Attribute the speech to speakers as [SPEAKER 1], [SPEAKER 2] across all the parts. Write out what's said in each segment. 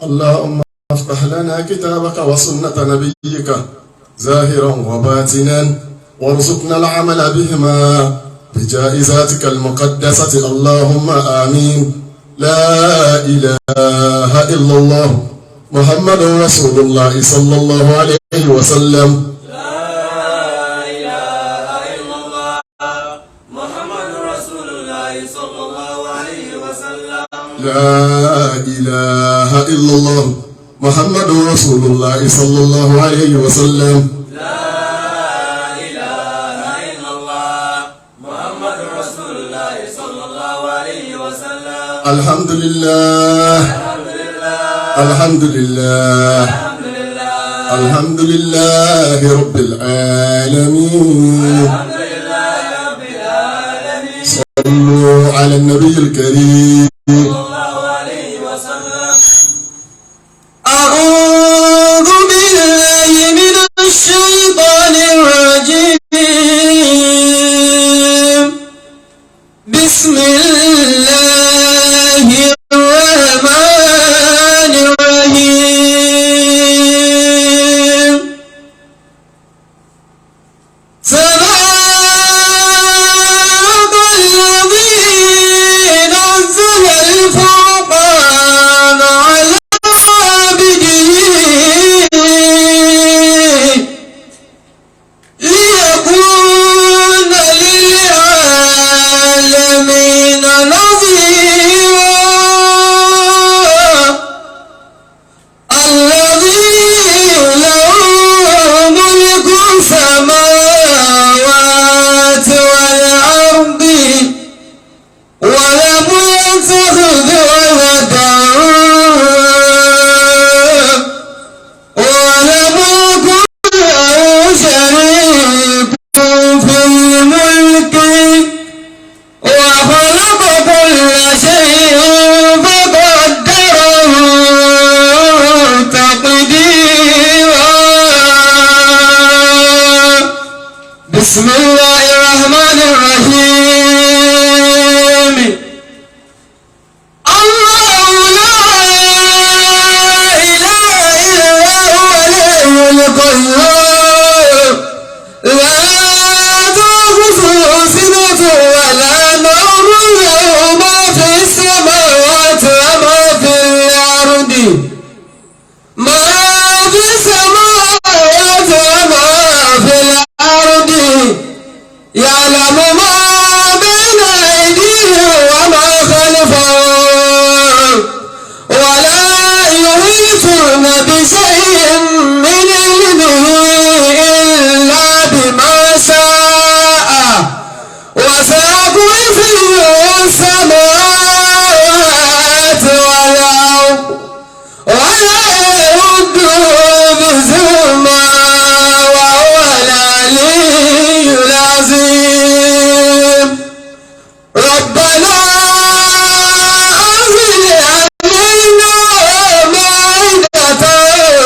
[SPEAKER 1] اللهم افتح لنا كتابك وسنة نبيك ظاهرا وباطنا وارزقنا العمل بهما بجائزاتك المقدسة اللهم آمين. لا إله إلا الله محمد رسول الله صلى الله عليه وسلم.
[SPEAKER 2] لا إله إلا الله محمد رسول الله صلى الله عليه وسلم.
[SPEAKER 1] لا إله إلا الله محمد رسول الله صلى الله عليه وسلم.
[SPEAKER 2] لا إله إلا الله محمد رسول الله صلى الله عليه وسلم.
[SPEAKER 1] الحمد لله الحمد لله الحمد لله رب العالمين.
[SPEAKER 2] الحمد لله رب العالمين.
[SPEAKER 1] صلوا على النبي الكريم
[SPEAKER 2] صلى الله عليه وسلم.
[SPEAKER 3] أعوذ بالله من الشيطان الرجيم. بسم الله الرحمن الرحيم. تبارك الذي نزل الفرقان على عبده ليكون للعالمين نذيرا. الذي له ملك السماوات والأرض ولم يتخذ ولدا ولم يكن له شريك في الملك وخلق كل شيء فقدره تقديرا. بسم الله الرحمن الرحيم. الله لا إله إلا هو الحي القيوم لا تأخذه سنة ولا نوم له ما في السماوات وما في الأرض ما في السماوات وما في الأرض يعلم ما بين أيديهم وما خلفهم ولا يحيطون بشيء من علمه إلا بما شاء وسع كرسيه السماوات والأرض ولا يؤوده حفظهما وهو العلي العظيم. ربنا أنزل علينا مائدة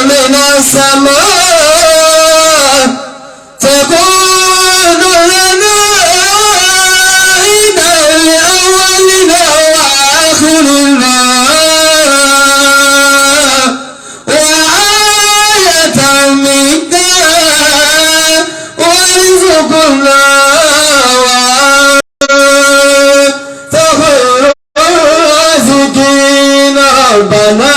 [SPEAKER 3] من السماء تكون لنا عيدا لأولنا وآخرنا وآية منك وارزقنا وأنت خير الرازقين. ربنا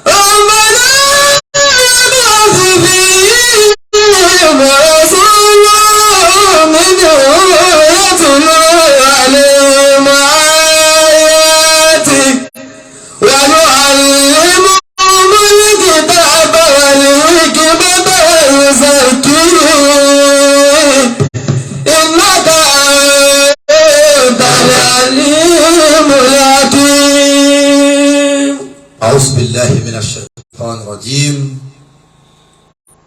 [SPEAKER 3] ابعث فيهم رسولا منهم يتلو عليهم آياتك ويعلمهم الكتاب والحكمة ويزكيهم إنك أنت العليم الحكيم.
[SPEAKER 4] أعوذ بالله من الشيطان الرجيم.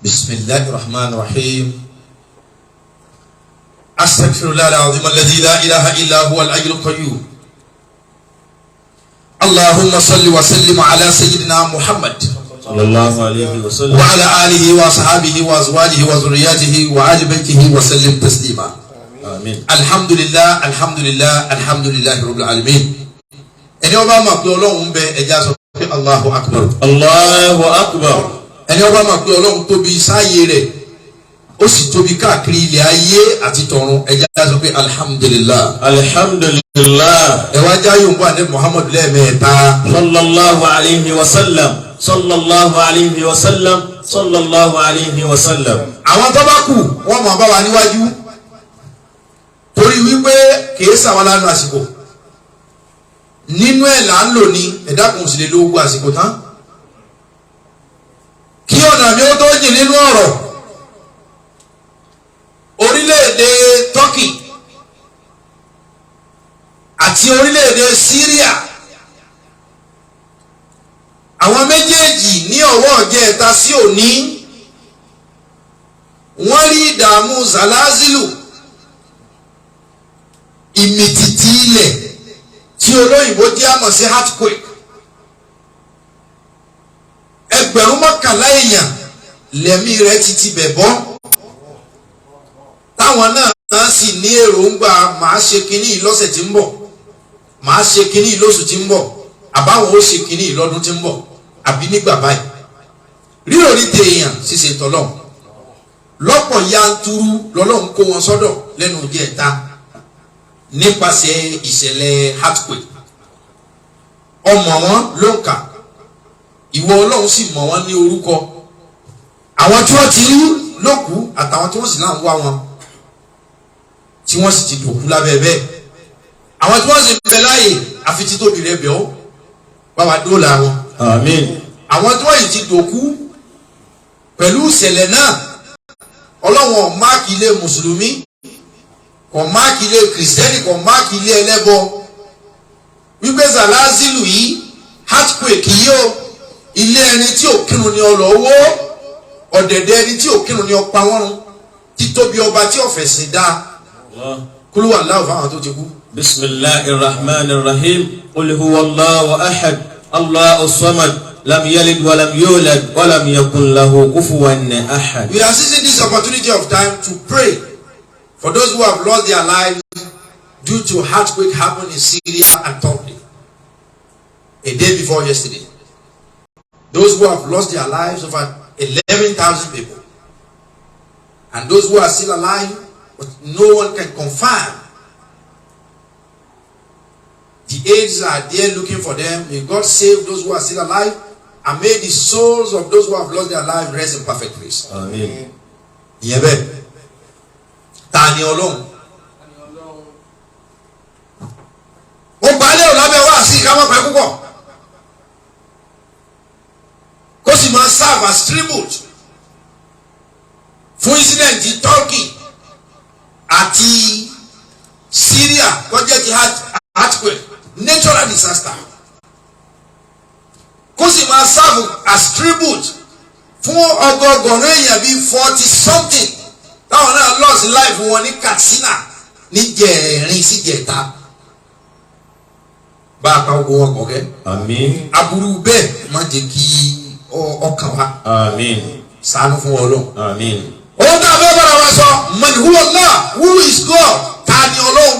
[SPEAKER 4] بسم الله الرحمن الرحيم. أستغفر الله العظيم الذي لا إله إلا هو الحي القيوم. اللهم صل وسلم على سيدنا محمد
[SPEAKER 5] صلى الله عليه وسلم
[SPEAKER 4] وعلى آله وصحبه وأزواجه وذرياته وآل بيته وسلم تسليما.
[SPEAKER 5] آمين.
[SPEAKER 4] الحمد لله الحمد لله الحمد لله رب العالمين. ẹni ó bá mọ̀ pé Ọlọ́hun ń bẹ ẹja sọ pé Allahu Akbar.
[SPEAKER 5] Allahu Akbar.
[SPEAKER 4] ẹni ó bá mọ̀ pé Ọlọ́hun tóbi sáyé rẹ̀ ó sì tóbi káàkiri ilẹ̀ ayé àti tọ̀run ẹja sọ pé alhamdulillah.
[SPEAKER 5] Alhamdulillah.
[SPEAKER 4] ẹ wá jáyò ń bọ̀ àní Muhammadu lẹ́ẹ̀mẹ́ta.
[SPEAKER 5] Sallallahu alayhi wa sallam. Sallallahu alayhi wa sallam. Sallallahu alayhi wa sallam.
[SPEAKER 4] àwọn tó bá kù wọ́n mọ̀ bá wa níwájú torí wípé kìí sàwọn lánàá àsìkò nínú ẹ̀ là ń lò ní ẹ̀dá kan sì lè lo gbogbo àsìkò tán kí ọ̀nà mi ó tó jìn nínú ọ̀rọ̀ orílẹ̀-èdè Turkey àti orílẹ̀-èdè Syria àwọn méjèèjì ní ọwọ́ ọ̀jẹ̀ta sí òní wọ́n rí ìdààmú zalazilu ìmìtìtì ilẹ̀ tí olóyìnbó jẹ́ àmọ̀ sí earthquake ẹgbẹ̀rún mọ́kànlá èèyàn lẹ́mí rẹ̀ ti bẹ̀ bọ́ táwọn náà sì ní èròǹgbà màá ṣe kínní lọ́sẹ̀ tí ń bọ̀ màá ṣe kínní lóṣù tí ń bọ̀ àbáwọn ó ṣe kínní lọ́dún tí ń bọ̀ àbí nígbà báyìí rírò ní tèèyàn ṣíṣe tọ́lọ́hún lọ́pọ̀ yanturu lọ́lọ́hún kó wọn sọ́dọ̀ lẹ́nu ìjẹta nípasẹ̀ ìṣẹ̀lẹ̀ earthquake ọmọ wọn ló ń kà ìwọ Ọlọ́run sì mọ̀ wọ́n ní orúkọ àwọn tí wọ́n ti rí lókù àtàwọn tí wọ́n sì náà ń wá wọn tí wọ́n sì ti dòkú lábẹ́ bẹ́ẹ̀ àwọn tí wọ́n sì bẹ láàyè àfi títóbi rẹ̀ bẹ̀ ọ́ bá wa dóòlà wọn.
[SPEAKER 5] Àmín.
[SPEAKER 4] àwọn tí wọ́n yìí ti dòkú pẹ̀lú ìṣẹ̀lẹ̀ náà Ọlọ́run máàkì ilé mùsùlùmí kò máàkì ilé kìrìsìtẹ́nì kò máàkì ilé ẹlẹ́bọ wípé zalazilu yìí earthquake yìí o ilé ẹni tí ò kírun ni ọlọ owó ọ̀dẹ̀dẹ̀ ẹni tí ò kírun ni ọpa wọn run títóbi ọba tí ọ̀fẹ́ sìn dá kúlú wà láwùjọ àwọn tó ti kú.
[SPEAKER 5] Bismillahir Rahmanir Rahim. Qul huwallahu ahad. Allahu samad. Lam yalid wa lam yulad wa lam yakun lahu kufuwan ahad.
[SPEAKER 4] We are seizing this opportunity of time to pray for those who have lost their lives due to earthquake happened in Syria and Turkey a day before yesterday. Those who have lost their lives, over 11,000 people, and those who are still alive, but no one can confirm. The aides are there looking for them. May God save those who are still alive, and may the souls of those who have lost their lives rest in perfect peace.
[SPEAKER 5] Amen.
[SPEAKER 4] Yebe. Tani Olohun. Mo balẹ̀ ọ̀làbẹ̀ wá sí ká má pẹ́ púpọ̀. Kó sì máa serve as tribute fún incident ti Turkey àti Syria tó jẹ́ ti earthquake natural disaster. Kó sì máa serve as tribute fún ọgọgọrùn èèyàn bíi 40 something táwọn náà lost life wọn ní Katsina ní jẹ̀ẹ̀rin sí jẹ̀ta bá a pa ogun wọn kọ̀ọ̀kẹ́.
[SPEAKER 5] Àmín.
[SPEAKER 4] aburú bẹ́ẹ̀ má jẹ́ kí ọkàn wa.
[SPEAKER 5] Àmín.
[SPEAKER 4] ṣàánú fún Ọlọ́run.
[SPEAKER 5] Àmín.
[SPEAKER 4] ohun tá a fẹ́ bára wa sọ man huwa Allah, who is God, ta ni Ọlọ́run,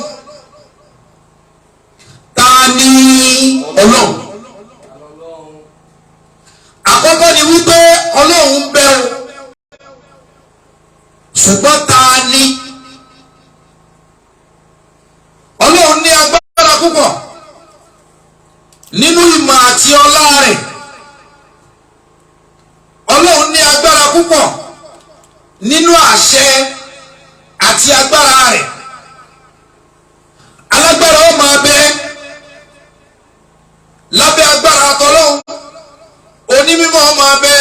[SPEAKER 4] ta ni Ọlọ́run. àkọ́kọ́ ni wípé Ọlọ́run ń bẹ o ṣùgbọ́n ta ni Ọlọ́run ní agbára púpọ̀ nínú ìmọ̀ àti ọlá rẹ̀. Ọlọ́run ní agbára púpọ̀ nínú àṣẹ àti agbára rẹ̀. alágbára ó máa bẹ lábẹ́ agbára tọlọ́hun, onímọ̀ ó máa bẹ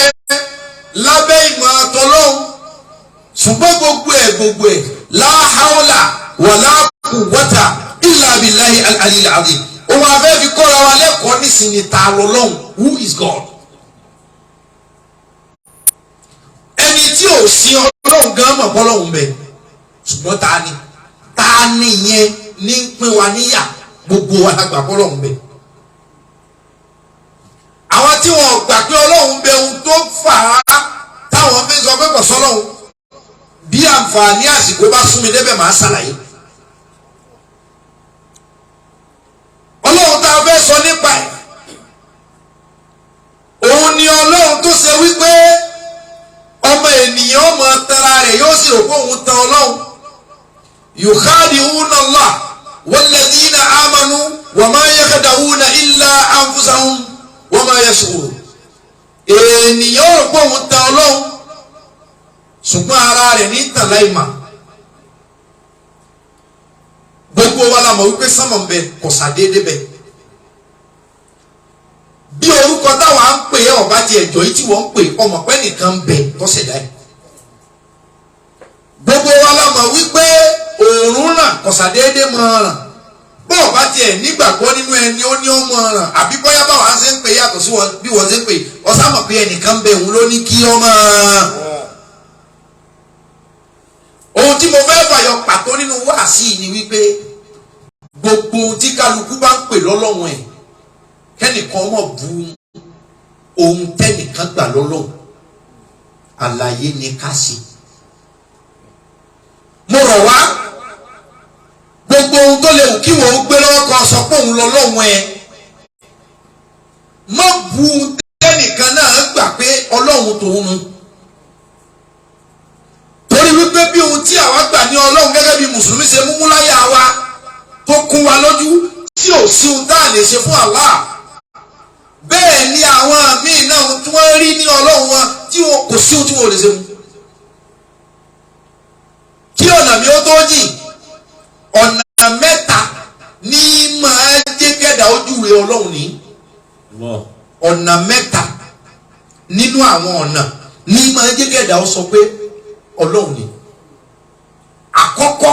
[SPEAKER 4] lábẹ́ ìmọ̀ tọlọ́hun, ṣùgbọ́n gbogbo ẹ̀ la hawla wala quwwata illa billahi al-aliyyil azim. òun afẹ́ fi kọ́ra wa lẹ́kọ̀ọ́ nísìnyí ta lọ́lọ́hun, who is God. ẹni tí ò sí Ọlọ́run gan mọ̀ bọ́lọ́hun bẹ ṣùgbọ́n ta ni yẹn ní pín wa níyà gbogbo wa lágbà bọ́lọ́hun bẹ. àwọn tí wọn gbà pé Ọlọ́run bẹ ohun tó fà á táwọn fi sọ pé kò sọ́lọ́hun, bí àǹfààní àsìkò bá sún mi débẹ̀ máa ṣàlàyé. ọlọ́run tá a fẹ́ sọ nípa ẹ̀ òun ni ọlọ́run tó ṣe wípé ọmọ ènìyàn ọmọ tara rẹ̀ yóò sì rò pé òun tan ọlọ́run yukhadi'una Allah walladhina amanu wa ma yakhda'una illa anfusahum wa ma yash'urun. ènìyàn rò pé òun tan ọlọ́run ṣùgbọ́n ara rẹ̀ ní tàláìmà. gbogbo wa la mọ̀ wípé sánmọ̀ ń bẹ kò sàdédé bẹ. bí orúkọ táwa ń pè é ọba ti ẹ̀jọ̀ yìí tí wọ́n ń pè ọmọ pẹ́ nìkan ń bẹ tó ṣẹ̀dá ẹ̀. gbogbo wa la mọ̀ wípé òòrùn ràn kò sàdédé mọ́ ràn. bó ọba tiẹ̀ nígbàgbọ́ nínú ẹni ó ní ọmọ ràn àbí bóyá báwa ṣe ń pè yàtọ̀ sí bí wọ́n ṣe ń pè ọ̀sán mọ̀ pé ẹnìkan ń bẹ òun ló ní kí ọmọ ràn. ohun tí mo fẹ́ fàyọ pàtó nínú wáàsí ni wípé gbogbo tí kálukú bá ń pè lọ́lọ́run ẹ̀ kẹ́nìkan mọ̀ bu ohun tẹ́nìkan gbà lọ́lọ́run àlàyé ni ká ṣe. mo rọ̀ wá gbogbo ohun tó lè wù kí wọ́n gbé lọ́wọ́ kan sọ pé òun lọ́lọ́run ẹ̀ mọ̀ bu ohun tẹ́nìkan náà gbà pé ọlọ́run tòun nu. torí wípé bí ohun tí àwa gbà ní ọlọ́run gẹ́gẹ́ bí mùsùlùmí ṣe múmú láyà wa tó kún wa lójú tí ò sí ohun tá a lè ṣe fún Allah bẹ́ẹ̀ ni àwọn míì náà tí wọ́n rí ní ọlọ́run wọn tí wọn kò sí ohun tí wọn ò lè ṣe fún. kí ọ̀nà mi ó tó jìn ọ̀nà mẹ́ta ní máa jẹ́ kẹ́dà ojú rẹ ọlọ́run ní ọ̀nà mẹ́ta nínú àwọn ọ̀nà ní máa jẹ́ kẹ́dà ó sọ pé ọlọ́run ní. àkọ́kọ́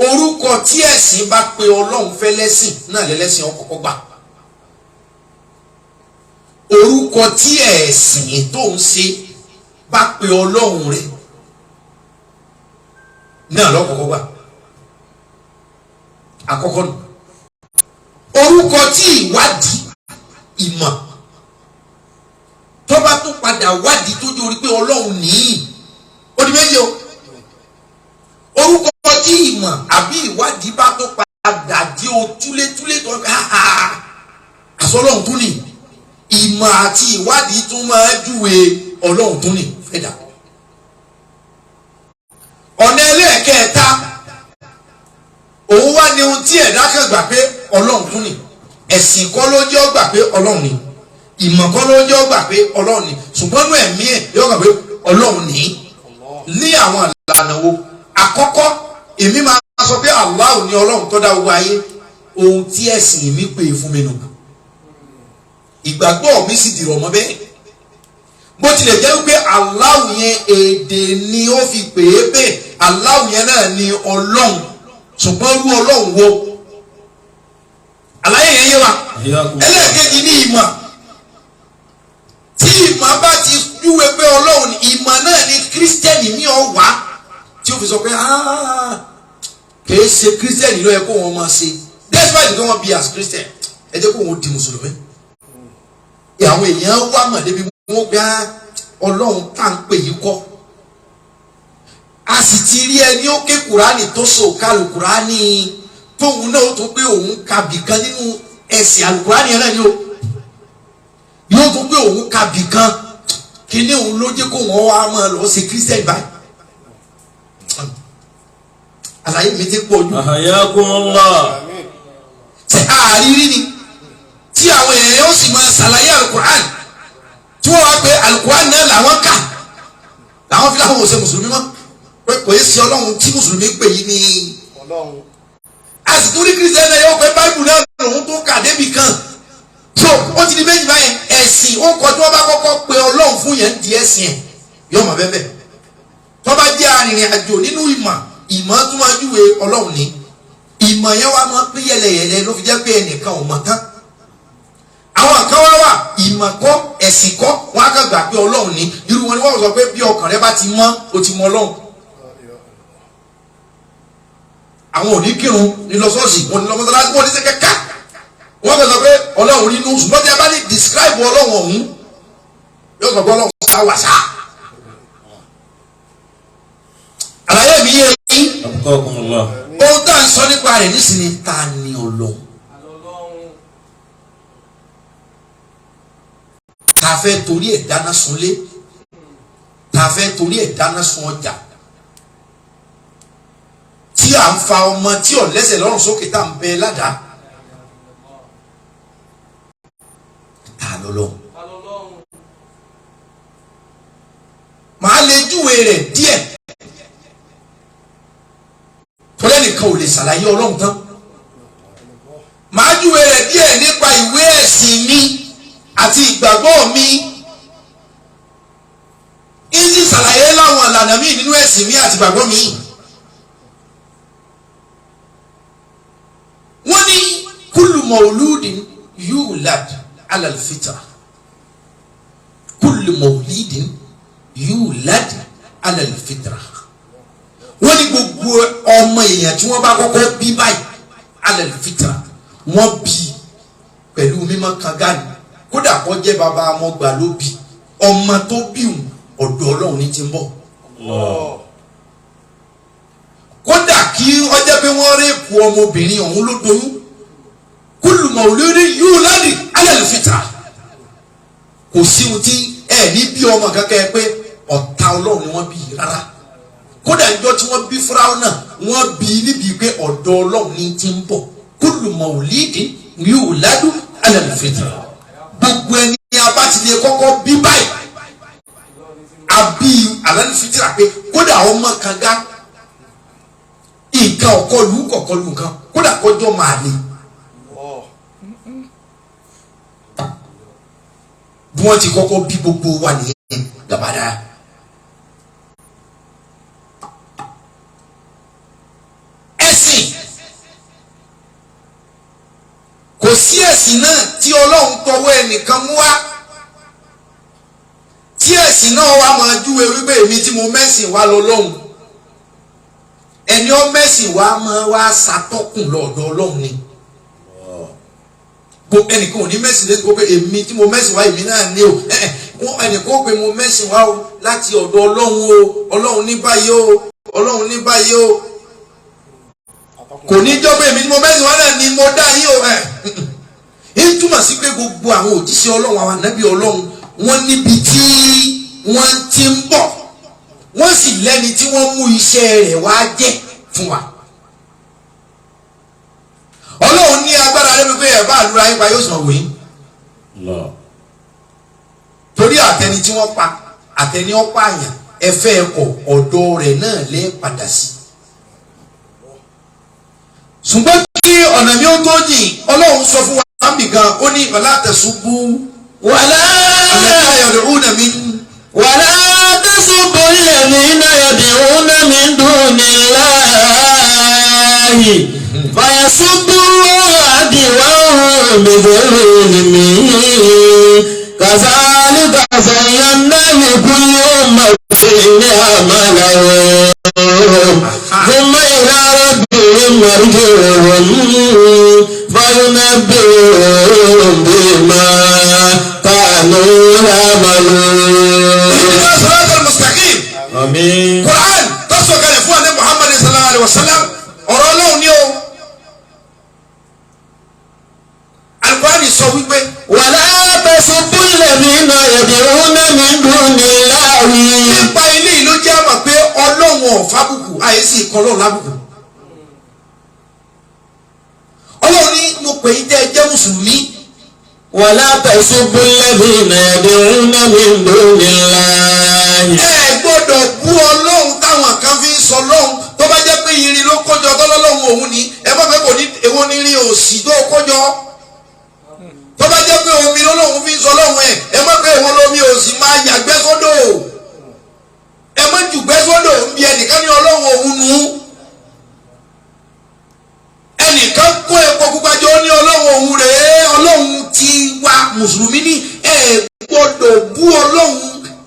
[SPEAKER 4] orúkọ tí ẹ̀sìn bá pe ọlọ́run fẹ́ lẹ́sìn náà lẹ́lẹ́sìn ọkọ̀ọ̀kọ̀ gbà. orúkọ tí ẹ̀sìn tó ń ṣe bá pe ọlọ́run rẹ̀ náà lọ́kọ̀ọ̀kọ̀ gbà. àkọ́kọ́ nù. orúkọ tí ìwádìí ìmọ̀ tó bá tún padà wádìí tó jẹ́ orí pé ọlọ́run nìyí ó di méjì o. orúkọ tí ìmọ̀ àbí ìwádìí bá tó padà di o túlétúlé tó àsọlọ́run tún ní ìmọ̀ àti ìwádìí tún máa júwe ọlọ́run tún ní fẹ́dà. ọ̀nà ẹlẹ́ẹ̀kẹta òun wá ní ohun tí ẹ̀dá kan gbà pé ọlọ́run tún ní ẹ̀sìn kọ́ ló jẹ́ ó gbà pé ọlọ́run ní ìmọ̀ kọ́ ló jẹ́ ó gbà pé ọlọ́run ní ṣùgbọ́n inú ẹ̀mí ẹ̀ yóò gbà pé ọlọ́run ní àwọn ìlànà wo. àkọ́kọ́ èmi máa sọ pé Allah ni ọlọ́run tó dá gbogbo ayé ohun tí ẹ̀sìn mi pè fún mi nù. ìgbàgbọ́ mi sì dìrọ̀ mọ́ bẹ́ẹ̀. bó tilẹ̀ jẹ́ pé Allah yẹn èdè ni ó fi pè é bẹ́ẹ̀ Allah yẹn náà ni ọlọ́run ṣùgbọ́n irú ọlọ́run wo. àlàyé yẹn yé wa. ẹlẹ́ẹ̀kejì ní ìmọ̀. tí ìmọ̀ bá ti júwe pé ọlọ́run ìmọ̀ náà ni kírísítẹ́nì mi ọ̀ wá tí ó fi sọ pé kìí ṣe kírísítẹ́nì ló yẹ kó wọn máa ṣe despite kí wọ́n bí as christian ẹ jẹ́ kó wọn di mùsùlùmí. àwọn èèyàn wá mọ̀ débi wọ́n gbá ọlọ́run tá à ń pè yí kọ́. a sì ti rí ẹni ó ké kùránì tó so kálù kùránì tóun náà ó tún pé òun kabì kan nínú ẹ̀sìn àlùkùránì yẹn náà ni ó yóò tún pé òun kabì kan kíní òun ló jẹ́ kó wọ́n wá máa lọ ṣe kírísítẹ́nì báyìí. àlàyé mi ti pọ̀ jù.
[SPEAKER 5] Ahayakumullah.
[SPEAKER 4] ṣe àrírí ni tí àwọn èèyàn yóò sì máa ṣàlàyé alukur'an tí wọ́n wá pé alukur'an náà làwọn kà làwọn fi láwọn ò ṣe mùsùlùmí mọ́ pé kò yẹ sí ọlọ́run tí mùsùlùmí pè yí ní ọlọ́run. a sì tún rí kírísítẹ́nì náà yóò pé báìbù náà lòun tó kà débì kan so ó ti di méjì báyẹn ẹ̀sìn ó kọ tí wọ́n bá kọ́kọ́ pe ọlọ́run fún yẹn di ẹ̀sìn ẹ̀ yóò mọ̀ bẹ́ẹ̀ bẹ́ẹ̀ tó bá jẹ́ arìnrìn àjò nínú ìmọ̀ tó máa júwe ọlọ́run ní ìmọ̀ yẹn wá máa pín yẹlẹyẹlẹ ló fi jẹ́ pé ẹnìkan ò mọ̀ tán àwọn kan wá wà ìmọ̀ kọ́ ẹ̀sìn kọ́ wọn á kàn gbà pé ọlọ́run ní irú wọn ni wọ́n sọ pé bí ọkàn rẹ bá ti mọ́ o ti mọ ọlọ́run. àwọn ò ní kírun ní lọ ṣọ́ọ̀ṣì wọn ní lọ mọ́sálásí wọn ní ṣe kẹ́kẹ́ wọ́n kàn sọ pé ọlọ́run nínú ṣùgbọ́n tí a bá ní describe ọlọ́run ọ̀hún yóò sọ pé ọlọ́run sá wà sá. àlàyé mi yé yín ohun tá à ń sọ nípa rẹ̀ nísìnyí ta ni ọlọ́run tá fẹ́ torí ẹ̀ dáná sunlé tá fẹ́ torí ẹ̀ dáná sun ọjà tí à ń fa ọmọ tí ò lẹ́sẹ̀ lọ́rùn sókè tá ń bẹ ládàá ta lọ́lọ́run màá lè júwe rẹ̀ díẹ̀ tọ́lẹ́ nìkan ò lè ṣàlàyé ọlọ́run tán màá júwe rẹ̀ díẹ̀ nípa ìwé ẹ̀sìn mi àti ìgbàgbọ́ mi ìsì ṣàlàyé láwọn ìlànà mi nínú ẹ̀sìn mi àti ìgbàgbọ́ mi. wọ́n ní kullu mawludin yulad ala al-fitra kullu mawlidin yulad ala al-fitra wọ́n ní gbogbo ọmọ èèyàn tí wọ́n bá kọ́kọ́ bí báyìí ala al-fitra wọ́n bí pẹ̀lú mímọ́ kangani kódà kó jẹ́ bàbá amọ́gbà ló bí ọmọ tó bí ọ̀dọ̀ Ọlọ́run ní ti ń bọ̀ kódà kí ọjọ́ pé wọ́n rẹ́pù ọmọbìnrin ọ̀hún ló doyún kullu mawludin yulad ala al-fitra kò sí ohun tí ẹ ní bí ọmọ kankan pé ọ̀tá Ọlọ́run ni wọ́n bí rárá kódà ìjọ tí wọ́n bí Fáráò náà wọ́n bí níbi pé ọ̀dọ̀ Ọlọ́run ní ti ń bọ̀ kullu mawludin yulad ala al-fitra gbogbo ẹni abá ti lè kọ́kọ́ bí báyìí àbí ala al-fitra pé kódà ọmọ kanga nǹkan ọ̀kọlù nǹkan kódà kọjọ́ máa le bí wọ́n ti kọ́kọ́ bí gbogbo wa nìyẹn gàbàdà. ẹ̀sìn kò sí ẹ̀sìn náà tí Ọlọ́run tọwọ́ ẹnìkan mú wá tí ẹ̀sìn náà wá máa júwe wípé èmi tí mo mẹ́sìn wá lọ́lọ́run ẹni ọ mẹ́sìn wá máa wá ṣàtọ́kùn lọ́dọ̀ Ọlọ́run ni ẹnìkan ò ní mẹ́sìn lẹ́sìn kó pé èmi tí mo mẹ́sìn wá èmi náà ní o ẹnìkan ó pé mo mẹ́sìn wá o láti ọ̀dọ̀ Ọlọ́run o Ọlọ́run ní báyìí o Ọlọ́run ní báyìí o kò ní jọ́ pé èmi tí mo mẹ́sìn wá náà ni mo dá yìí o ń túmọ̀ sí pé gbogbo àwọn òjíṣẹ́ Ọlọ́run àwọn ànábì Ọlọ́run wọ́n níbi tí wọ́n ti ń bọ̀ wọ́n sì lẹ́ni tí wọ́n mú iṣẹ́ rẹ̀ wá jẹ́ fún wa. Ọlọ́run ní agbára lẹ́nu pé ẹ̀ bá àlùra yín pa yóò sàn wé. torí àtẹni tí wọ́n pa àtẹni ọ̀pá àyàn ẹ̀fẹ́ ẹ̀kọ́ ọ̀dọ̀ rẹ̀ náà lẹ́ padà sí. ṣùgbọ́n kí ọ̀nà mi ó tó jìn Ọlọ́run sọ fún wa láàmì gan ó ní wala tasubbu alladhina yad'una min.
[SPEAKER 3] ولا تسبوا الذين يدعون من دون الله فيسبوا الله عدوا بغير علم كذلك زينا لكل أمة عملهم ثم إلى ربهم مرجعهم فينبئهم بما كانوا يعملون.
[SPEAKER 4] Àmín. Quran tó sọ̀kalẹ̀ fún ànábì Muhammad sallallahu alaihi wasallam ọ̀rọ̀ Ọlọ́run ni o. Al-Qur'an sọ wípé
[SPEAKER 3] wala tasubbu alladhina yad'una min dunillahi.
[SPEAKER 4] nípa ilé ìlú jẹ́ àmọ̀ pé Ọlọ́run ọ̀fábùkù àìsí ìkọlọ́ lábùkù. Ọlọ́run ní mo pè é jẹ́ mùsùlùmí.
[SPEAKER 3] wala tasubbu alladhina yad'una min dunillahi.
[SPEAKER 4] ẹ gbọ́dọ̀ bú Ọlọ́run táwọn kan fi ń sọ Ọlọ́run tó bá jẹ́ pé irin ló kójọ tọ́lọ́lọ́run òun ni ẹ bá fẹ́ kò ní èwo ní irin òsì tó kójọ tó bá jẹ́ pé omi lọ́lọ́run fi ń sọ Ọlọ́run ẹ má pé èwo lómi òsì máa yàgbẹ́ sódò ẹ má jùgbẹ́ sódò ń bí ẹnìkan ní Ọlọ́run òun nù ẹnìkan kó epo pupa jọ ní Ọlọ́run òun rèé Ọlọ́run ti wá mùsùlùmí ní ẹ gbọ́dọ̀ bú Ọlọ́run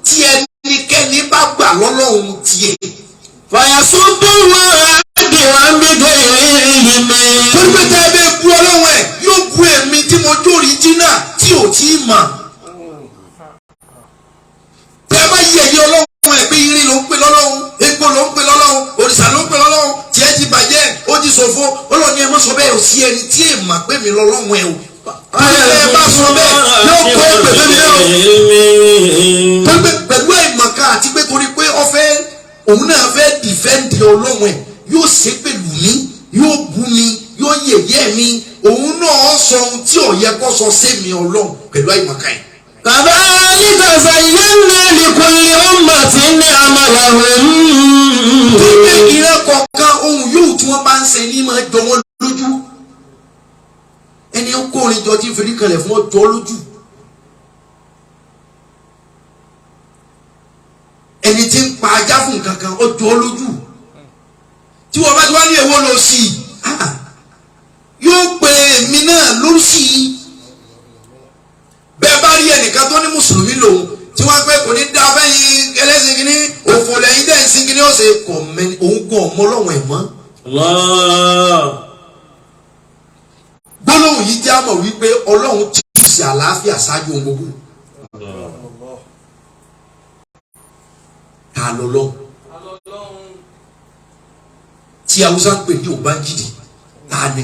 [SPEAKER 4] tí ẹnikẹ́ni bá gbà lọ́lọ́run tiẹ̀.
[SPEAKER 3] fàyàsóbù wọn àdìwọ̀n bighairi ilmi.
[SPEAKER 4] torí pé tẹ́ ẹ bẹ́ẹ̀ bú Ọlọ́run ẹ̀ yóò bú èmi tí mo jórí jìnnà tí ò tí ì mà. tẹ́ ẹ bá yí ẹ̀yẹ Ọlọ́run ẹ̀ pé irin ló ń pè lọ́lọ́run egbò ló ń pè lọ́lọ́run òrìṣà ló ń pè lọ́lọ́run tiẹ̀ ti bàjẹ́ ó ti ṣòfò Ọlọ́run ẹ má sọ bẹ́ẹ̀ ò sí ẹni tí ì mà pé mi lọ́lọ́run ẹ o. ẹ bá sọ bẹ́ẹ̀ yóò kó pèlè mi náà. òun náà fẹ́ dìfẹ́ǹdì ọlọ́run ẹ̀ yóò ṣépèlú mi yóò bú mi yóò yẹ̀yẹ́ mi òun náà sọ ohun tí ò yẹ kó sọ sẹ́mi ọlọ́run pẹ̀lú àyèmọ̀ká yìí.
[SPEAKER 3] kadhalika zayyana likulli ummatin amalahum.
[SPEAKER 4] pípé ìran kọ̀ọ̀kan ohun yóò tí wọ́n bá ń ṣe ní máa jọ wọ́n lójú ẹni ó kórin jọ tí fèrè kalẹ̀ fún ọjọ́ lójú ẹni tí ń pa ajá fún nǹkan kan ọjọ́ lójú tí wọ́n bá ti wá ní èwo lọ sí i yóò pe èmi náà ló sí i bẹ́ẹ̀ bá rí ẹnìkan tó ní mùsùlùmí lòun tí wọ́n pẹ́ kò ní dá fẹ́yìn ẹlẹ́sìn kìíní òfò lẹ́yìn dẹ́yìn sí kìíní ó ṣe kọ̀ mẹ́ni òun gan ọmọ ọlọ́run ẹ̀ mọ́. gbólóhùn yìí jẹ́ àmọ̀ wípé ọlọ́run ti ṣe àlàáfíà ṣáájú ohun gbogbo. ta lọ́lọ́ tí haúsá ń pè ní òbájìdì ta ni.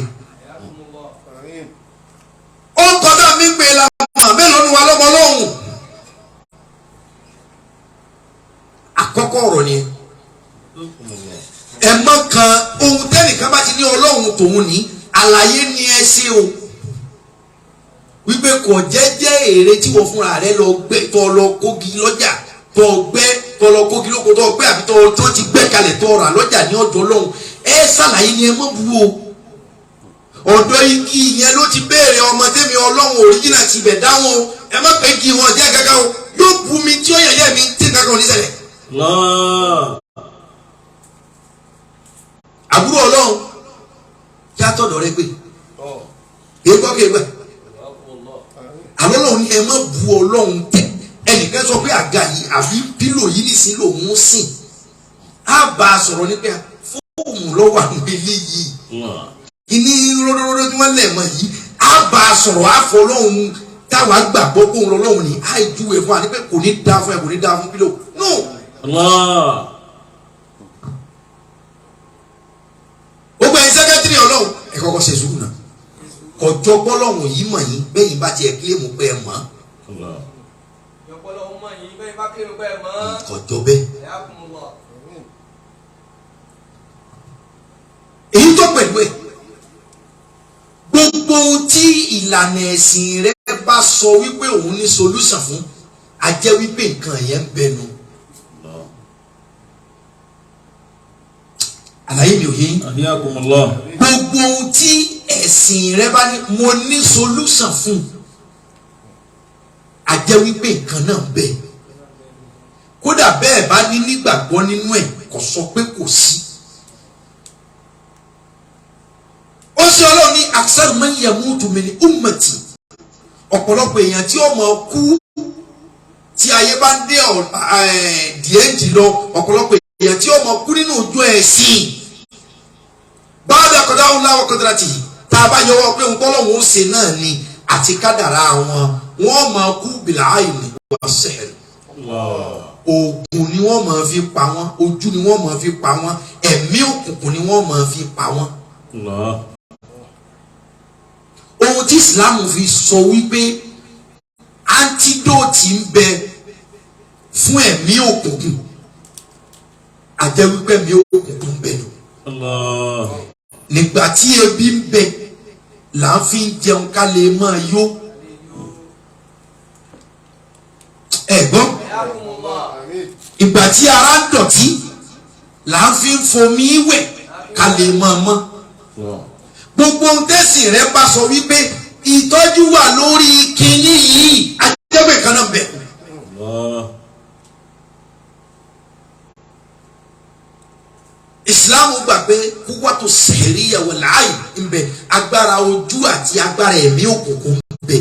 [SPEAKER 4] ó kọ́dà mí pé làwọn mélòó ni wà lọ́mọ lọ́hùn. àkọ́kọ́ ọ̀rọ̀ ni ẹ mọ̀ kan ohun tẹ́nìkan bá ti ní ọlọ́run tòun ní àlàyé ni ẹ ṣe o wípé kò jẹ́jẹ́ èrè tí wọ́n fúnra rẹ lọ gbé tó lọ kógi lọ́jà tó gbẹ́ tó lọ kógi lóko tó gbẹ́ àbí tó ti gbẹ́ kalẹ̀ tó rà lọ́jà ní ọ̀dọ̀ ọlọ́run ẹ ṣàlàyé ni ẹ mọ̀ bu o ọ̀dọ̀ igi yẹn ló ti béèrè ọmọ tẹ́mi ọlọ́run òríjìnà ti bẹ̀ dáhùn o ẹ má pẹ́ kí wọn jẹ́ kankan o yóò bu mi tí ó yẹ̀yẹ́ mi tí kankan ò ní ṣẹlẹ̀. àbúrò ọlọ́run kí á tọ̀dọ̀ rẹ pé kéèkọ́ kéèkọ́ àwọn ọlọ́run ẹ má bu ọlọ́run tẹ̀ ẹnìkan sọ pé àga yìí àbí pílò yìí nìsín lòun sìn á bá a sọ̀rọ̀ nípa fóòmù lọ́wọ́ àwọn eléyìí ìní rọ́dọ́rọ́dọ́ tí wọ́n lẹ̀ mọ́ yìí á bá a sọ̀rọ̀ á fọ ọlọ́run táwa gbàgbọ́ kó ń lọ ọlọ́run ní á ju ẹ̀ fún wa ní pé kò ní dá fún ẹ kò ní dá fún pílò no. gbogbo ẹ̀yin sẹ́kẹ́tìrì ọlọ́run ẹ kọ́kọ́ ṣe sùúrù náà kọjọ bọ́lọ́hùn yìí mọ̀ yín bẹ́yìn bá tiẹ̀ kílèmù pé ẹ mọ̀. kọjọ bẹ́ẹ̀. èyí tó pẹ̀lú ẹ̀ gbogbo tí ìlànà ẹ̀sìn rẹ bá sọ wípé òun ní solúsàn fún a jẹ́ wípé nǹkan yẹn ń bẹnu. àlàyé mi ò yé yín. gbogbo ohun tí ẹ̀sìn rẹ bá ní mo ní solúsàn fún a jẹ́ wípé nǹkan náà ń bẹ kódà bẹ́ẹ̀ bá ní nígbàgbọ́ nínú ẹ̀ kò sọ pé kò sí. ó ṣe ọlọ́run ní aksar man yamutu min ummati ọ̀pọ̀lọpọ̀ èèyàn tí ó máa kú tí ayé bá ń dé díẹ̀ jì lọ ọ̀pọ̀lọpọ̀ èèyàn tí ó máa kú nínú ojú ẹ̀sìn báyọ̀ kọ́dá ń láwọ́ kọ́dá tì í tá a bá yọwọ́ pé nǹkan ọlọ́run ó ṣe náà ni àti kádàrá wọ́n máa kú bìlà àìní wọ́n sẹ́ẹ̀rì oògùn ni wọ́n máa fi pa wọ́n ojú ni wọ́n máa fi pa wọ́n ẹ̀mí òkùnkùn ni wọ́n máa fi pa wọ́n. ohun tí Islam fi sọ wípé antidote ń bẹ fún ẹ̀mí òkùnkùn àjẹ́ wípé ẹ̀mí òkùnkùn ń bẹ lò. nígbà tí ebi ń bẹ là ń fi jẹun ká lè máa yó. ẹ̀gbọ́n ìgbà tí ara ń dọ̀tí là ń fi fomi wẹ̀ ká lè máa mọ́. gbogbo ohun tẹ́sìn rẹ bá sọ wípé ìtọ́jú wà lórí kinní yìí ajẹ́pẹ̀ kan náà bẹ̀. Islam gbà pé kúwàtò sẹ̀ríyàwó láàyè ń bẹ agbára ojú àti agbára ẹ̀mí òkùnkùn ń bẹ.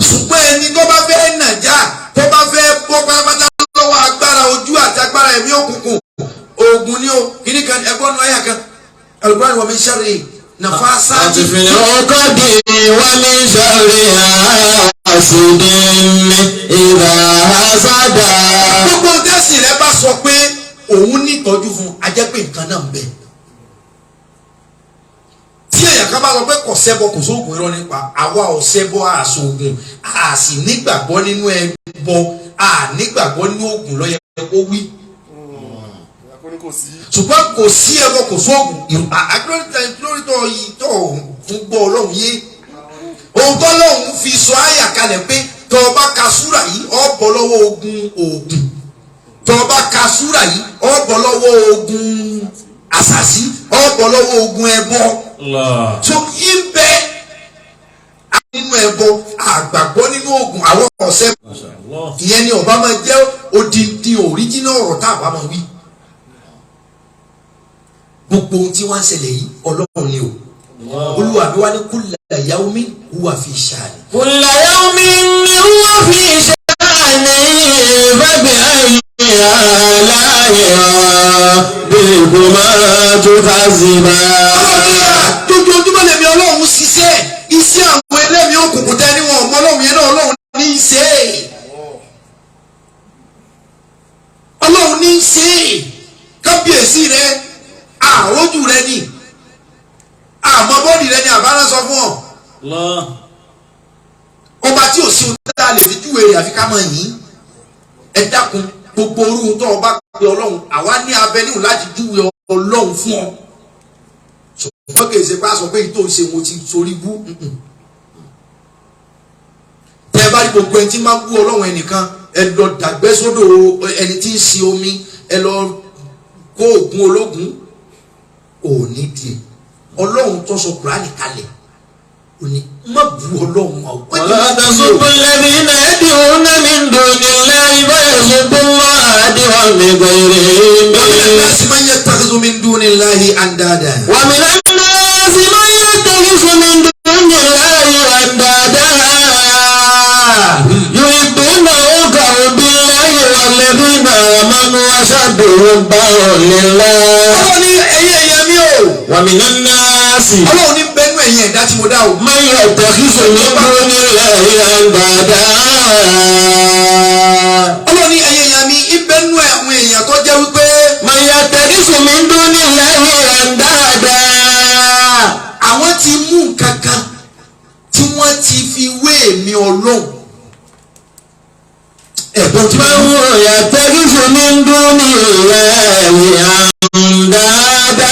[SPEAKER 4] ṣùgbọ́n ẹni tó bá fẹ́ nàjà tó bá fẹ́ bọ́ pátápátá lọ́wọ́ agbára ojú àti agbára ẹ̀mí òkùnkùn oògùn ni o kìíní kan ẹgbọ́n nu ayà kan Al-Qur'an wa min sharri nafasati
[SPEAKER 3] fil uqadi wa min sharri hasidin idha hasada.
[SPEAKER 4] gbogbo tẹ́sí rẹ bá sọ pé òun ní ìtọ́jú fún ajẹ́pẹ́ nǹkan náà ń bẹ. tí èèyàn kan bá sọ pé kò ṣẹbọ kò sóògùn irọ́ nípa àwa ò ṣẹbọ àṣògùn a sì nígbàgbọ́ nínú ẹbọ a nígbàgbọ́ nínú òògùn lọ́yẹ kó wí. ṣùgbọ́n kò sí ẹbọ kò sóògùn lórí tó fún gbọ́ ọlọ́run yé ohun tó lọ́run fi sọ àyà kalẹ̀ pé tó o bá ka súrà yìí ó bọ́ lọ́wọ́ ogun òògùn tó o bá ka súrà yìí ó bọ́ lọ́wọ́ ogun àṣàsí ó bọ́ lọ́wọ́ ogun ẹbọ tó yí ń bẹ nínú ẹbọ àgbàgbọ́ nínú oògùn àwọn ọ̀sẹ̀ ìyẹn ni ọba máa jẹ́ odindi òríjínà ọ̀rọ̀ tá a bá máa wí. Gbogbo ohun tí wọ́n ń ṣẹlẹ̀ yìí ọlọ́run ni o olúwa mi wá ní kulla yawmin huwa fi sha'ni.
[SPEAKER 3] kulla yawmin huwa fi sha'ni fabi ayyi ala'i rabbikuma tukazziban.
[SPEAKER 4] Dojoojúmọ́ lèmi ọlọ́run ṣiṣẹ́ iṣẹ́ àwọn ẹlẹ́mìí òkùnkùn tẹ́ níwọ̀n ọmọ ọlọ́run yẹn náà ọlọ́run ní í ṣe ọlọ́run ní í ṣe kábíyèsí rẹ àrójú rẹ ni àmọ́ bọ́ọ̀dì rẹ ni àbára sọ fún ọ. ọba tí ò sí ohun tá a lè fi júwe rẹ̀ àfi ká mọ̀ yín ẹ dákun gbogbo orú tó ọba pé ọlọ́run àwa ní abẹ́níhùn láti júwe ọlọ́run fún ọ. ṣùgbọ́n kì í ṣe pé a sọ pé ìtò ṣe mo ti sorí bú. tẹ́ ẹ bá rí gbogbo ẹni tí máa bú ọlọ́run ẹnìkan ẹ lọ dàgbẹ́ sódò ẹni tí ń ṣe omi ẹ lọ kó oògùn ológun òní díẹ̀ ọlọ́run tó sọ kùránì kalẹ̀ òní má bu ọlọ́run ma o.
[SPEAKER 3] wala tasubbu alladhina yad'una min dunillahi fa yasubbu Allaha adwan bighayri ilmin.
[SPEAKER 4] wa minan nasi man yattakhidhu min dunillahi andada.
[SPEAKER 3] wa minan nasi man yattakhidhu min dunillahi andada yuhibbunahum kahubbillahi walladhina amanu ashaddu hubban lillah.
[SPEAKER 4] ọlọ́run ní ẹ̀yin èèyàn mi o.
[SPEAKER 3] wa minan nasi.
[SPEAKER 4] ọlọ́run ní bẹ́nu ẹ̀yin ẹ̀dá tí mo dá o.
[SPEAKER 3] man yattakhidhu min dunillahi andada.
[SPEAKER 4] ọlọ́run ní ẹ̀yin èèyàn mi ìbẹ́nu àwọn èèyàn tó jẹ́ wípé.
[SPEAKER 3] man yattakhidhu min dunillahi andada.
[SPEAKER 4] àwọn ti mú nǹkan kan tí wọ́n ti fi wé mi ọlọ́run. ẹ̀gbọ́n tí wọ́n
[SPEAKER 3] man yattakhidhu min dunillahi andada.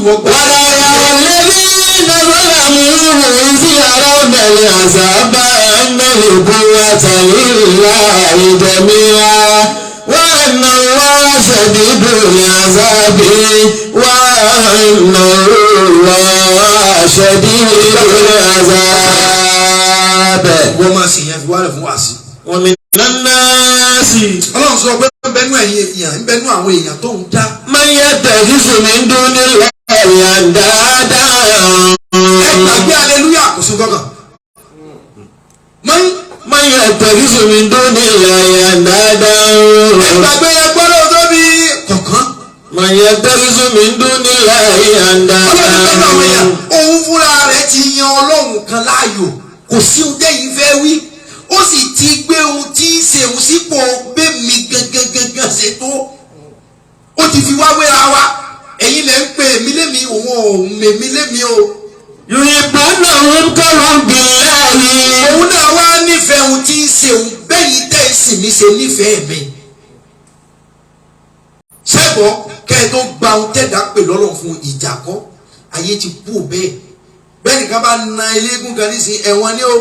[SPEAKER 3] ولا يرى الذين ظلموا إذ يرون العذاب أن القوة لله جميعا وأن الله شديد العذاب وأن الله شديد العذاب.
[SPEAKER 4] wọ́n máa ṣe yẹn fi wálẹ̀ fún wàásù.
[SPEAKER 3] ومن الناس.
[SPEAKER 4] ọlọ́run sọ pé ń bẹnu ẹ̀yin èèyàn ń bẹnu àwọn èèyàn tó ń dá.
[SPEAKER 3] من يتخذ من دون الله أندادا.
[SPEAKER 4] ẹ gbàgbé aleluya kò sí gbọ́ngàn.
[SPEAKER 3] من يتخذ من دون الله أندادا.
[SPEAKER 4] ẹ gbàgbé ẹgbọ́dọ̀ tóbi kọ̀ọ̀kan.
[SPEAKER 3] من يتخذ من دون الله أندادا.
[SPEAKER 4] ọlọ́run bẹnu àwọn èèyàn òun fúnra rẹ̀ ti yan ọlọ́run kan láàyò kò sí ohun tẹ́yìn fẹ́ wí ó sì ti gbé ohun tí ń ṣe òun sípò bẹ́ẹ̀mí gangan ṣètò ó ti fi wá wéra wa ẹ̀yin lẹ́ ń pè mí lémi òun ò mèmí lémi o.
[SPEAKER 3] يحبونهم كحب الله.
[SPEAKER 4] òun náà wá nífẹ̀ẹ́ ohun tí ń ṣe òun bẹ́yìn tẹ́ ẹ sì mí ṣe nífẹ̀ẹ́ mi. ṣẹ́gbọ́ kẹ́ ẹ tó gba ohun tẹ́dá pè lọ́lọ́ fún ìjà kọ́ ayé ti kú bẹ́ẹ̀ bẹ́ẹ̀ nìkan bá na eléégún kan nísìnyí ẹ̀wọ̀n ni ó.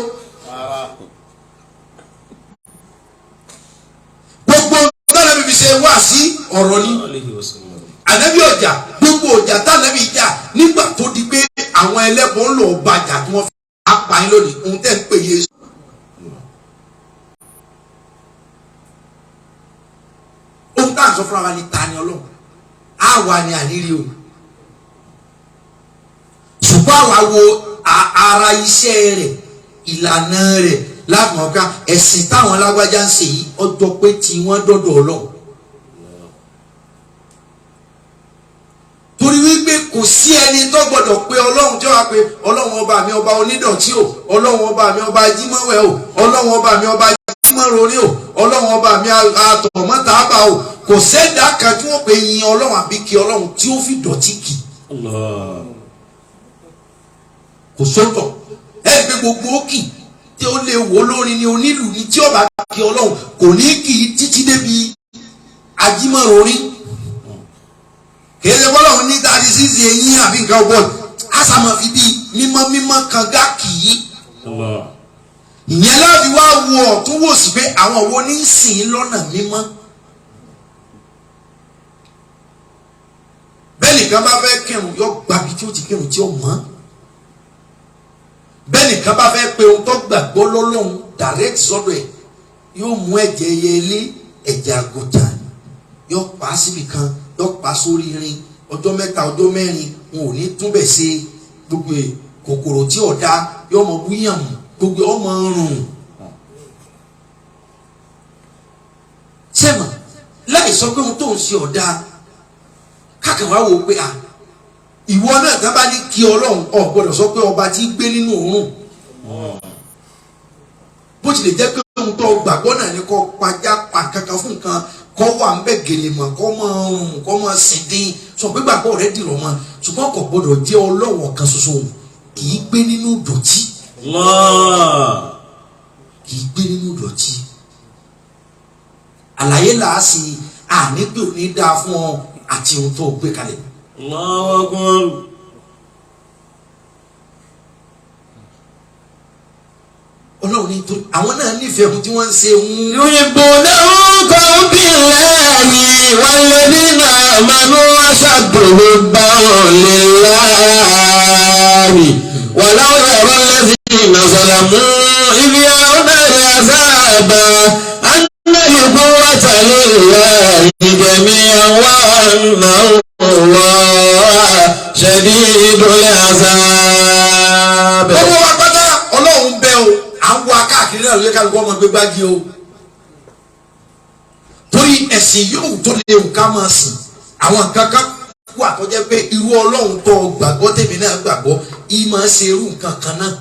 [SPEAKER 4] gbogbo tánàbí fi ṣe wá sí ọ̀rọ̀ ni ànábì ọjà gbogbo ọjà tánàbí jà nígbà tó di pé àwọn ẹlẹ́bọn ń lọ bàjà tí wọ́n fi apá yín lónìí ohun tẹ́ ń pè yé. ohun tá à ń sọ fúnra wa ni ta ni ọlọ́run á wà ní àníri o ṣùgbọ́n àwa wo ara iṣẹ́ rẹ̀ ìlànà rẹ̀ láàmú ọ̀gá ẹ̀sìn táwọn alágbájá ń ṣe yìí ọjọ́ pé tí wọ́n dọ́dọ̀ ọlọ́run. torí wípé kò sí ẹni tó gbọdọ̀ pé ọlọ́run tí ó wá pé ọlọ́run ọba mi ọba onídọ̀tí o ọlọ́run ọba mi ọba jímọ̀wẹ̀ o ọlọ́run ọba mi ọba jímọ̀rorí o ọlọ́run ọba mi àtọ̀ mọ́ta bá o kò sẹ́dá kan tí wọ́n pè yin ọlọ́run àbí kí ọlọ́run tí ó fi dọ̀tí kì kò sọ́tọ̀ ẹ gbé gbogbo òkì tí ó lè wò lórin ni onílù ni tí ọba kí ọlọ́run kò ní kì í títí débi ajímọ̀ròrin kìí ṣe bọ́lọ́run ní 36 eyín àbí nǹkan ọgbọ́n àṣàmọ̀ fi bí mímọ́ kan gá kì í ìyẹn láti wá wo ọ̀tún wò sí pé àwọn wo ní sìn lọ́nà mímọ́ bẹ́ẹ̀ nìkan bá fẹ́ kírun yọ gbàbí tí ó ti kírun tí ó mọ́ bẹ́ẹ̀ nìkan bá fẹ́ pe ohun tó gbàgbọ́ lọ́lọ́run direct sọ́dọ̀ ẹ̀ yóò mú ẹ̀jẹ̀ ẹyẹlé ẹ̀jẹ̀ àgùntàn yóò pa á síbi kan yóò pa á sórí irin ọjọ́ mẹ́ta ọjọ́ mẹ́rin wọn ò ní túbẹ̀ ṣe gbogbo kòkòrò tí ọ̀dá yóò mọ wíyàn gbogbo ọmọ rùn sẹ́mà láì sọ pé ohun tó ń ṣe ọ̀dá káàkiri wá wò ó pé ìwọ náà tá bá ní kí ọlọ́run ò gbọ́dọ̀ sọ pé ọba tí gbé nínú òórùn bó tilẹ̀ jẹ́ pé ohun tó gbàgbọ́ náà ni kò pàjá pa kankan fún nǹkan kọ́ wà ń bẹ̀ gèlè mọ̀ kọ́ mọ̀ rùn kọ́ mọ̀ sìndín sọ pé gbàgbọ́ rẹ̀ dìrọ̀ mọ́ ṣùgbọ́n kò gbọ́dọ̀ jẹ́ ọlọ́run kan ṣoṣo kì í gbé nínú dọ̀tí kì í gbé nínú dọ̀tí àlàyé làásì ànígbè ò ní dáa fún ọ àti ohun tó gbé kalẹ̀. ọlọ́run ní torí àwọn náà nífẹ̀ẹ́ ohun tí wọ́n ń ṣe ń.
[SPEAKER 3] yòyìnbó náà kọ́ bí láàyè wáyé nínú àmàlú aṣàdùnú bá lè láàyè wàláwọ̀ ẹ̀rọ lẹ́sìn ìnàṣọ̀làmú ibi àwọn ẹ̀rọ àzáàbà anáyẹ̀kọ́ wàtàlẹ̀ ìjẹ̀mí àwọn àna òwò ṣẹ̀dí ìdúlẹ̀ àzáàbà.
[SPEAKER 4] gbogbo wa pátá ọlọ́run bẹ́ o àwọn akáàkiri náà lóye kálukú ọmọ gbégbági o torí ẹ̀sìn yóò tó lè wù ká máa sìn àwọn kankan wà tó jẹ́ pé irú ọlọ́run tó gbàgbọ́ tèmi náà gbàgbọ́ yìí máa ṣe irú nǹkan kan náà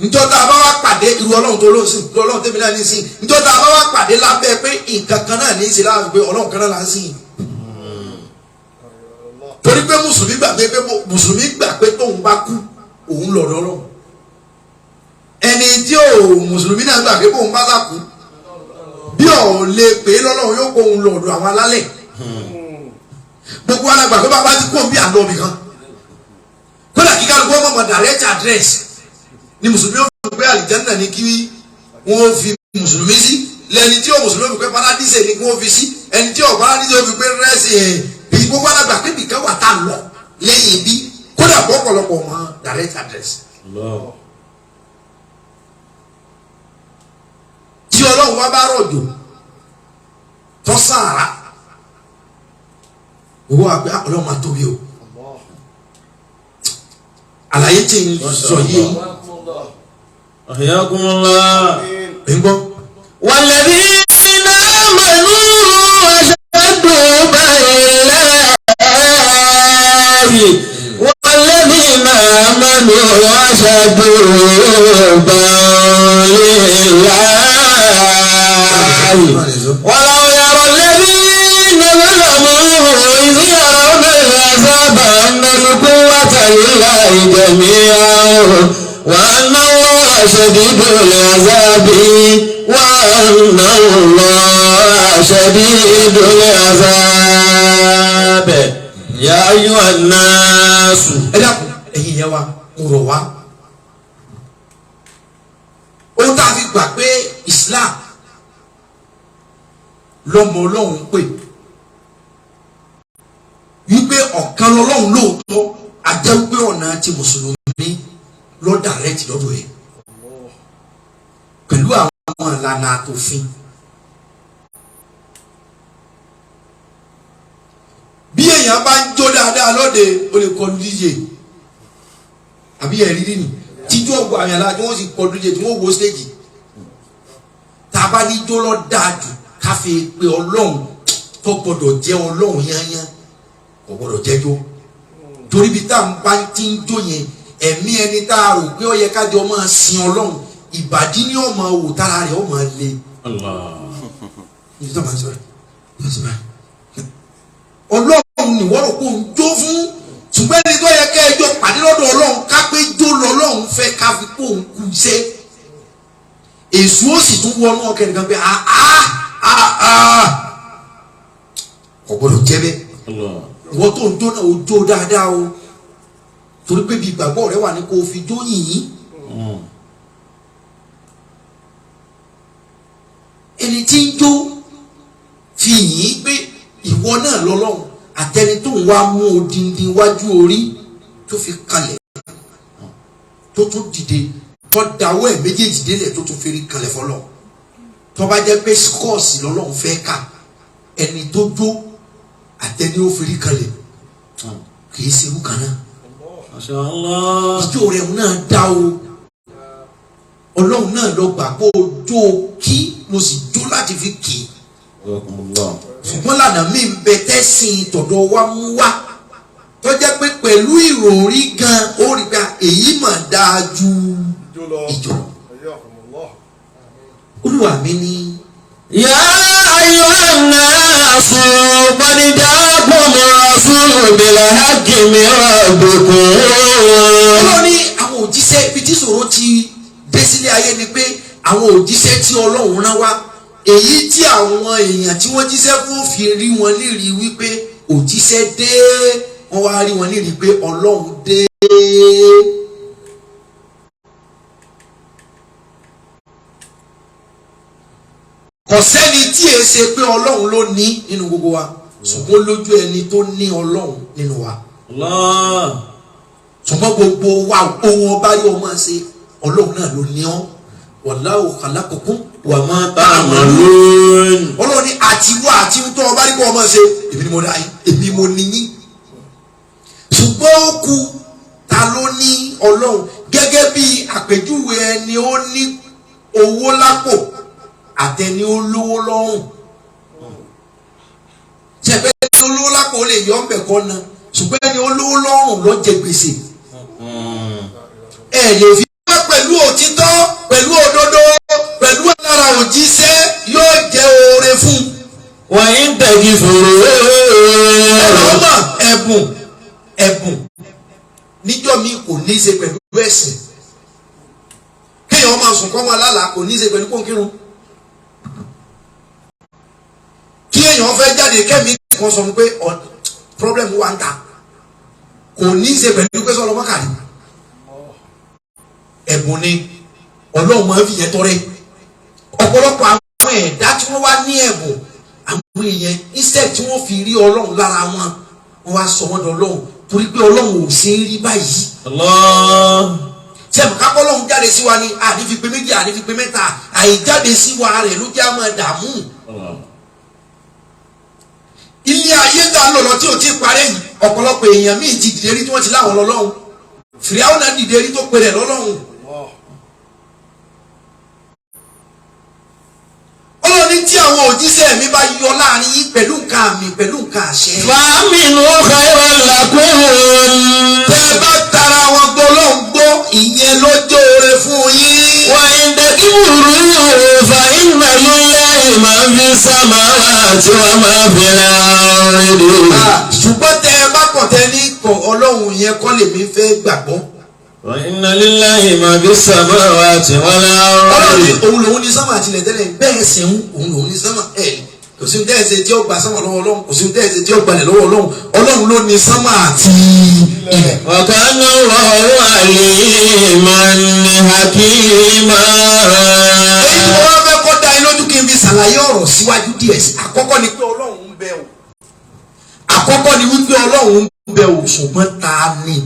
[SPEAKER 4] njọ́ tá a bá wá pàdé irú ọlọ́run tó lóun sìn irú ọlọ́run tèmi náà ní sìn njọ́ tá a bá wá pàdé lábẹ́ pé nǹkan kan náà ní í ṣe láàbù pé ọlọ́run kan náà là ń sìn torí pé mùsùlùmí gbà pé tóun bá kú òun lọ̀dọ̀ ọlọ́run ẹni tí ò mùsùlùmí náà gbà pé kóun bá sàkú bí ò lè pè é lọ́lọ́run yóò kóun lọ̀dọ̀ àwọn alálẹ̀ gbogbo alágbà pé bàbá ti kóun bí àlọ́ mi kan kódà kíkà ló gbọ́ mọ̀ direct address ni mùsùlùmí ó fi pé àlìjánnà ní kí wọ́n fi mùsùlùmí sí lẹ́ni tí ò mùsùlùmí ó fi pé paradíṣe ní kí wọ́n fi sí ẹni tí ò paradíṣe ó fi pé rẹ́sì bí gbogbo alágbà pé bìkan wà tá a lọ lẹ́yìn bí kódà pọ̀pọ̀lọpọ̀ mọ̀ direct address. tí ọlọ́run wá bá rọ̀jò tọ́ sàárà owó àgbẹ̀ ọlọ́run máa tóbi o àlàyé tí ń sọ yìí
[SPEAKER 5] Ahyakumullah
[SPEAKER 4] ń gbọ́.
[SPEAKER 3] والذين آمنوا أشد بالله والذين آمنوا أشد بالله ولو يرى الذين ظلموا إذ يرون العذاب أن القوة لله جميعا وأن الله شديد العذاب وأن الله شديد العذاب يا أيها الناس.
[SPEAKER 4] ẹ dákun ẹ̀yin yẹn wa mo rọ̀ wá ohun tá a fi gbà pé Islam lọ́mọ ọlọ́run pè wípé ọ̀kan lọ́lọ́run lóòótọ́ ajẹ́ wípé ọ̀nà ti mùsùlùmí lọ direct lọ́dọ̀ ẹ̀ pẹ̀lú àwọn ìlànà àtòfin. bí èèyàn bá ń jó dáadáa lóde ó lè kọlu díje àbí ẹ̀rí nínú tíjú ọ̀gbọ̀n àmì àlá tí wọ́n sì kọlu díje tí wọ́n wo stage tá a bá ní jó lọ dáa jù káfí pé ọlọ́run tó gbọdọ̀ jẹ́ ọlọ́run yányán kò gbọdọ̀ jẹ́jọ́ torí bí tá à ń bá ti ń jó yẹn ẹ̀mí ẹni tá a rò pé ó yẹ kájọ máa sin ọlọ́run ìbàdí ni ó máa wò tára rẹ̀ ó máa le. Ọlọ́run ni wọ́n rò pé òun jó fún ṣùgbọ́n ẹni tó yẹ kẹ́ ẹjọ́ pàdé lọ́dọ̀ Ọlọ́run ká pé jó lọ́lọ́run fẹ́ ká fi pé òun kú iṣẹ́ èṣù ó sì tún wọnú ọkẹ́ nìkan pé kò gbọ́dọ̀ jẹ́ bẹ́ẹ̀ ìwọ tó ń jó náà ó jó dáadáa o torí pé bí ìgbàgbọ́ rẹ wà ní kó o fi jó yìnyín. Ẹni tí ń jó fi yìnyín pé ìwọ náà lọ́lọ́run àtẹni tó ń wá mú odindi wájú orí tó fi kalẹ̀ tó tún dìde tó dáwọ́ ẹ̀ méjèèjì délẹ̀ tó tún fẹ́rí kalẹ̀ fọlọ́ tó bá jẹ́ pé skọ́ọ̀sì lọ́lọ́run fẹ́ kà ẹni tó jó àtẹni ó fẹ́rí kalẹ̀ kì í ṣerú kan náà. Ìjó rẹ̀ náà dá o Ọlọ́run náà lọ gbà pé o jó kí ló sì jó láti fi kì í ṣùgbọ́n lànà mi ń bẹ tẹ́sìn tọ̀dọ̀ wa mú wá tó jẹ́ pé pẹ̀lú ìròrí gan ó rí pé èyí mà dáa ju ìjọ. Olúwa mi ní.
[SPEAKER 3] Yá ayyuhan nasu qad ja'akum rasulun bil haqqi min rabbikum.
[SPEAKER 4] Ọlọ́run ní àwọn òjíṣẹ́ ibi tí ìṣòro ti dé sílé ayé ni pé àwọn òjíṣẹ́ tí Ọlọ́run rán wá èyí tí àwọn èèyàn tí wọ́n jíṣẹ́ fún fi rí wọn nírí wípé òjíṣẹ́ dé wọ́n wá rí wọn nírí pé Ọlọ́run dé. Kò sẹ́ni tí èé ṣe pé Ọlọ́run ló ní nínú gbogbo wa ṣùgbọ́n lójú ẹni tó ní Ọlọ́run nínú wa. Ṣùgbọ́n gbogbo wa ohun ọba yóò máa ṣe Ọlọ́run náà ló ní ọ́. Wallahu khalaqakum wa ma ta'malun. Ọlọ́run ní àti wá àti tó ọba ní kó ọmọ ṣe èmi ni mo dá yín èmi mo ní yín. Ṣùgbọ́n ó kù ta ló ní Ọlọ́run gẹ́gẹ́ bí àpèjúwe ẹni ó ní owó lápò àtẹni ó lówó lọ́rùn. Ṣẹ̀pẹ́ ẹni ó lówó lápò lè yọ ọ́n bẹ̀ kọ́ na ṣùgbọ́n ẹni ó lówó lọ́rùn ló jẹ gbèsè. Ẹ lè fi pẹ̀lú òtítọ́ pẹ̀lú òdodo pẹ̀lú lára òjíṣẹ́ yóò jẹ́ oore fún.
[SPEAKER 3] Wa in taghfiru.
[SPEAKER 4] Ọlọ́mọ ẹ̀bùn níjọ́ mi kò ní í ṣe pẹ̀lú ẹ̀sìn kéèyàn máa sùn kọ́ máa lálàá kò ní í ṣe pẹ̀lú pọ́nkírun kí èèyàn fẹ́ jáde kẹ́mi kan sọ pé problem wà ń ta kò ní í ṣe pẹ̀lú pé sọ́lọ́ mọ́kàrí. Ẹ̀bùn ni Ọlọ́run máa ń fi yẹn tọrẹ ọ̀pọ̀lọpọ̀ àwọn ẹ̀dá tí wọ́n wá ní ẹ̀bùn àwọn èèyàn instead tí wọ́n fi rí Ọlọ́run lára wọn wọ́n wá sọ wọ́n dọ̀lọ́run torí pé Ọlọ́run ò ṣe é rí báyìí. Tí ẹ̀bùn kápọ́ Ọlọ́run jáde sí wa ni àní fi pé méjì àní fi pé mẹ́ta àìjáde sí wa rẹ̀ ló jẹ́ àmọ́ dààmú. Ilé ayé tá a lò lọ tí ò tí ì parẹ́ yìí ọ̀pọ̀lọpọ̀ èèyàn míì ti dìde rí tí wọ́n ti láwọn lọ́lọ́run Fìràwọ̀ náà dìde rí tó pe rẹ̀ lọ́lọ́run. Ọlọ́run tí àwọn òjíṣẹ́ mi bá yọ láàrin yín pẹ̀lú nǹkan àmì pẹ̀lú nǹkan àṣẹ.
[SPEAKER 3] Fa'aminu khayran lakum.
[SPEAKER 4] Tẹ́ ẹ bá tara wọn gbọ́ lọ́n gbọ́ ìyẹn ló jẹ́ oore fún yín.
[SPEAKER 3] Wa in takfuru fa inna lillahi ma fi samawati wa ma fil ardi.
[SPEAKER 4] Ṣùgbọ́n tẹ́ ẹ bá kọ̀ tẹ́ ní Ọlọ́run yẹn kọ́ lèmi fẹ́ gbàgbọ́.
[SPEAKER 3] Wa inna lillahi ma fi samawati wal ardi.
[SPEAKER 4] Ọlọ́run òun lòun ní sánmà àtìlẹ̀ tẹ́lẹ̀ bẹ́ẹ̀ sì ń òun lòun ní sánmà ẹ̀ kò sí tẹ́ ẹ ṣe tí ó gba sánmà lọ́wọ́ Ọlọ́run kò sí tẹ́ ẹ ṣe tí ó gbalẹ̀ lọ́wọ́ Ọlọ́run Ọlọ́run ló ní sánmà àti ilẹ̀.
[SPEAKER 3] Wa kana Allahu aliman hakima.
[SPEAKER 4] Èyí tí wọ́n fẹ́ kọ́ da inú ojú kí n fi ṣàlàyé ọ̀rọ̀ síwájú díẹ̀ sí àkọ́kọ́ ni pé Ọlọ́run ń bẹ o àkọ́kọ́ ni wípé Ọlọ́run ń bẹ o ṣùgbọ́n ta ni.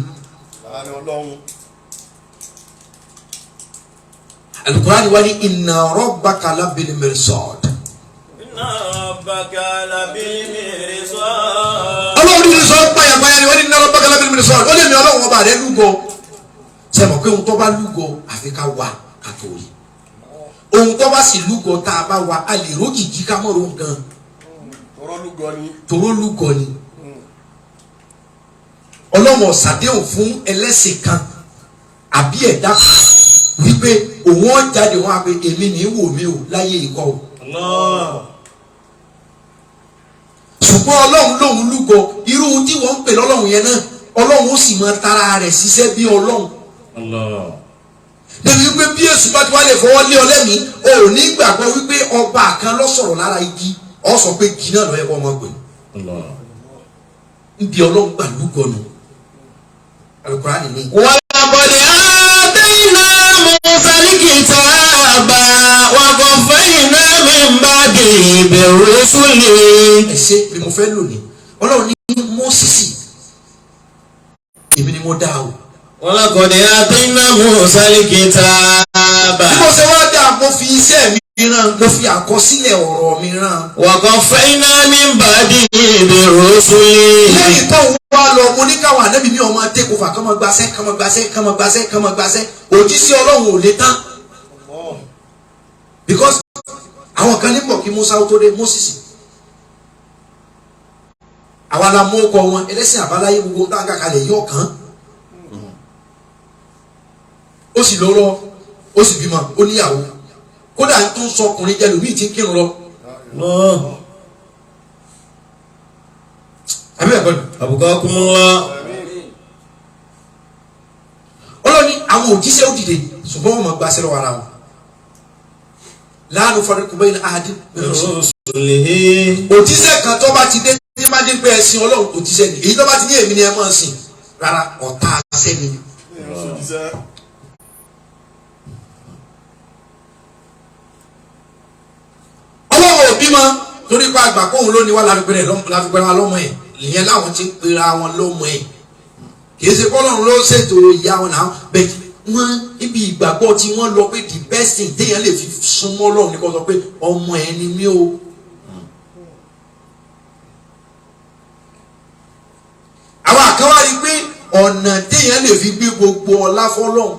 [SPEAKER 4] Al-Qur'an wá ní inna rabbaka labil mirsad.
[SPEAKER 2] Inna rabbaka labil mirsad.
[SPEAKER 4] Ọlọ́run ní sọ pàyàpàyà ni wọ́n ní inna rabbaka labil mirsad. Ó lè mi Ọlọ́run ọba rẹ̀ lúgọ. Ṣé mọ̀ pé ohun tó bá lúgọ àfi ká wà ká tó rí. Ohun tó bá sì lúgọ tá a bá wà a lè rójìjí ká mọ̀ rohun gan. Toró lúgọ ni. Ọlọ́run ṣàdéhùn fún ẹlẹ́sìn kan àbí ẹ̀dá kan wípé òun ó jáde wọn á pé èmi ní wò mí o láyé ìkọ́ o. ṣùgbọ́n ọlọ́run lòun lúgọ irú tí wọ́n ń pè lọ́lọ́run yẹn náà ọlọ́run ó sì mọ tara rẹ̀ ṣiṣẹ́ bí ọlọ́run. débi wípé bí èṣù bá ti wá lè fọwọ́ lé ọ lẹ́mìí o ò ní gbàgbọ́ wípé ọba kan ló sọ̀rọ̀ lára igi ọ sọ pé igi náà ló yẹ kó ọmọ pè. níbi ọlọ́run gbà lúgọ nù Al-Qur'ani ni.
[SPEAKER 3] ولقد آتينا موسى الكتاب وقفينا من بعده بالرسل.
[SPEAKER 4] ẹ ṣe bí mo fẹ́ lò ní ọlọ́run ní Mósìsì èmi ni mo dá o.
[SPEAKER 5] ولقد آتينا موسى الكتاب.
[SPEAKER 4] bí mo ṣe wá dá mo fi iṣẹ́ mi rán mo fi àkọsílẹ̀ ọ̀rọ̀ mi rán.
[SPEAKER 5] وقفينا من بعده بالرسل.
[SPEAKER 4] lẹ́yìn tó ń wá lọ mo ní káwọn ànábì mi ọmọ tẹ́kọ̀ọ́fà kọ́mọ gbasẹ́ òjíṣẹ́ ọlọ́run ò lè tán. because àwọn kan ní pọ̀ kí Musa ó tó dé Mósìsì àwa la mú ọkọ wọn ẹlẹ́sìn àbáláyé gbogbo tá a kà kalẹ̀ yọ̀ kàn ó sì lọ́rọ́ ó sì bímọ ó níyàwó kódà tó ń sọ ọkùnrin jẹ lómi tí ń kírun lọ. àbí ẹ̀kọ́ ni.
[SPEAKER 5] Abukakumullah.
[SPEAKER 4] ọlọ́ni àwọn òjíṣẹ́ ó dìde ṣùgbọ́n wọn máa gbaṣẹ́ lọ́wọ́ ara wọn. la nufarriqu bayna ahadin min rusulihi. òjíṣẹ́ kan tó bá ti dé ní má dé pé ẹ̀sìn ọlọ́run òjíṣẹ́ ni èyí tó bá ti ní èmi ni ẹ máa sìn rárá ọ̀tá sẹ́ni. ọlọ́run òbí mọ torí pé àgbà kóhun ló ní wá láfipẹ́rẹ́ lọ́mọ ẹ̀ ìyẹn láwọn ti ń pera wọn lọ́mọ ẹ̀ kì í ṣe kọ́lọ́run ló ṣètò ìyá wọn náà bẹ́ẹ̀ wọ́n níbi ìgbàgbọ́ tí wọ́n lọ pé the best thing téèyàn lè fi súnmọ́ Ọlọ́run ní kó sọ pé ọmọ ẹ̀ ni mí o. àwọn àkàwá rí i pé ọ̀nà téèyàn lè fi gbé gbogbo ọlá fọ́lọ́run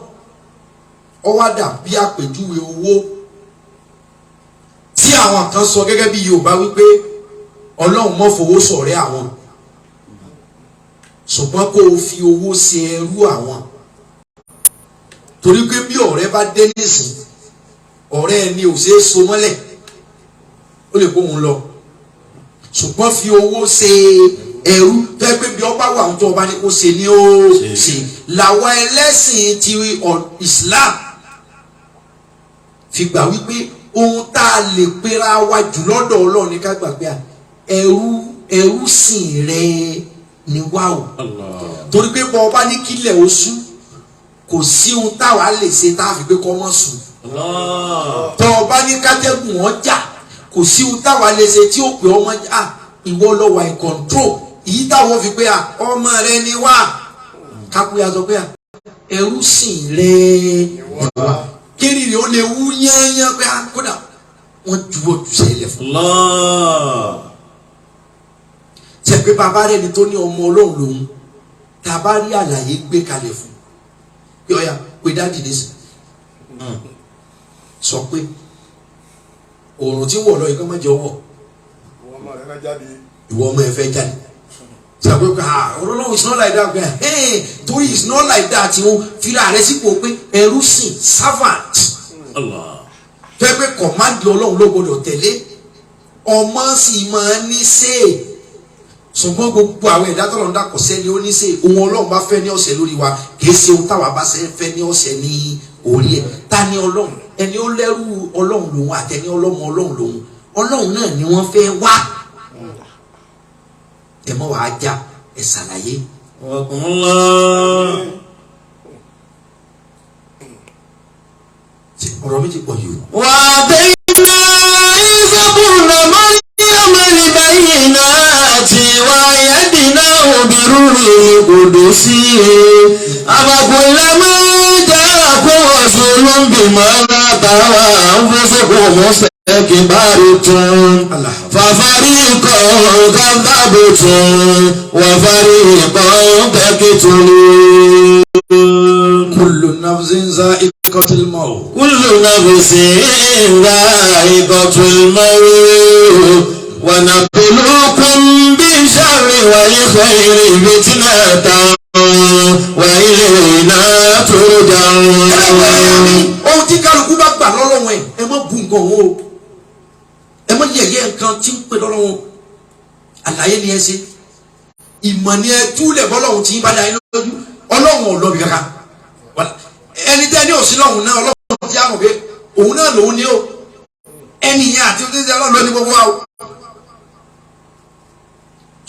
[SPEAKER 4] ó wá dà bí àpèjúwe owó tí àwọn kan sọ gẹ́gẹ́ bí Yorùbá wípé Ọlọ́run mọ́ fowó ṣọ̀rẹ́ àwọn ṣùgbọ́n kó o fi owó ṣe ẹrú àwọn torí pé bí ọ̀rẹ́ bá dé nísìn ọ̀rẹ́ ẹni ò ṣeé so mọ́lẹ̀ ó lè kó òun lọ ṣùgbọ́n fi owó ṣe ẹrú tó yẹ pé bí ọba wà tó ọba ní kó ṣe ní ó ṣe làwọn ẹlẹ́sìn ti Islam fi gbà wípé ohun tá a lè pera wa jù lọ́dọ̀ Ọlọ́run ní ká gbàgbé ẹrú sìn rẹ ni wá o torí pé bọ́ ọba ní kílẹ̀ oṣù kò sí ohun táwa lè ṣe tá a fi gbé kọ́ mọ́ sùn tọ́ ọba ní kátẹ́gùn ọjà kò sí ohun táwa lè ṣe tí ó pè ọmọ ìwọ lọ́wọ́ ẹ̀ control èyí táwọn fi pé ọmọ rẹ ni wá kápẹ́yà sọ pé ẹrú sìn rẹ ni wá kiri rẹ ó lè wú yányán pé kódà wọ́n juwọ́ jù sẹ́lẹ̀ fún ṣe pé bàbá rẹ ni tó ní ọmọ Ọlọ́run lòun tá a bá rí àlàyé gbé kalẹ̀ fún yọ̀ọ́yà pé dáàdì ní sìn sọ pé òòrùn tí wọ̀ lọ yìí kọ́ máa jẹ́ ọwọ́ ìwọ ọmọ ẹ fẹ́ jáde sàgbé pé Ọlọ́run it's not like that pé torí it's not like that tí wọ́n fira rẹ sípò pé ẹrú sìn servant fẹ́ pé kọ̀mándì Ọlọ́run ló gbọdọ̀ tẹ̀lé ọmọ sì máa ní sèé ṣùgbọ́n gbogbo àwọn ẹ̀dá tọ́lọ̀ ń dàkọ̀ sẹ́ni ó ní ṣe ohun Ọlọ́run bá fẹ́ ní ọ̀sẹ̀ lórí wa kì í ṣe ohun táwa bá fẹ́ ní ọ̀sẹ̀ ní orí ẹ̀ ta ni Ọlọ́run ẹni ó lẹ́rú Ọlọ́run lòun àtẹni ọlọ́mọ Ọlọ́run lòun Ọlọ́run náà ni wọ́n fẹ́ wá ẹ mọ́ wàá já ẹ ṣàlàyé. ọ̀rọ̀ mi ti pọ̀ yìí o.
[SPEAKER 3] wà á bẹ́ẹ̀ náà ìṣàkóso البينات وأيدناه بروح القدس أفكلما جاءكم رسول بما لا تهوى أنفسكم استكبرتم ففريقا كذبتم وفريقا تقتلون
[SPEAKER 4] كل نفس ذائقة الموت
[SPEAKER 3] كل نفس ذائقة الموت ونبلوكم بالشر والخير فتنة وإلينا ترجعون.
[SPEAKER 4] ohun tí kálukú nǹkan o ẹ mọ yẹ̀yẹ́ nǹkan tí ń pè lọ́lọ́run àlàyé ni ẹ ṣe ìmọ̀ ni ẹ túlẹ̀ bọ́lọ́run tí ń bá dáa lójú ọlọ́run ò lọ́bi kankan ẹni tẹ́ ní òsín lọ́hùn náà ọlọ́run ti àmọ̀ pé òun náà lòun ní o ẹni yẹn àti oṣù ọlọ́run ló ní gbogbo wa o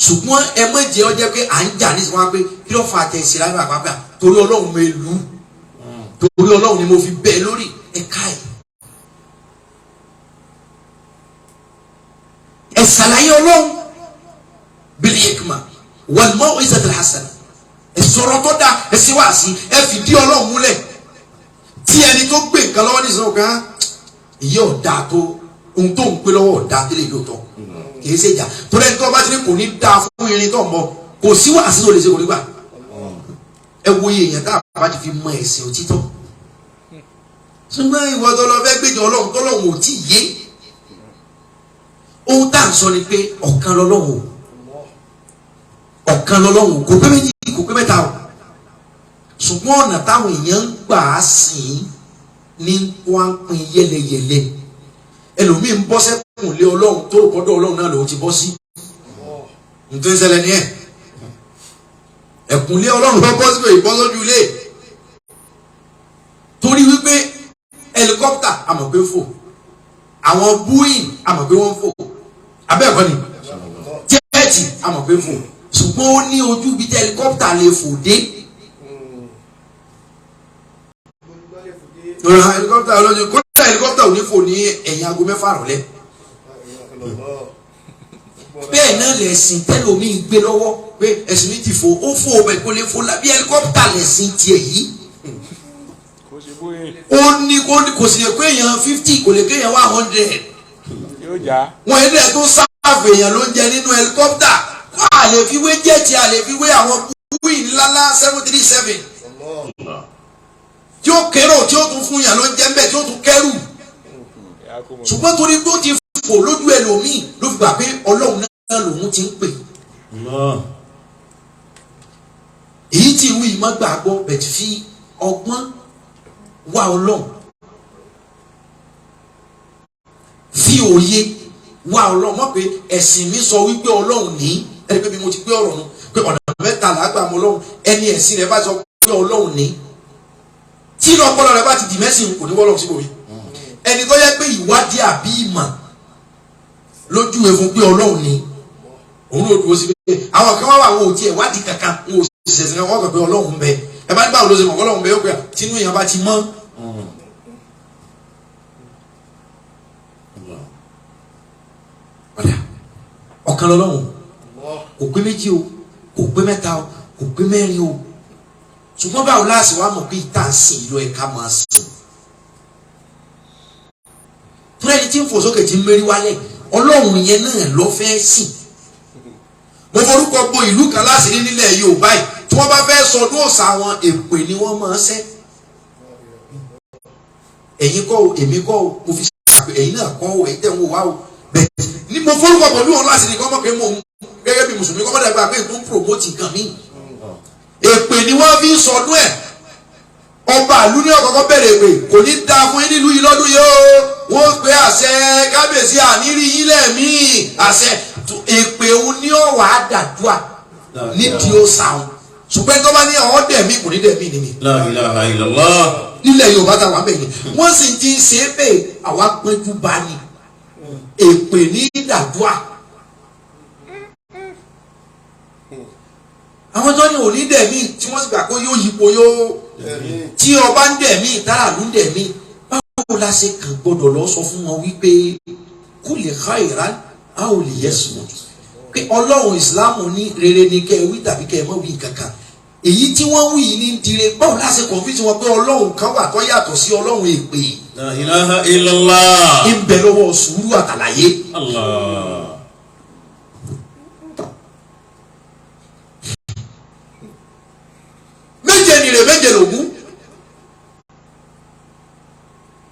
[SPEAKER 4] ṣùgbọ́n ẹ mọ̀ jẹ́ ọjọ́ pé à ń jà ní ìsìnkú wa pé kí ló fa àtẹ̀sí lábẹ́ àpapọ̀ torí ọlọ́run mi lù ú torí ọlọ́run ni mo fi bẹ́ẹ̀ lórí ẹ̀ka ẹ̀. ẹ ṣàlàyé ọlọ́run bil hikma wal maw'izatil hasana ẹ sọ̀rọ̀ tó dáa ẹ sì wá sí ẹ fìdí ọlọ́run múlẹ̀ tí ẹni tó gbé nǹkan lọ́wọ́ ní ìsọ̀rọ̀ kan ìyẹ́ ọ̀dà tó ohun tó ń pé lọ́wọ́ ọ̀dà délé lóòótọ́ kì í ṣe ìjà torí ẹni tó bá ti ní kò ní dáa fún irin tó ń bọ̀ kò sí wàásù tó lè ṣe kò ní gbà ẹ wo iye èèyàn tá a bá ti fi mọ ẹ̀sìn òtítọ́ ṣùgbọ́n ìwọ tó lọ fẹ́ gbèjọ ọlọ́run tó lọ́run ò tí ì yé ohun tá à ń sọ ni pé ọ̀kan lọ́lọ́run kò pé méjì kò pé mẹ́ta o ṣùgbọ́n ọ̀nà táwọn èèyàn ń gbà á sìn ní wọ́n á pín yẹ́lẹyẹ̀lẹ ẹlòmíì ń bọ́ sẹ́kùn lé ọlọ́run tó rò pọ́dọ̀ ọlọ́run náà lòun ti bọ́ sí nítorí ṣẹlẹ̀ ní ẹ̀ ẹ̀kúnlé ọlọ́run lọ bọ́ síbẹ̀ ìbọ́ lójú ilé torí wípé helicopter àmọ̀ pé fò àwọn Boeing àmọ̀ pé wọ́n fò abẹ́ẹ̀kọ́ ni jẹ́ẹ̀tì àmọ̀ pé fò ṣùgbọ́n ó ní ojú bíi helicopter lè fò dé. helicopter olójú kódà helicopter ò ní fò ní ẹ̀yìn aago 6 rọ̀lẹ́. bẹ́ẹ̀ náà lẹ̀sìn tẹ́lómi gbé lọ́wọ́ pé ẹ̀sìn mi ti fò ó fò ọbẹ̀ kò lè fò lábí helicopter lẹ̀sìn tiẹ̀ yìí. ó ní kò sì lè kó èèyàn 50 kò lè kó èèyàn 100. wọ́n ẹ̀dẹ̀ tó sáàfù èèyàn ló ń jẹ nínú helicopter a lè fi wé jẹ́ẹ̀tì a lè fi wé àwọn Boeing ńláńlá 737 tí ó kérò tí ó tún fún yàn ló ń jẹ́ mbẹ́ tí ó tún kẹ́rù ṣùgbọ́n torí tó ti fò lójú ẹlòmíì ló fi gbà pé ọlọ́run náà lòun ti ń pè. èyí tí ìwé yìí má gbàgbọ́ bẹ̀tì fi ọgbọ́n wá ọlọ́run fi òye wá ọlọ́run mọ̀ pé ẹ̀sìn mi sọ wípé ọlọ́run ní ẹni pé bí mo ti gbé ọ̀rọ̀ nu pé ọ̀nà mẹ́ta làágbà mọ́ ọlọ́run ẹni ẹ̀sìn rẹ̀ bá sọ pé ọlọ́run ní tí ọpọlọ rẹ̀ bá ti dì mẹ́sìn kò ní wọ́lọ́run síbò yìí ẹni tó yẹ pé ìwádìí àbí ìmọ̀ lójú ẹ̀fún pé ọlọ́run ní òun ló dúró sí pé àwọn kan wá wà wọn ò tiẹ̀ wádìí kankan wọn ò ṣẹ̀ṣẹ̀ kan wọ́n kàn pé ọlọ́run ń bẹ ẹ bá ní báwo ló ṣe mọ̀ ọlọ́run ń bẹ ó pé tínú èèyàn bá ti mọ́. ọ̀kan lọ́lọ́run kò pé méjì o kò pé mẹ́ta o kò pé mẹ́rin o ṣùgbọ́n báwo láàṣì wá mọ̀ pé ìta ń sìn ìlú ẹ̀ka máa sìn. fún ẹni tí ń fò sókè tí ń mérí wálẹ̀ ọlọ́run yẹn náà lọ fẹ́ sìn. mo forúkọ bo ìlú kan láṣìírí nílẹ̀ Yorùbá yìí tí wọ́n bá fẹ́ sọdún òòṣà wọn èpè ni wọ́n máa ń ṣẹ́. ẹ̀yin kọ́ o èmi kọ́ o mo fi ṣàpè ẹ̀yin náà kọ́ o ẹ̀yin tẹ̀ ń wò wá o bẹ́ẹ̀ ni mo forúkọ bọ̀ ní wọn láṣìírí kọ́ mọ̀ pé mo gẹ́gẹ́ bí mùsùlùmí kọ́ mọ̀ dàgbà pé tó ń promote nǹkan míì èpè ni wọ́n fi ń sọdún ẹ̀ ọba ìlú ní ọ̀kọ̀ọ̀kọ̀ bẹ̀rẹ̀ èpè kò ní dáa fún yín nílùú yìí lọ́dún yìí o wọ́n pe àṣẹ kábíyèsí àníírí yín lẹ́ẹ̀mí àṣẹ èpè òun ní ọ̀wà àdàdúà nídìí ó sàún ṣùgbọ́n tó bá ní ọ̀hún dẹ̀mí kò ní dẹ̀mí ni mi.
[SPEAKER 5] La ilaha illallah.
[SPEAKER 4] nílẹ̀ Yorùbá táwa bẹ̀ yìí wọ́n sì ti ṣe é bẹ́ẹ̀ àwa péjú bá ní èpè ní ìdàdúà. àwọn tó ní òní dẹ̀mí tí wọ́n sì gbà pé yóò yípo yóò tí ọba ń dẹ̀mí tààlù ń dẹ̀mí báwo la ṣe kàn gbọdọ̀ lọ sọ fún wọn wípé kó lè ká ìran a ò lè yẹ sùn pé ọlọ́run ìsìláàmù ní rere ni kẹ́ ẹ wí tàbí kẹ́ ẹ mọ̀ wí kankan èyí tí wọ́n wí ní dire báwo la ṣe kọ̀ǹfìsì wọn pé ọlọ́run kan wà tó yàtọ̀ sí ọlọ́run èpè.
[SPEAKER 5] La ilaha illallah.
[SPEAKER 4] ń bẹ lọ́wọ́ sùúrù àtàlàyé.
[SPEAKER 5] Allah.
[SPEAKER 4] méje nìrè méje lògún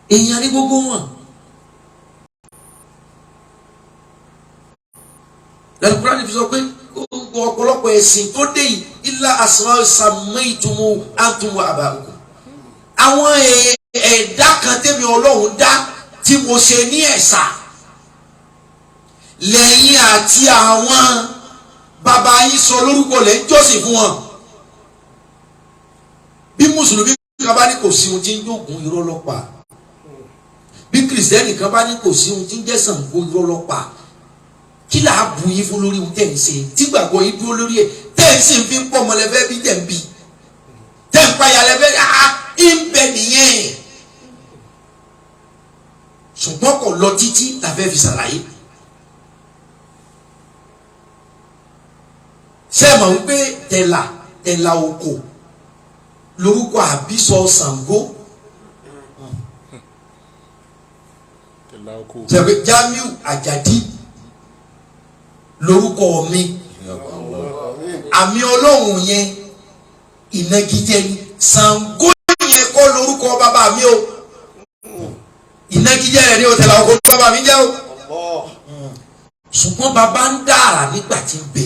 [SPEAKER 4] èèyàn ní gbogbo wọn lẹ́nu fi sọ pé ọ̀pọ̀lọpọ̀ ẹ̀sìn tó dé yìí ilá asma sammaytumu antum wa aba'ukum àwọn ẹ̀dá kan tẹ́mi ọlọ́run dá tí mo ṣe ní ẹ̀sà lẹ́yìn àti àwọn bàbá yín sọ lórúkọ lẹ́ ń jọ́sìn fún wọn. Bí mùsùlùmí kan bá ní kò sí ohun tí ń yóògùn irọ́ lọ́pàá, bí kìrìsìtẹ́nì kan bá ní kò sí ohun tí ń jẹ́ Ṣàngó irọ́ lọ́pàá, kí là á bu yín fún lórí ohun tẹ̀ ń ṣe tí gbàgbọ́ yín dúró lórí ẹ̀ tẹ̀ ń sì fi ń pọ̀ mọ́lẹ́fẹ́ bí tẹ̀ ń bí tẹ̀ ń payà lẹ́fẹ́ ń bẹ nìyẹn. Ṣùgbọ́n kò lọ títí la fẹ́ fi ṣàlàyé. Ṣé ẹ mọ̀ wípé tẹ̀là oko lórúkọ àbísọ Ṣàngó? Ṣé ẹ pé Jamiu Àjàdí lórúkọ mi? Amiolohun yẹn ìnagijẹ ni. Ṣàngó yẹn kọ́ lórúkọ bàbá mi o. Ìnagijẹ rẹ̀ ni o tẹ̀là oko bàbá mi jẹ́ o. Ṣùgbọ́n bàbá ń dára nígbà tí ń bẹ.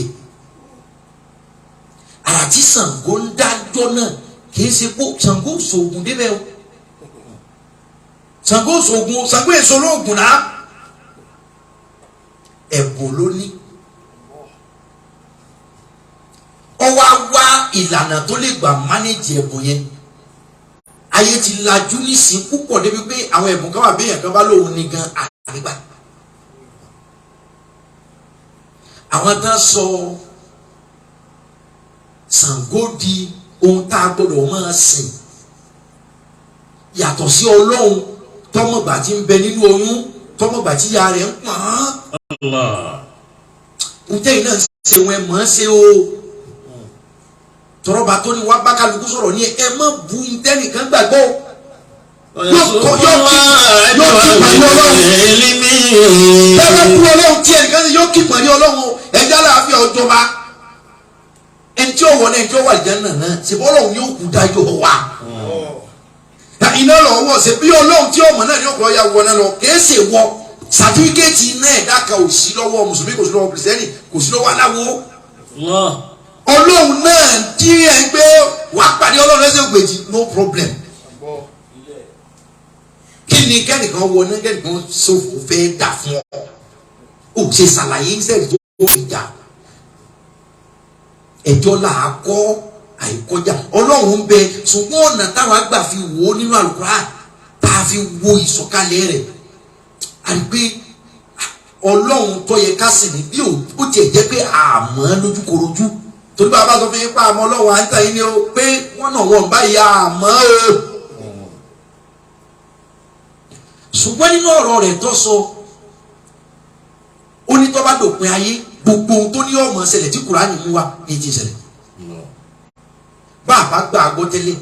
[SPEAKER 4] Àrà tí Ṣàngó ń dájọ́ náà kìí ṣe pé Ṣàngó ṣoògùn débẹ̀ o. Ṣàngó ṣoògùn, Ṣàngó èso lóògùn náà. Ẹ̀bùn ló ní. Ó wá wá ìlànà tó lè gbà mánéjì ẹ̀bùn yẹn. Ayé ti lajú nísìn púpọ̀ débi pé àwọn ẹ̀bùn kan wà bí èèyàn kan bá lóun ní gan àgbégbà. Àwọn tán sọ Ṣàngó di ohun tá a gbọdọ̀ máa sìn yàtọ̀ sí Ọlọ́run tọmọgbà tí ń bẹ nínú oyún tọmọgbà tí ìyá rẹ̀ ń pọ̀n án. Ǹjẹ́ iná ṣe wọn ẹ̀ mọ̀ ọ́n ṣe o. Tọrọba tó ní wá bá kálukú sọ̀rọ̀ ní ẹ má bu ìtẹ́nìkan gbàgbọ́. Yóò kí pàdé Ọlọ́run. Bẹ́ẹ̀ bú Ọlọ́run tí ẹnìkan ṣe yóò kí pàdé Ọlọ́run ẹ̀jẹ̀ aláàfin ọjọba. Ẹni tí ó wọ náà ẹni tí ó wà ìjánà náà ṣe bọ́ Ọlọ́run yóò kú dájọ́ wa. Iná lọ́wọ́ ṣe bí Ọlọ́run tí ọmọ náà ní ọ̀pọ̀ ọ̀ya wọ náà lọ kìí ṣe wọ sàtífíkẹ́ẹ̀tì iná ẹ̀dá kan ò sí lọ́wọ́ mùsùlùmí kò sí lọ́wọ́ kìrìsìtẹ́nì kò sí lọ́wọ́ aláwo. Ọlọ́run náà tí ẹ gbé wà pàdé Ọlọ́run ẹsẹ̀ ògbèjì no problem. Kí ni kẹ́nìkan wọ náà kẹ́nìkan sọ̀fọ̀ fẹ́ dà fún ọ? Ó ṣe ṣàlàyé sẹ́ẹ̀rì tó fi dà. Ẹjọ́ là á kọ́ àìkọjá Ọlọ́run ń bẹ ṣùgbọ́n ọ̀nà táwọn àgbà fi wò ó nínú Al-Qur'an tá a fi wo ìsọ̀kalẹ̀ rẹ̀ àti pé Ọlọ́run tó yẹ ká sìn ní bí ó tiẹ̀ jẹ́ pé àmọ́ lójúkorojú torí bàbá sọ fún yín pa àmọ́ Ọlọ́run à ń tàn yín ni o pé wọ́n náà wọ́n báyìí àmọ́ o. Ṣùgbọ́n nínú ọ̀rọ̀ rẹ̀ tó sọ ó ní tó bá dòpin ayé gbogbo ohun tó ní ọmọ ṣẹlẹ̀ tí Kùránì mú wa ní ti ṣẹlẹ̀. Bá a bá gba àgbọ́tẹ́lẹ̀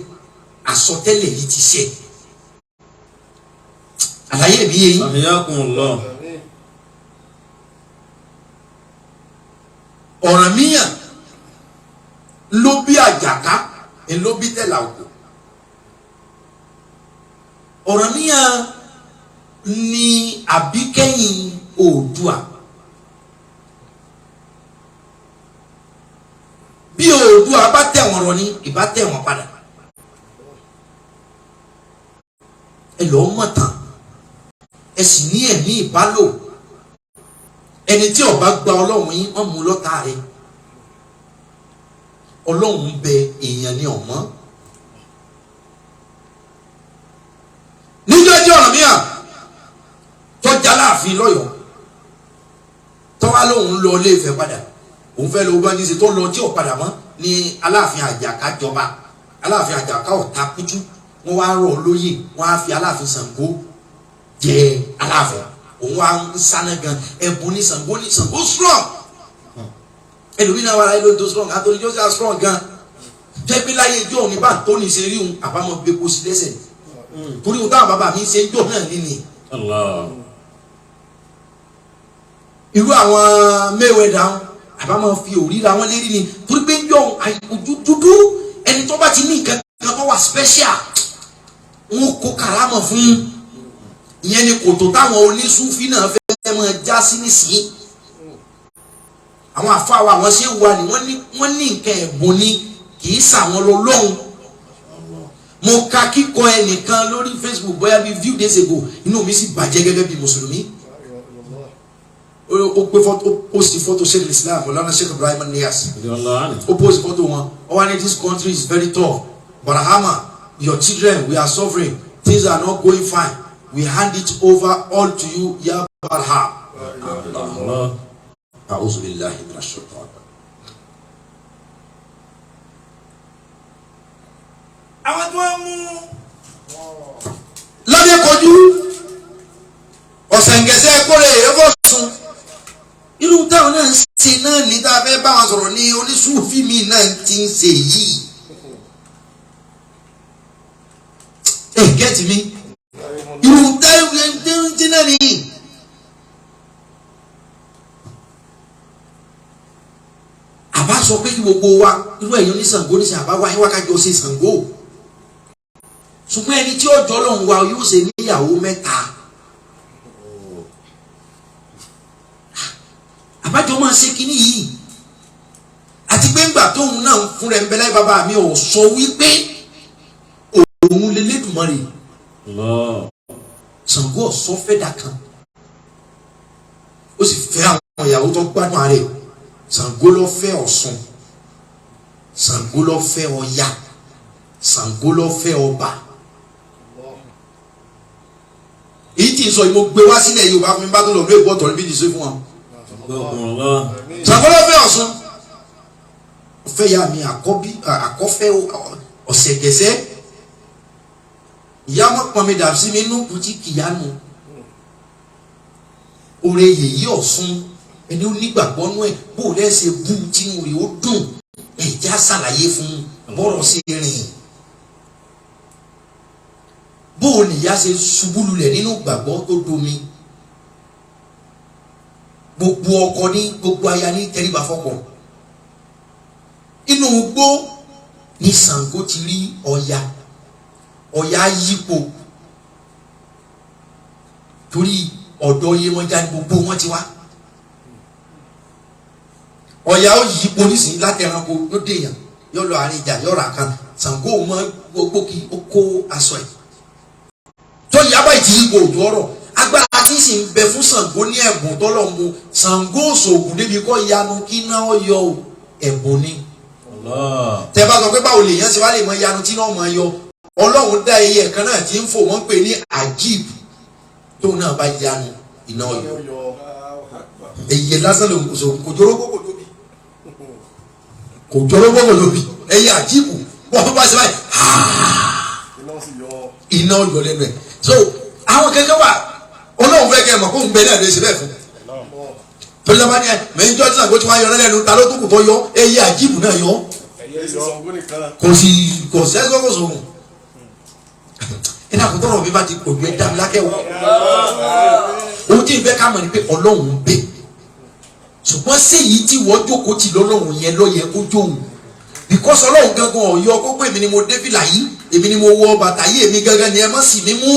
[SPEAKER 4] àsọtẹ́lẹ̀ yìí ti ṣẹ. Àlàyé mi yé yín. Ọ̀rànmíyàn ló bí Àjàká ló bí tẹ̀là òkú. Ọ̀rànmíyàn ni àbíkẹ́yìn Oòduà. Bí Oòduà bá tẹ̀ wọ́n rọ ní ìbá tẹ̀ wọ́n padà. Ẹ lọ́ọ́ mọ̀ tán ẹ sì ní ẹ̀mí ìbálò. Ẹni tí ó bá gba Ọlọ́run yín wọ́n mú lọ́tà rẹ̀. Ọlọ́run bẹ èèyàn ní ọ̀mọ́. Níjọ́ tí Ọ̀rànmíyàn tọ́jà láàfin lọ́yọ̀ọ́ tọ́wá lòun lọ Ilé Ifẹ̀ padà òun fẹ́ lọ bá ní í ṣe tó lọ tí ò padà mọ́ ní Aláàfin Àjàká jọba. Aláàfin Àjàká ọ̀tá kújú wọ́n wá rọ̀ lóyè wọ́n á fi Aláàfin Ṣàngó jẹ Aláàfin. Òun wá ń sáná gan ẹ̀bùn ní Ṣàngó strong. Ẹlòmínà wà láyé lóyún tó strong àtòrí yóò ṣe strong gan. Jẹ́ pé láyé ijó òní bá tó ní ṣe rí òun àbámọ̀ gbé kó sí lẹ́sẹ̀. Torí òun táwọn bàbá mi ṣe ń jò náà nínú. Irú àwọn Mayweather àbámọ̀ fi òríra wọn lérí ni torí pé ń jọ ojú dúdú ẹni tó bá ti ní nǹkan kan tó wà special wọn kó karamọ̀ fún. Ìyẹn ni kòtò táwọn onísúfì náà fẹ́ máa já sí nísìnyí. Àwọn àfáà àwọn ṣé wà ní wọ́n ní nǹkan ẹ̀bùn ni kì í sàwọn lọ lọ́hùn. mo ka kíkọ ẹnìkan lórí Facebook bóyá bí few days ago inú mi sì bàjẹ́ gẹ́gẹ́ bí mùsùlùmí. ó gbé fọ́tò ó post fọ́tò Sheikh Islam Maulana Sheikh Ibrahim Niyas ó post fọ́tò wọn ó wá ní this country is very tough Barahama your children we are suffering things are not going fine we hand it over all to you ya Baraham. Allah a'udhu billahi minash shaitan.
[SPEAKER 2] àwọn tó ń mú
[SPEAKER 4] lọ́dẹ kojú ọ̀sẹ̀ǹgẹ̀sẹ̀ kórè ẹ̀fọ́ sun irú táwọn náà ń ṣe náà ní tá a fẹ́ bá wọn sọ̀rọ̀ ní oníṣùfì mi náà ti ń ṣe yìí gẹ́tì mi irú táwọn ti náà ní. àbá sọ pé kí gbogbo wa irú ẹ̀yọ́ ní Ṣàngó ní sàn àbá wa yín wákàtí ọ̀sẹ̀ Ṣàngó ṣùgbọ́n ẹni tí ó jọ lọ́hùn wa yóò ṣe níyàwó mẹ́ta àbájọ máa ṣe kínní yìí àti pé ńgbà tóun náà ń fún rẹ̀ ń bẹ́lẹ́ bàbá mi ò sọ wípé òun lè lédùmarè Ṣàngó ọ̀sọ́ fẹ́ dà kan ó sì fẹ́ àwọn ìyàwó tó gbádùn ààrẹ Ṣàngó ló fẹ́ Ọ̀ṣun Ṣàngó ló fẹ́ Ọya Ṣàngó ló fẹ́ Ọba. èyí tí ń sọ yìí mo gbé wá sílẹ̀ Yorùbá fún mi bá tó lọ lóye bọ́tọ̀ níbi ìdíṣe fún wọn. Ṣàngó ló fẹ́ Ọ̀ṣun ó fẹ́ ya mi àkọ́fẹ́ ọ̀sẹ̀gẹ̀sẹ̀ ìyá mọ́ pọnmi dàbí sí mi inú kùtì kìyànù oore yèyí Ọ̀ṣun ẹni ó nígbàgbọ́ nú ẹ̀ bó o lẹ́sẹ̀ bú tínú rẹ̀ ó dùn ẹ̀já ṣàlàyé fún bọ́rọ̀ sí rìn bó o nìyá ṣe ṣubú lulẹ̀ nínú gbàgbọ́ tó domi gbogbo ọkọ ní gbogbo aya ní tẹríba fọ́kọ inú gbó ní Ṣàngó ti rí Ọya yípo torí ọ̀dọ̀ Yemọja ní gbogbo wọn ti wá Ọya ó yípo nísìnyí láti ẹranko ló dèèyàn yóò lọ àárín ìjà yóò rà kan Ṣàngó mọ gbogbo kí ó kó aṣọ ẹ̀ tó yaba ìtì ipò òjò ọ̀rọ̀ agbára tí sì ń bẹ fún Ṣàngó ní ẹ̀bùn tọ́lọ̀ mu Ṣàngó òṣògùn débi kọ́ yanu kí náà ó yọ ẹ̀bùn ni. tẹ bá sọ pé báwo lè yẹn ṣe wá lè mọ yanu tí náà máa yọ Ọlọ́run dá ẹyẹ kan náà tí ń fò wọ́n pè ní àjíb tó náà bá yanu iná yọ ẹyẹ lásán lè kò jọrọ gbogbo lóbi ẹyẹ àjíbù wọ́n bá ṣe báyìí iná yọ lẹ́nu ẹ̀ so àwọn kẹ̀kẹ́ wà Ọlọ́run fẹ́ kẹ́ ẹ̀ mọ̀ kó ń bẹ náà lè ṣe bẹ́ẹ̀ fún torí lọ́ba ní ẹ mẹ́jọ tí Ṣàngó tí wọ́n yọ lẹ́nu ta ló tó kù tó yọ ẹyẹ àjíbù náà yọ kò sẹ́sọ́ kò sóhun ẹ náà kò tọrọ mi bá ti pòjú ẹ dá mi lákẹ́wọ̀ ohun tí ń fẹ́ ká mọ̀ ni pé Ọlọ́run bẹ ṣùgbọ́n séyìí tí wọ́n jókòó tì lọ́lọ́run yẹn lọ́yẹ kó jóun because Ọlọ́run gangan ọ̀yọ́ kó pé èmi ni mo dé fìlà yìí èmi ni mo wọ bàtà yìí èmi gangan ni ẹ má sì mí mú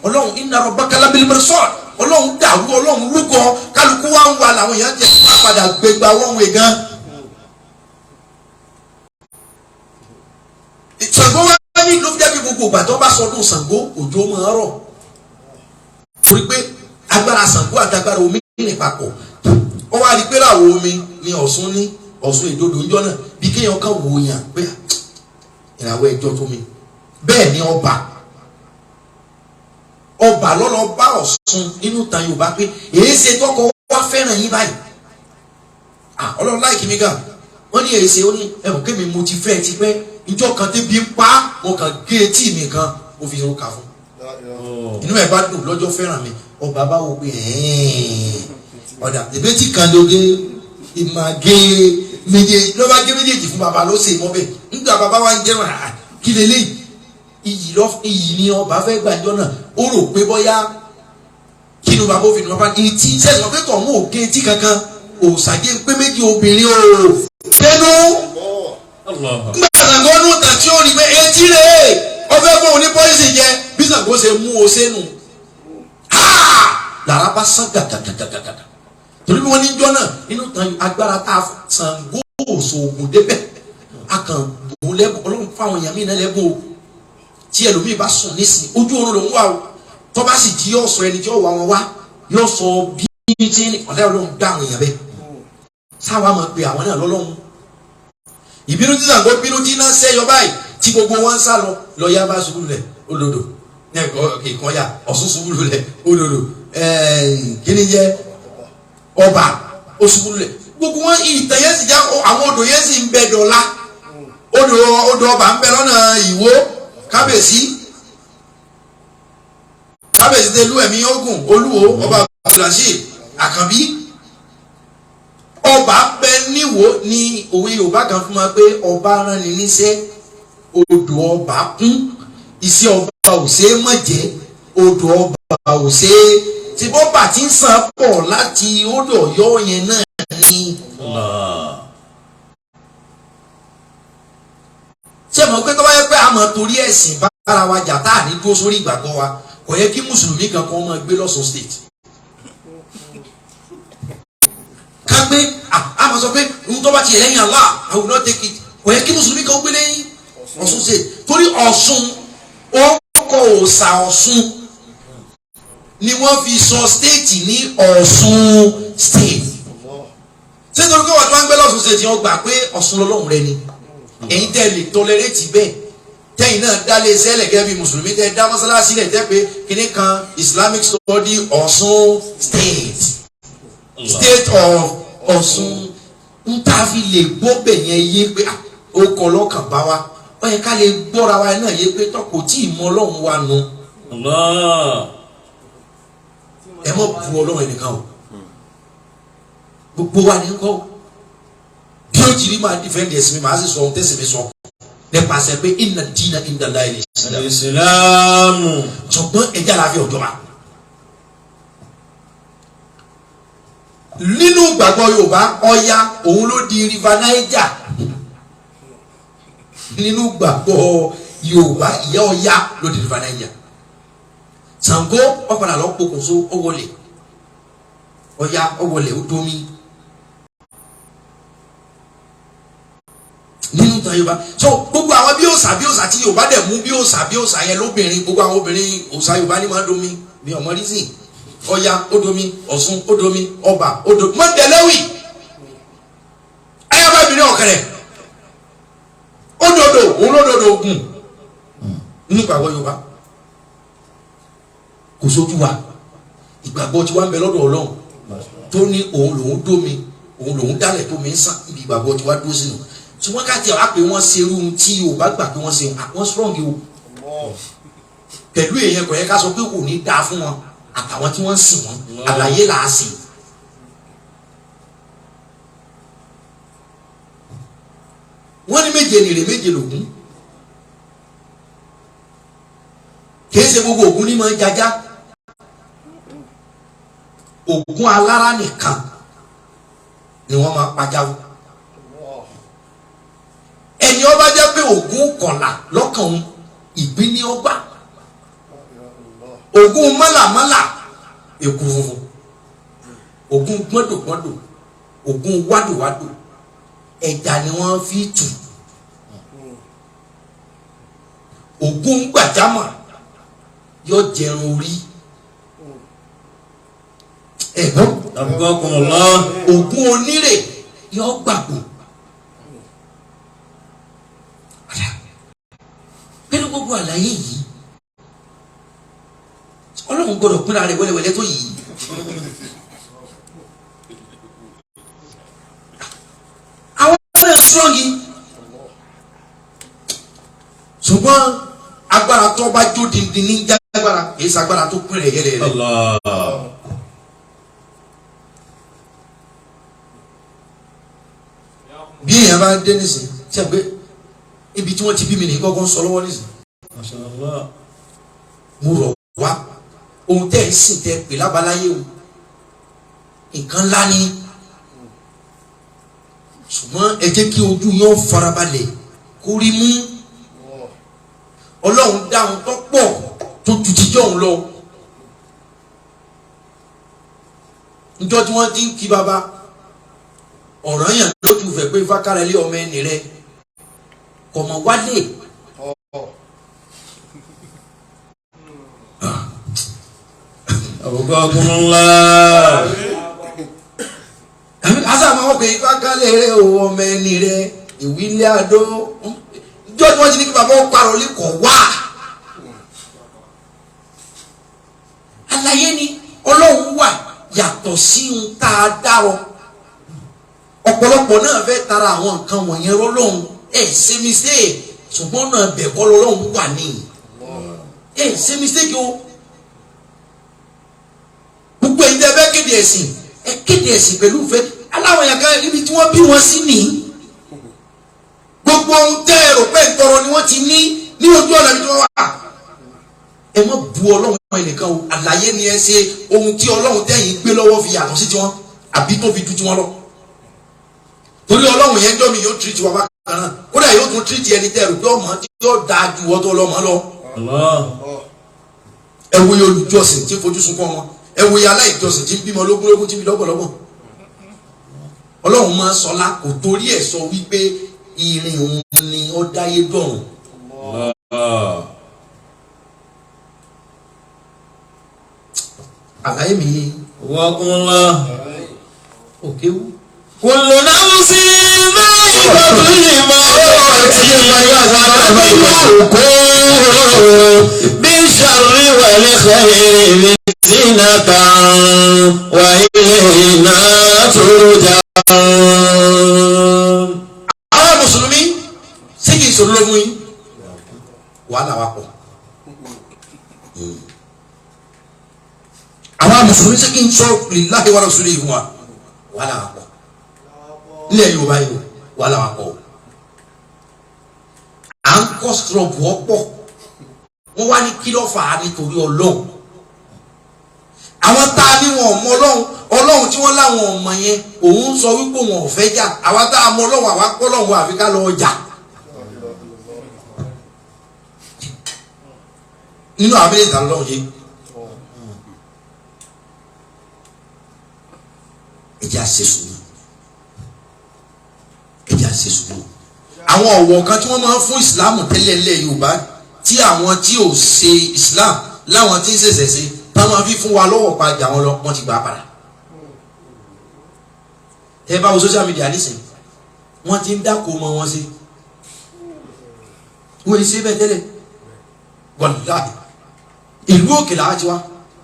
[SPEAKER 4] Ọlọ́run inna rabbaka labil mirsad Ọlọ́run dàrú Ọlọ́run lúgọ kálukú wa ń wa làwọn èèyàn jẹ wá padà gbégbá wọn wé gan. Ṣàngó wá ní ló fi jẹ́ pé gbogbo ìgbà tó bá sọdún Ṣàngó òjò máa rọ̀ torí pé agbára Ṣàngó àti agbára omi ní papọ̀ ó wá rí pé láwo omi ni Ọ̀ṣun ní Ọ̀ṣun ìdodo ńjọ́ náà bí kéèyàn kan wò yàn pé ìràwọ̀ ẹjọ́ tó mi bẹ́ẹ̀ ni ọba lọ́lọ́ bá Ọ̀ṣun nínú tan Yorùbá pé èyí ṣe tọkọ wá fẹ́ràn yín báyìí Ọlọ́run láìkí mi gan wọ́n ní èyí ṣe ó ní ẹ̀wọ̀n kémi mo ti fẹ́ ti pẹ́ ìjọ kan débi ń pa mo kàn gé etí mi kan mo fi irun kà fún inú ẹ̀ bá dùn lọ́jọ́ fẹ́ràn mi ọba bá wo pé ọ̀dà ìbẹ́tì kan lóge ìmàgé méjèèjì ló bá gé méjèèjì fún baba ló ṣe mọ́ bẹ́ẹ̀ nígbà baba wa ń jẹun kí lélẹ́yìí iyì ni ọba fẹ́ gbàjọ́ náà ó rò pé bọ́yá kí ló bá bó fi ní bàbá etí sẹ́sìn pé tọ̀ mú òkè etí kankan òsàgé pé méjì obìnrin o dénú nígbà Ṣàngó nù tàn tí ó rí pé etí rẹ̀ ọfẹ́ fún òun ní pọ́lísì jẹ bí Ṣàngó ṣe mú o sẹ́nu lára bá sán gàgàgàgàgàgà torí bí wọ́n ní jọ́ náà nínú tàn agbára tá a Ṣàngó òṣòògùn débẹ̀ a kàn bùn lẹ́bùn Ọlọ́run fáwọn èèyàn mí náà lẹ́bùn o tí ẹlòmíì bá sùn nísìnyí ojú oorun ló ń wá o tó bá sì jí yóò sọ ẹni tí yóò wá wọn wá yóò sọ bí tí ọ̀dẹ́ ọlọ́run dá àwọn èèyàn bẹ́ẹ̀ sáwa máa pe àwọn náà lọ́lọ́run ìbínú tí Ṣàngó bínú tí iná sẹ́yọ báyìí tí gbogbo wọn ń sá lọ lọ́ọ́yà bá ṣubú lulẹ̀ olódò ìkan ya Ọ̀ṣun ṣubú lulẹ̀ olódò kíni jẹ ọba ó ṣubú lulẹ̀ gbogbo wọn ìtàn yẹn sì já àwọn odò yẹn sì ń bẹ dọ̀la odò ọba ń bẹ lọ́nà Ìwó kábíyèsí tẹ lú ẹ̀mí ogun Olúwo ọba Abdulrasheed Àkànbí ọba bẹ níwò ní òwe Yorùbá kan fún wa pé ọba rán ni níṣẹ́ odò ọba kún iṣẹ́ ọba ò ṣe é mọ̀ jẹ́ odò ọba ò ṣe é tí bọ́bà ti ń sàn pọ̀ láti odò Ọ̀yọ́ yẹn náà ní. ṣé mo pé tó bá yẹ pé àmọ́ torí ẹ̀sìn bára wa jà tá à ní dúró sórí ìgbàgbọ́ wa kò yẹ kí mùsùlùmí kankan máa gbé lọ́sùn state. ká gbé àmọ́ sọ pé ohun tó bá ti lẹ́yìn Allah I will not take it kò yẹ kí mùsùlùmí kan gbé lẹ́yìn Ọ̀ṣun state torí Ọ̀ṣun orúkọ òòṣà Ọ̀ṣun ni wọ́n fi sọ state ní Ọ̀ṣun state. ṣé torí pé wọ́n ti wá ń gbé lọ́sùn state wọ́n gbà pé Ọ̀ṣun lọ́lọ́run rẹ ni ẹ̀yin tẹ́ lè tolerate bẹ́ẹ̀ tẹ́yìn náà dálé sẹ́lẹ̀ gẹ́gẹ́ bí mùsùlùmí tẹ́ dá mọ́sálásí lẹ̀ tẹ́ pé kíní kan Islamic study Ọ̀ṣun state of Ọ̀ṣun ń tá a fi lè gbọ́ bẹ̀ yẹn yé pé ó kọ́ lọ́kàn bá wa ó yẹ ká lè gbọ́ra wa náà yé pé tọkọ tí ì mọ Ọlọ́run wa nu ẹ mọ̀ bu Ọlọ́run ẹnìkan o gbogbo wa ní kọ́ bí ó jìrì máa dífẹ́ǹdì ẹ̀sìn mi máa sì sọ ohun tẹ́sí mi sọ nípasẹ̀ pé inna dina inda Allahi ìsìlámù ṣùgbọ́n ẹja la fi ọjọ́ ma. nínú gbàgbọ́ Yorùbá Ọya òun ló di river Niger nínú gbàgbọ́ Yorùbá ìyá Ọya ló di river Niger Ṣàngó ọ̀padà lọ pokùnso ọwọlẹ̀ Ọya ọwọlẹ̀ ó domi. nínú tan Yorùbá so gbogbo àwọn bí òòṣà tí Yorùbá dẹ̀ mú bí òòṣà yẹn lóbìnrin gbogbo àwọn obìnrin òòṣà Yorùbá ní máa ń domi bí ọmọ rísìn Ọya ó domi Ọ̀ṣun ó domi ọba ó domi mọ́tẹ́lẹ́wì ayábábìnrin ọ̀kẹ́rẹ́ ó dodo òun ló dodo ogun nínú ìgbàgbọ́ Yorùbá kò sójú wa ìgbàgbọ́ tí wàá ń bẹ lọ́dọ̀ Ọlọ́run tó ní òun lòun domi òun lòun dálẹ̀ tó mi ń sàn ibi ìgbàgbọ́ tí wàá dúró sínú tí wọ́n ká tiẹ̀ wá pé wọ́n ṣe irú tí Yorùbá gbà pé wọ́n ṣe wọ́n strong o pẹ̀lú èèyàn kò yẹ ká sọ pé kò ní dáa fún wọn àtàwọn tí wọ́n ń sìn wọn àlàyé là á sìn. wọ́n ní méje nìrè méje lògún kìí ṣe gbogbo ògún ní máa ń jajá ògún alára nìkan ni wọ́n máa pàjáwó ẹni ọba jẹ́ pé ògún kọ̀là lọ́kàn ìgbín ní ọgbà ògún mọ́làmọ́là èkó funfun ògún gbọ́dọ̀gbọ́dọ̀ ògún wádòwádò ẹja ni wọ́n fi tù ògún gbàjámọ̀ yóò jẹun orí ẹ̀gbọ́n ògún onírè yóò gbàgbọ́. pẹ̀lú gbogbo àlàyé yìí Ọlọ́run gbọ́dọ̀ pínra rẹ̀ wẹ́lẹ́wẹ́lẹ́ tó yìí. àwọn náà strong yìí ṣùgbọ́n agbára tó bá jó dindin ní jágbára kìí ṣagbára tó pín rẹ̀ yẹ́lẹ̀ rẹ̀. bí èèyàn bá dé nísìnyí ṣe pé ibi tí wọ́n ti bí mi ní kọ́kọ́ ń sọ lọ́wọ́ nísìnyí. mo rọ̀ wá ohun tẹ́ ẹ̀ ń sìn tẹ́ pè lábaláyé o nǹkan ńlá ni ṣùgbọ́n ẹ jẹ́ kí ojú yóò farabalẹ̀ kó rí mú Ọlọ́run dáhùn tó pọ̀ tó ju jíjọ́ òun lọ. níjọ́ tí wọ́n ti ń kí baba ọ̀ràn yàn lójú fẹ́ pé fákàrẹ́ lé ọmọ ẹni rẹ kọ̀mọ̀ wálé
[SPEAKER 5] Wakumullah.
[SPEAKER 4] asa máa wọ́n pé ifá kálẹ̀ rẹ̀ o ọmọ ẹni rẹ̀ ìwílẹ̀ àdó ìjọ tí wọ́n ti ní kí bàbá ó parọ́ lẹ́kọ̀ọ́ wá. àlàyé ni ọlọ́run wà yàtọ̀ sí ohun tá a dárọ ọ̀pọ̀lọpọ̀ náà fẹ́ tara àwọn nǹkan wọ̀nyẹn rọ́lọ́run ṣe mistake ṣùgbọ́n náà bẹ̀ kọ́ lọ́lọ́run wà ní ṣe mistake o gbogbo ẹ̀yin tẹ́ fẹ́ kéde ẹ̀sìn ẹ kéde ẹ̀sìn pẹ̀lú ìfẹ́ aláwọ̀ yẹn kan níbi tí wọ́n bí wọn sí ní gbogbo ohun tẹ́ ẹ rò pé ìtọrọ ni wọ́n ti ní ojú ọ̀nà ibi tí wọ́n wà ẹ má bu ọlọ́run ẹnìkan o àlàyé ni ẹ ṣe ohun tí ọlọ́run tẹ̀yìn gbé lọ́wọ́ fi yàtọ̀ sí tiwọn àbí tó fi ju tiwọn lọ torí ọlọ́run yẹn jọ́ mi yóò tiri tiwọn bá kan náà kódà yóò tún tiri ti ẹni tẹ́ rò pé ọmọ tí yóò dáa ju wọ́n tó lọ́mọ lọ ẹ wo yẹ olùjọsìn tí ń fojú sunkún wọn ẹ wo yẹ aláìjọsìn tí ń bímọ lógúnlógún tí ń bí lọ́gbọ̀lọ́gbọ̀ ọlọ́run máa ń sọlá kò torí ẹ̀ sọ wípé ìrìn òun ni ó dáyé dọ̀rùn. àlàyé mi yé.
[SPEAKER 5] Wakumullah.
[SPEAKER 4] òkè wú.
[SPEAKER 5] Kullu nafsin dha'iqatul mawt bisharri wal khayri zinatan wa ilayna turja'un.
[SPEAKER 4] àwọn mùsùlùmí ṣé kìí sọ lógún yín wàhálà wa pọ̀. àwọn mùsùlùmí ṣé kìí sọ lillahi wa rasulihi wa wàhálà wa pọ̀. ilẹ̀ yorùbá yìí wàhálà wa pọ̀. à ń kọ́ sọ̀rọ̀bù ọ̀pọ̀ wọ́n wá ní kí ló fà á nítorí ọlọ́run. àwọn tá a ní wọn ọmọ ọlọ́run tí wọ́n láwọn ọmọ yẹn òun sọ wípé wọn ò fẹ́ jà àwa tá a mọ ọlọ́run àwa kọ́ ọlọ́run àfi ká lọ jà. nínú abẹ́lẹ̀ ìtàn lọ́wọ́ yìí ẹ̀jẹ̀ àṣẹṣùgbọ́n àwọn ọ̀wọ̀ kan tí wọ́n máa ń fún ìsìláàmù tẹ́lẹ̀ ńlẹ̀ yorùbá tí àwọn tí ò ṣe ìsìláàmù láwọn tí ń ṣẹ̀ṣẹ̀ ṣe táwọn máa fi fún wa lọ́wọ́ pa jà wọn lọ wọ́n ti gbà padà. ẹ bá wo social media nísìnyí wọ́n ti ń dáko mọ́ wọn sí wọ́n ti ṣe bẹ́ẹ̀ tẹ́lẹ̀ wàlúùdáì ìlú òkè làwọn ti wá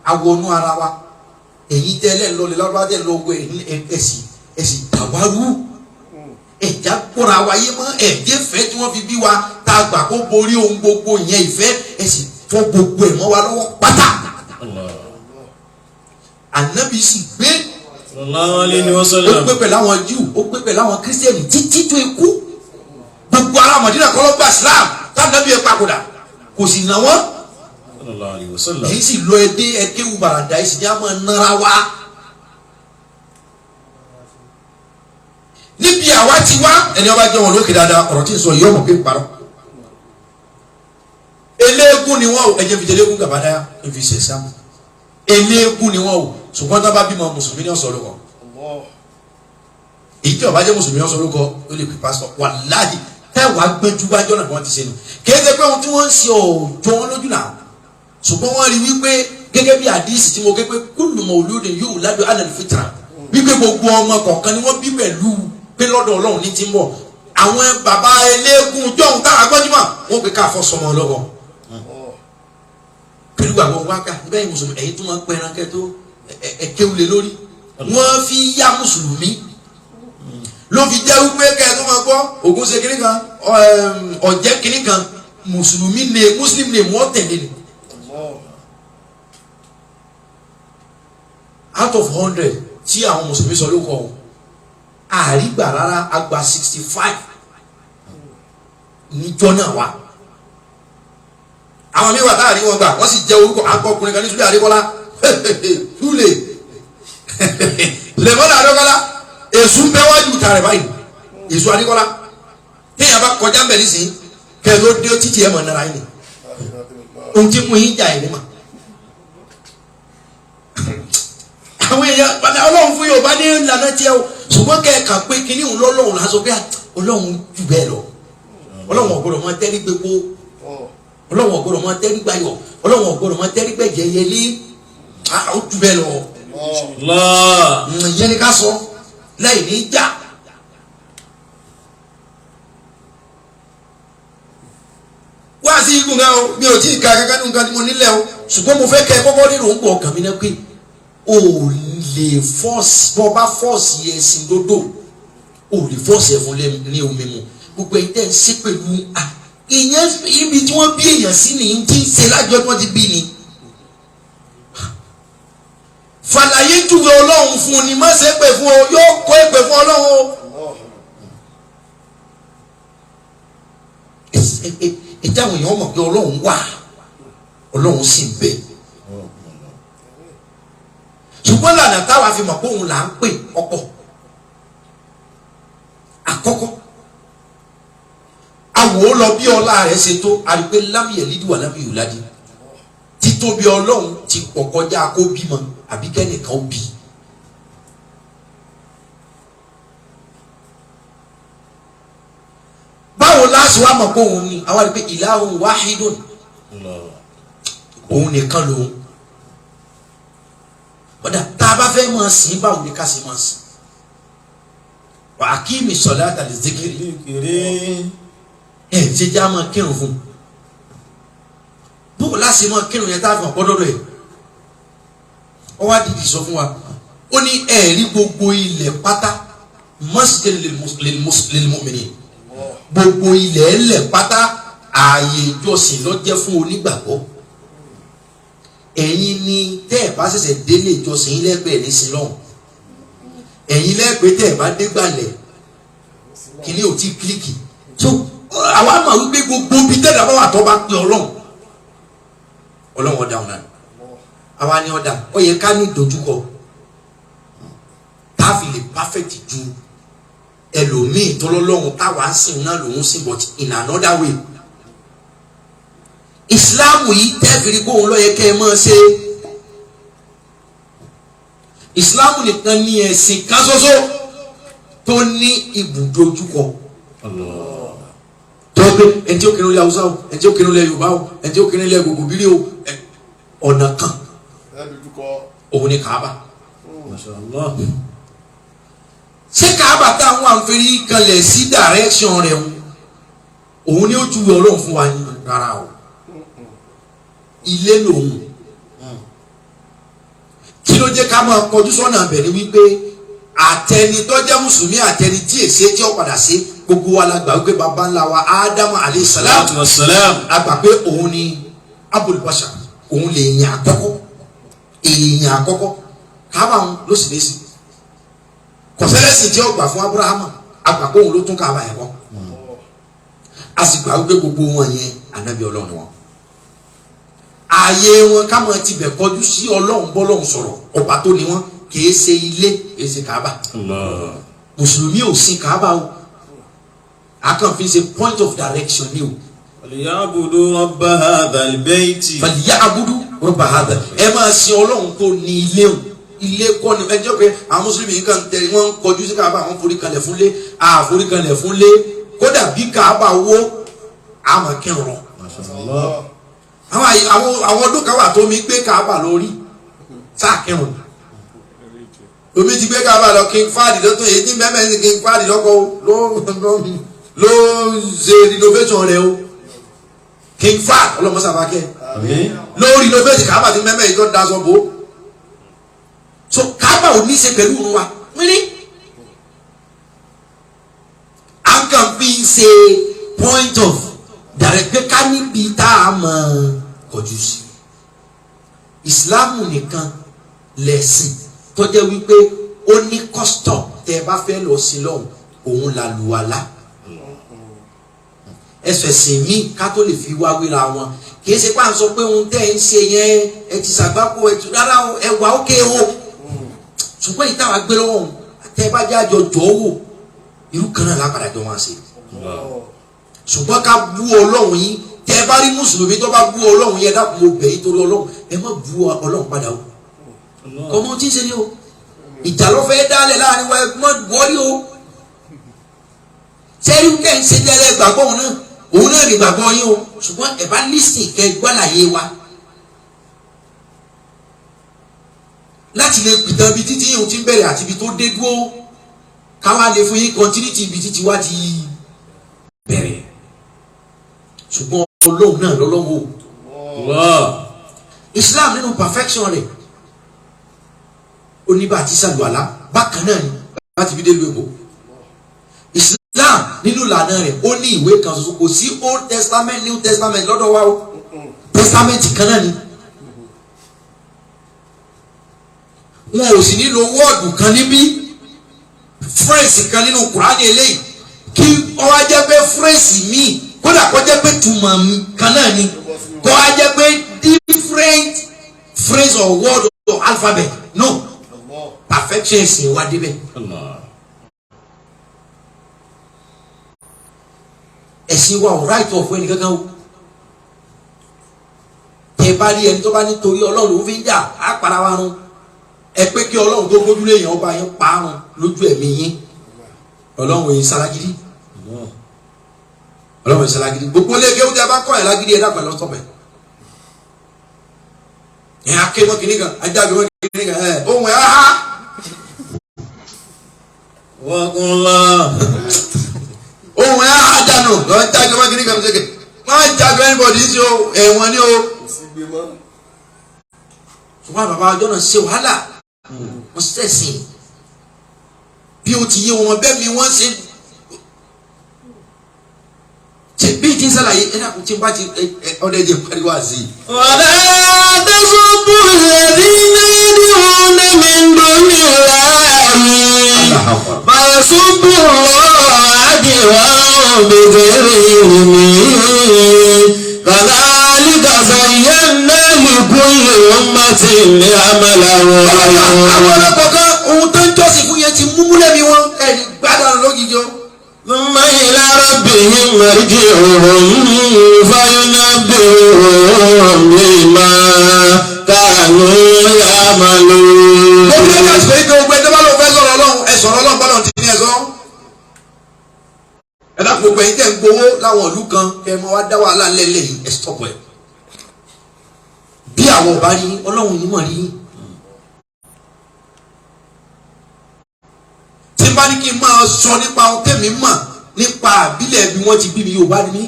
[SPEAKER 4] awọnú ara wa èyí tẹ́lẹ̀ lọlẹ̀ lọ́dọ̀ tẹ́lẹ̀ lọ́wọ́ ẹ̀sìn tàwárú ẹ̀já kóra wa yé mọ́ ẹ̀jẹ̀ fẹ́ tí wọ́n fi bí wa tá a gbà kó borí ohun gbogbo yẹn ìfẹ́ ẹ̀sìn fọ́ gbogbo ẹ̀ mọ́ wa lọ́wọ́ pátá. Ànábì sì gbé
[SPEAKER 5] Sallallahu alaihi wasallam.
[SPEAKER 4] ó gbé pẹ̀lú àwọn Júù ó gbé pẹ̀lú àwọn kírísítẹ́nì títí tó ikú gbogbo ará Mádínà kọ́ ló gba Islam tánàbí ẹ̀ papòdà kò sì nà wọ́n.
[SPEAKER 5] Sallallahu alaihi wasallam.
[SPEAKER 4] èyí sì lọ ẹdẹ ẹkéwù bàràdà èyí sì ní àmọ́ nára wa. níbi àwa ti wá ẹni ọba jẹ́ wọn lókè dáadáa ọ̀rọ̀ tí ń sọ yìí ọmọ pé parọ́. eléégún ni wọn o ẹ̀jẹ̀ fi eléégún gàbádáyà ń fi ṣe sáàmù eléégún ni wọn o ṣùgbọ́n tó bá bímọ mùsùlùmí ní ọ̀sán lóko èyí tí ọba jẹ́ mùsùlùmí ọ̀sán lóko ó lè pè pásítọ̀ wàláhì táwa gbẹ́jú bájọ́ náà bí wọ́n ti ṣe nù kéde pé ohun tí wọ́n ń ṣe ọ̀jọ́ wọn lójú náà ṣùgbọ́n wọ́n rí wípé gẹ́gẹ́ bí àdísì tí mo ké pé kullu mawludin yuladu ala al-fitra wípé gbogbo ọmọ kọ̀ọ̀kan ni wọ́n bí pẹ̀lú pé lọ́dọ̀ ọlọ́run ní ti ń bọ̀ àwọn bàbá eléégún jọ̀hún táwọn agbọ́júmọ̀ wọ́n pe káfọ́ sọmọ lọ́wọ́ pẹ̀lú àwọn wákà bẹ́ẹ̀ mùsùlùmí ẹ̀yìn tó máa ń pẹ́ran kẹ́ tó ẹ̀kéwulẹ̀ lórí wọ́n fi yá mùsùlùmí ló fi jẹ́ wípé kẹ́ tó máa gbọ́ ògùn ṣe kiri kan ọ̀jẹ́ kiri kan mùsùlùmí ne muslim ne wọ́n tẹ̀lé ni. out of 100 tí àwọn mùsùlùmí sọ ló kọ ọ àrígbà rárá àgbà 65 níjọ́ náà wá àwọn mi wà tá àrí wọn gbà wọ́n sì jẹ́ orúkọ akọkùnrin kan ní Súlẹ̀ Adékọ́lá Súlẹ̀ lẹ́mọ́nà Adékọ́lá èṣù ń bẹ́ wájú ta rẹ̀ báyìí èṣù Adékọ́lá téèyàn bá kọjá mbẹ̀ nísìnyí kẹ́ ló dé títí ẹ̀ mọ̀ nára yìí ni ohun tí mú yín jà ẹ̀ ní mà. àwọn èèyàn padà ọlọ́run fún Yorùbá ní ìlànà tiẹ̀ o ṣùgbọ́n kẹ́ẹ̀ka pé kíní òun lọ́lọ́run lásọ pé ọlọ́run jù bẹ́ẹ̀ lọ ọlọ́run ọ̀gbọ́dọ̀ máa tẹ́rí gbogbo ọlọ́run ọ̀gbọ́dọ̀ máa tẹ́rí gbayọ̀ ọlọ́run ọ̀gbọ́dọ̀ máa tẹ́rí gbẹ̀jẹ̀ yẹlé ó jù bẹ́ẹ̀ lọ. ìyẹn ni ká sọ lẹ́yìn ní jà. wá sí igun náà o mi ò tí ì ka kankan nǹkan tí mo nílẹ̀ o ṣùgbọ́n mo fẹ́ kẹ́ ẹ kọ́kọ́ nínú òǹgbọ̀ ọkàn mi náà pé o lè fọ́ọ̀sì bọ́ bá fọ́ọ̀sì ẹ̀sìn dodo o lè fọ́ọ̀sì ẹ̀fún ní omi mu gbogbo ẹ̀yin tẹ́ ń ṣe pẹ̀lú ìyẹn ibi tí wọ́n bí èèyàn sí ni ti ń ṣe lájọ́ tí wọ́n ti bí ni. fàlàyé júwe ọlọ́run fún un ni má ṣe pè fún o yóò kó èpè fún ọlọ́run o. ìjáwé èèyàn mọ̀ pé ọlọ́run wà ọlọ́run sì ń bẹ. ṣùgbọ́n lànà táwa fi mọ̀ pé òun là ń pè ọ̀pọ̀. àkọ́kọ́ àwò lọ bí ọlá rẹ̀ ṣe tó àrípé lámìyẹ̀ lídìí wà lámìyẹ̀ òládì títóbi ọlọ́run ti pọ̀ kọjá kó bímọ àbí kẹ́nìkan ó bí. báwo láti wá mọ̀ pé òun ni àwọn àrípé ilahun wahidun òun nìkan lòun. ọ̀dà tá a bá fẹ́ máa sìn báwo ni ká sì máa sìn. wa aqimi salata li zikri ṣe já máa kírun fún bó láti máa kírun yẹn tá a fi hàn pọ́dọ́dọ́ ẹ̀ ọ wá dìdì sọ fún wa ó ní ẹ̀rí gbogbo ilẹ̀ pátá masjid lil mu'minin gbogbo ilẹ̀ ẹlẹ̀ pátá ààyè ìjọsìn ló jẹ́ fún onígbàgbọ́ ẹ̀yin ni tẹ́ ẹ̀ bá ṣẹ̀ṣẹ̀ délé ìjọsìn yín lẹ́gbẹ̀ẹ́ ní sílọ́hùn ẹ̀yin lẹ́gbẹ̀ẹ́ tẹ́ ẹ̀ bá dégbàlẹ̀ kìíní ò tí kílíkì tó àwa máa wípé gbogbo bí tẹ́lẹ̀ bá wà tó bá pé ọlọ́run ọ̀dà ọ̀nà àwa ni ọ̀dà ó yẹ ká ní ìdojúkọ tá a fi lè perfect ju ẹlòmíì tó lọ́lọ́run táwa ń sìn náà lòun sìn but in another way. ìsìláàmù yìí tẹ́fìrí pé òun ló yẹ kẹ́ ẹ máa ṣe ìsìláàmù nìkan ní ẹ̀sìn kan ṣoṣo tó ní ibùdójúkọ. tọ́gbẹ́ ẹni tí ó kiri ilẹ̀ Haúsá o ẹni tí ó kiri ilẹ̀ Yorùbá o ẹni tí ó kiri ilẹ̀ gbogbo bírí o ọ̀nà kan òun ni Kaaba. ṣé Kaaba táwọn àǹfẹ̀rí kanlẹ̀ sí direction rẹ̀ òun ni ó júwe Ọlọ́run fún wa ní rárá o ilé lòun kí ló jẹ́ ká máa kọjú sọ́nà bẹ̀rẹ̀ wípé àtẹni tó jẹ́ mùsùlùmí àtẹni tí èsè tí ó padà sí gbogbo wa la gbà wípé baba ńlá wa ádámù alayhi salam a gbà pé òun ni abul bashar òun lè èèyàn àkọ́kọ́ Káàbà ló sì lé sí kọ̀sẹ́lẹ́sì tí ó gbà fún Abrahamu a gbà pé òun ló tún Káàbà yẹn kọ́ a sì gbà wípé gbogbo wọn yẹn ànábì Ọlọ́run wọn ààyè wọn ká máa tibẹ̀ kọjú sí Ọlọ́run bọ́lọ́run sọ̀rọ̀ ọba tó ní wọn kìí ṣe ilé kìí ṣe Káàbà mùsùlùmí ò sin Káàbà o a kàn fi ṣe point of direction ni o.
[SPEAKER 5] fàlìyàbùdù rabba hadhal bayti.
[SPEAKER 4] fàlìyàbùdù rabba hadhal ẹ máa sin Ọlọ́run tó ní ilé o ilé kọ́ ni ẹjọ́ pé àwọn mùsùlùmí yìí kàn tẹ̀lé wọ́n ń kọjú sí Káàbà wọ́n forí kalẹ̀ fún lé àforí kalẹ̀ fún lé kódà bí Káàbà wó àmọ́ kírun rọ. àwọn ọdún kan wà tó mi gbé Káàbà lórí sáà kírun omi ti gbé Káàbà lọ King Fahd lọ́tọ̀ èyí ní mẹ́mẹ́ ní King Fahd lọ́kọ̀ ló ṣe renovation rẹ̀ o King Fahd ọlọ́mọsàbákẹ́ ló renovation Káàbà ti mẹ́mẹ́ yìí tó daṣọ bò so Káàbà ò ní ṣe pẹ̀lú òun wa wíní a kàn fi ṣe point of direct pé ká níbi tá a mọ̀ kọjú sí ìsìláàmù nìkan lẹ̀sìn tó jẹ́ wípé ó ní custom tẹ́ ẹ bá fẹ́ lọ sí lọ́hùn òun là lù wá lá ẹsẹ̀ míì ká tó lè fi wá wéra wọn kì í ṣe pá à ń sọ pé ohun tẹ́ ẹ ń ṣe yẹn ẹ ti ṣàgbákò ẹ ti rárá ẹ wà ókè o ṣùgbọ́n ìtawà gbé lọ́wọ́ tẹ́ ẹ bá jẹ́ àjọ jọ́ wò irú kan náà lápàdà jọ wọn ṣe ṣùgbọ́n ká bú Ọlọ́run yín tẹ́ ẹ bá rí mùsùlùmí tó bá bú Ọlọ́run yẹn dákun mo bẹ̀ yín torí Ọlọ́run ẹ má bú Ọlọ́run padà o ọmọ tí ń ṣe ni o ìjà ló fẹ́ dálẹ̀ láàrin wa ẹgbọ́n wọ́rí o sẹ́rí kẹ́ ń ṣe jẹ́lẹ̀ gbàgbọ́ òun náà lè gbàgbọ́ yín o ṣùgbọ́n ẹ̀ bá lísìn kẹ́ gbọ́láyé wa láti lè pìtàn ibi títí yìí ti ń bẹ̀rẹ̀ àti ibi tó dé dúró káwá lè fún yín continuity ibi títí wá ti bẹ̀rẹ̀ ṣùgbọ́n Ọlọ́run náà lọ́lọ́wọ́ Islam nínú perfection rẹ̀ oníbà àti sàlùwàlá bákan náà ni láti fi dé lu èbó. Islam nínú ìlànà rẹ̀ ó ní ìwé kan ṣoṣo kò sí Old Testament New Testament lọ́dọ̀ wa o Testament kan náà ni. Wọn ò sì nílò wọ́ọ̀dù kan níbí phrase kan nínú Kùránì eléyìí kí ó wá jẹ́ pé phrase míì kódà kó jẹ́ pé túmọ̀ kan náà ni kó wá jẹ́ pé different phrase or word or alphabet no perfection ẹ̀sìn wa débẹ̀. ẹ̀sìn wa ò right of ẹni kankan o tẹ bá rí ẹni tó bá nítorí Ọlọ́run ló fi ń jà á para wa run ẹ pé kí Ọlọ́run tó gbójúlé èèyàn ọba yẹn parun lójú ẹ̀mí yín Ọlọ́run yìí sálágídí Ọlọ́run yìí sálágídí gbogbo ilé kéwú tẹ bá kọ́ ẹ̀ lágídí ẹ̀ dàgbà lọ́tọ̀bẹ̀ ẹ̀ akéwọ́n kìíní kan ajáde wọ́n kìíní kan ẹ̀ ohun ẹ̀ áhá
[SPEAKER 5] wọ́n kún lọ.
[SPEAKER 4] ohun ẹ̀ áhá dànù lọ́ọ́ jáde wọ́n kìíní kan ṣẹ́kẹ̀ wọ́n jáde anybody ṣe ẹ̀wọ̀n ni o. ṣùgbọ́n bàbá ọjọ́ náà ṣe wàhálà wọ́n sẹ̀sìn bí o ti yé wọn bẹ́ẹ̀ mi wọ́n ṣe bí ti ń sàlàyé ẹ̀ dàkú tí n bá ti ọ̀dẹ̀ jẹ́ pariwo àzì.
[SPEAKER 3] wàlá tasubbu alladhina yad'una min dunillahi fasubbu Allaha adwan bighayri ilmin kadhalika zayyana likulli ummatin amalahum.
[SPEAKER 4] àwọn ọlọ́kọ̀ọ́kan ohun tó ń jọ́sìn fún yẹn ti múmú lẹ́mi wọn ẹ̀rí gbádùn lógijì o.
[SPEAKER 3] ثم إلى ربهم مرجعهم فينبئهم بما كانوا يعملون.
[SPEAKER 4] gbogbo ẹgbẹ́ àti pé gbogbo ẹgbẹ́ bá lọ fẹ́ sọ̀rọ̀ Ọlọ́run ẹ sọ̀rọ̀ Ọlọ́run bá lọ ti ní ẹ sọ. ẹ dákun gbogbo ẹ̀yin tẹ́ ń gbowó láwọn ìlú kan kẹ́ ẹ máa wá dá wàhálà lẹ́lẹ̀ yìí ẹ stop ẹ̀. bí àwọn ọba rí Ọlọ́run yìí mọ̀ rí. tí n bá ní kí n máa sọ nípa ohun tẹ́mi mọ̀ nípa àbílẹ̀ bí wọ́n ti bí mi Yorùbá ni mí.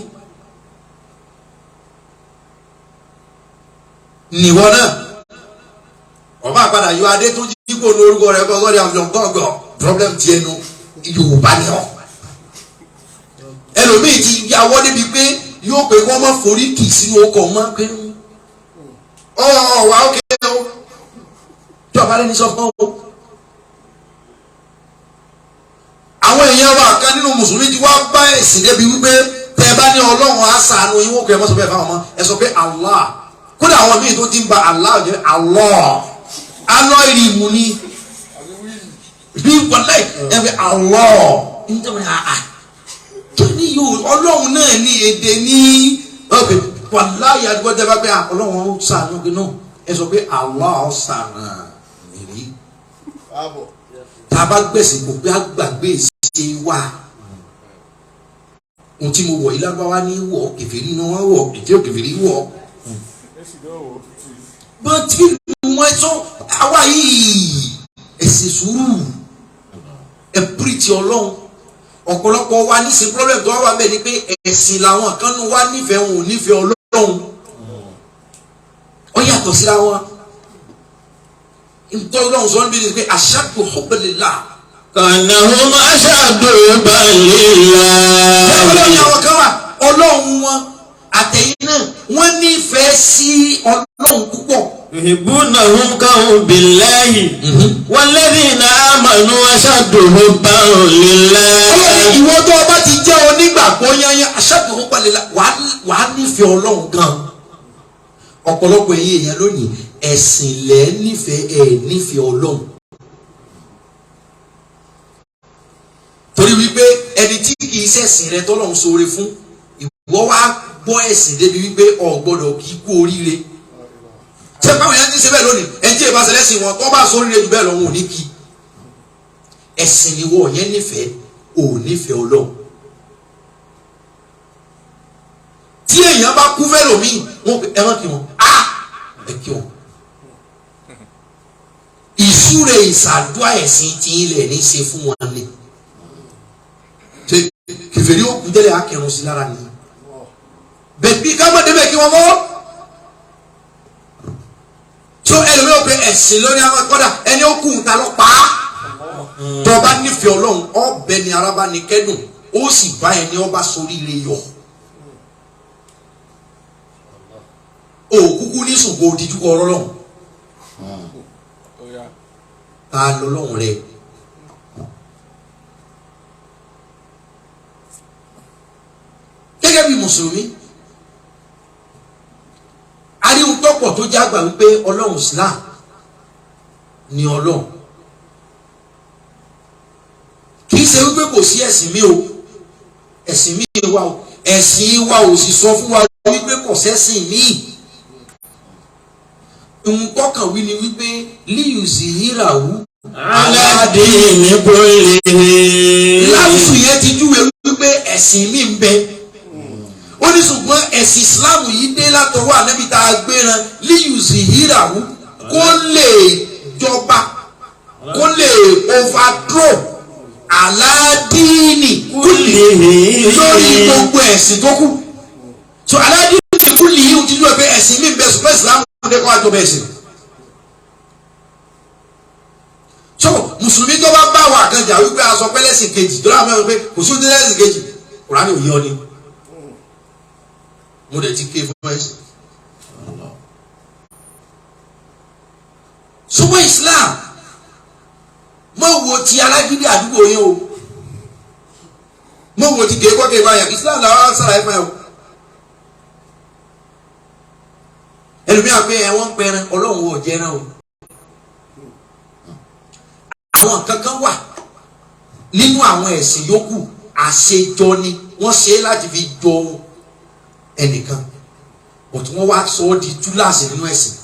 [SPEAKER 4] nìwọ náà ọba àpàdà yọ adé tó jí kó lórúkọ rẹ kọ́ sọ́dọ̀ àwọn gbọ̀ngàn problem ti ẹnu Yorùbá ni ọ́. ẹlòmíì ti yàwọ́ débi pé yóò pé wọ́n máa forí kì í sínú ọkọ̀ mọ́ pé wà ókè o tí ọba lẹ́ni sọ fún ọ. àwọn èèyàn wa kan nínú mùsùlùmí ti wá bá ẹ̀sìn débi wípé tẹ ẹ bá ní Ọlọ́run á ṣàánú yín wọ́n kọ́ ẹ mọ́ sọ bẹ́ẹ̀ fáwọn ọmọ ẹ sọ pé Allah kódà àwọn míì tó ti ń ba Allah jẹ́ Allah alọ́ọ̀rì mu ni bí wọlé ẹ fi Allah nítorí àà tó ní yóò Ọlọ́run náà ní èdè ní ọ̀pẹ̀ wàlá ìyàdúgbò tẹ bá pé Ọlọ́run ó ṣàánú pé náà ẹ sọ pé Allah ó ṣàánú rí tá a bá gbèsè kò pé àgbàgbé ṣe wà ohun tí mo wọ̀ yìí lágbáwá ní wọ̀ kèfèrí ni wọ́n wọ̀ ètò kèfèrí wọ̀ bọ́n tí wọ́n sọ àwa yìí ẹ̀sìn sùúrù ẹ̀ pírìtì Ọlọ́run ọ̀pọ̀lọpọ̀ wa ní sí problem tó wà bẹ́ẹ̀ ni pé ẹ̀sìn làwọn kan nu wa nífẹ̀ẹ́ wọn ò nífẹ̀ẹ́ Ọlọ́run ó yàtọ̀ síra wọn nítorí Ọlọ́run sọ níbi ni pé ashaddu hubban lillah.
[SPEAKER 3] كأنهم أشد حبا لله.
[SPEAKER 4] Ọlọ́run àwọn kan wà Ọlọ́run wọn àtẹ̀yìn náà wọ́n nífẹ̀ẹ́ sí Ọlọ́run púpọ̀.
[SPEAKER 3] يحبونهم كحب الله والذين آمنوا أشد حبا لله.
[SPEAKER 4] Ọlọ́run ìwọ tó o bá ti jẹ́ onígbàgbọ́ yányán ashaddu hubban lillah wàá nífẹ̀ẹ́ Ọlọ́run gan. ọ̀pọ̀lọpọ̀ ẹ̀yin èèyàn lónìí ẹ̀sìn lẹ̀ nífẹ̀ẹ́ Ọlọ́run. torí wípé ẹni tí kì í ṣẹ̀sìn rẹ tọ́lọ́run ṣoore fún ìwọ wá gbọ́ ẹ̀sìn débi wípé o gbọ́dọ̀ kí kú oríire. ṣé báwọn yẹn ti ṣe bẹ́ẹ̀ lónìí ẹni tí ìbáṣẹ lẹ́sìn wọn tó bá ṣoríire jù bẹ́ẹ̀ lọ wọn ò ní kí. ẹ̀sìn ni wọ́n yẹn nífẹ̀ẹ́ ò nífẹ̀ẹ́ Ọlọ́run. tí èèyàn bá kú fẹ́ lòmíì wọn ẹ má kí wọn ẹ kí wọn. ìsúre ìsàdúà ẹ̀sìn tí ilẹ̀ ní ṣe fún wọn ni kèfèrí ó kú tẹ́lẹ̀ akẹrun sí lára ni bẹ́ẹ̀ bí ká mọ̀ débẹ̀ kí wọ́n mọ́ tó ẹlòmíràn pé ẹ̀sìn lórí àwọn kọ́dà ẹni ó kù ń ta lọ pa á tó bá nífẹ̀ẹ́ ọlọ́run ọbẹ̀ ni araba ni kẹ́dùn ó sì bá ẹni ọba sórí ire yọ ó kúkú ní sùnkò òdìjú kọ ọlọ́run ta lọ́lọ́run rẹ̀ gẹ́gẹ́ bí mùsùlùmí ariwo tọ́pọ̀ tó jágbà wípé ọlọ́run Islam ni ọlọ́run kì í ṣe wípé kò sí ẹ̀sìn mi o ẹ̀sìn mi wà o ẹ̀sìn wa ò sì sọ fún wa wípé kò sẹ́sìn mi ohun tọ́kàn wí ni wípé líyùsì híráwù
[SPEAKER 3] aládìní bọ́lẹ̀.
[SPEAKER 4] láwùsù yẹn ti júwe wípé ẹ̀sìn mi ń bẹ ó ní ṣùgbọ́n ẹ̀sìn Islam yìí dé látọwọ́ ànábì tá a gbéran líyùsì híráwù kó lè jọba kó lè overthrow aládìní kúlì lórí gbogbo ẹ̀sìn tó kù so aládìní kúlì yìí ti júwe pé ẹ̀sìn mi ń bẹ ṣùgbọ́n Islam dé kó àjọba ẹ̀sìn. so mùsùlùmí tó bá bá wà kan jà wípé aṣọ pẹ́lẹ́sìn kejì tó láwọn mẹ́rin pé kò sí lẹ́sìn kejì Kùránì òye ọ ni mo dẹ̀ ti ké fún ẹ̀sìn. ṣùgbọ́n Islam mọ̀ wo ti alágídí àdúgbò yẹn o mọ̀ wo ti kéèkọ́ kéèkọ́ àyà Islam làwọn sára ẹ̀fọ́ yẹn o ẹlòmíràn pé ẹ̀wọ̀n pẹ̀rẹ̀ Ọlọ́run ò jẹ́rán o àwọn kankan wà nínú àwọn ẹ̀sìn yòókù àṣejọ ni wọ́n ṣe láti fi jọ ẹnìkan òtù wọ́n wá sọ ọ́ di túláàsì nínú ẹ̀sìn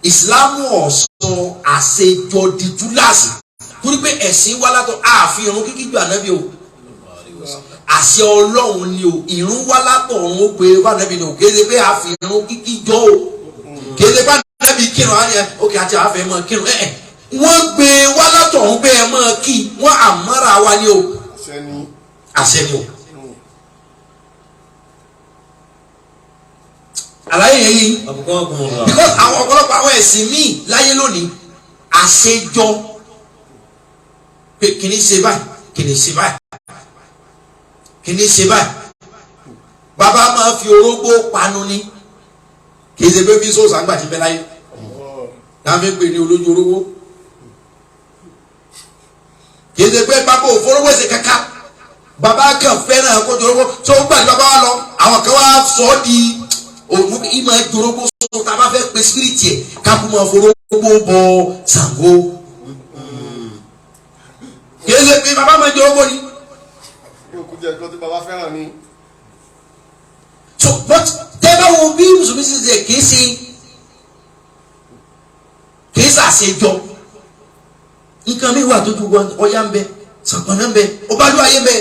[SPEAKER 4] ìsìlámù ọ̀sán àṣejọ di túláàsì torí pé ẹ̀sìn wá látọ̀ ààfin irun kíkí ju ànábì o àṣẹ Ọlọ́run ni o ìrun wá látọ̀ ọ̀run ó pé bá ànábì ni o kéde pé ààfin irun kíkí jọ o kéde bá ànábì kírun á ní ẹ ókè àti àáfẹ́ mọ́ kírun wọ́n gbé wá látọ̀hún pé ẹ máa kí wọ́n àmọ́ra wa ní o àṣẹ ni o àlàyé yẹn yìí because àwọn ọ̀pọ̀lọpọ̀ àwọn ẹ̀sìn míì láyé lónìí àṣejọ pé kìíní ṣe báyìí kìíní ṣe báyìí kìíní ṣe báyìí bàbá máa fi orógbó panu ní kì í ṣe pé bí sọ́ọ̀sì àgbà ti bẹ́ láyé láàmì pé ní olójú orógbó kìí ṣe pé bàbá òfurufú ẹsẹ kankan bàbá kan fẹ́ràn kójúrógbó tó gbàdúrà bàbá wa lọ àwọn kan wá sọ ọ́ di òun ìmọ̀ ìjòrógbó sọ tá a bá fẹ́ pe spiriti ẹ̀ káàkó máa forógbó bọ Ṣàngó kìí ṣe pé bàbá máa jòrógbó ni.
[SPEAKER 6] yóò kú jẹ́ ẹ̀kọ́ tí bàbá fẹ́ràn ni.
[SPEAKER 4] so but tẹ́lẹ̀ wo bí mùsùlùmí ṣe ṣe kìí ṣàṣejọ nǹkan mi wà tójú ọya ń bẹ sàpọ̀nà ń bẹ ọbàdúrà ayé ń bẹ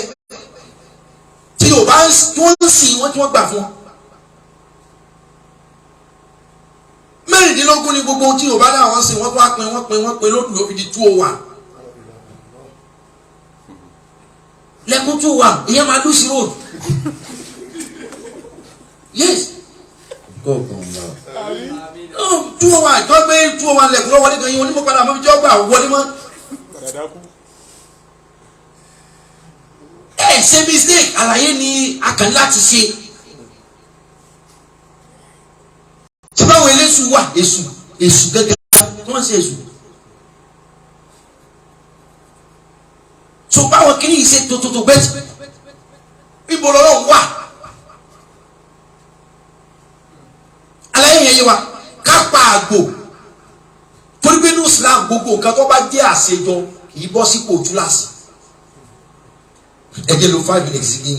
[SPEAKER 4] tí o bá wọ́n ń sìn wọ́n tí wọ́n gbà fún ọ. mẹ́rìndínlógún ni gbogbo tí o bá dá àwọn sìn wọ́n tó wá pin lódù ló fi di 201. lẹ́kùn 201 ìyẹn máa lùsí road. yes. 201 tó gbé 201 lẹ́kùn lọ́wọ́ nígbà yín onímọ̀ padà mọ́ bí jọ́ gbà wọlé mọ́. ẹ ṣe mistake àlàyé ni a kàn láti ṣe tí báwo eléṣù wà èṣù gẹ́gẹ́ tí wọ́n ṣe èṣù tó báwo kìíní yìí ṣe tótótó gbẹ́tì níbo lọ́wọ́ wà àlàyé yẹn yé wa ká pa àgbò torí pé ní Islam gbogbo nǹkan tó bá jẹ́ àṣejọ kì í bọ́ sípò túláàsì ẹ jẹ́ lo 5 minutes kí n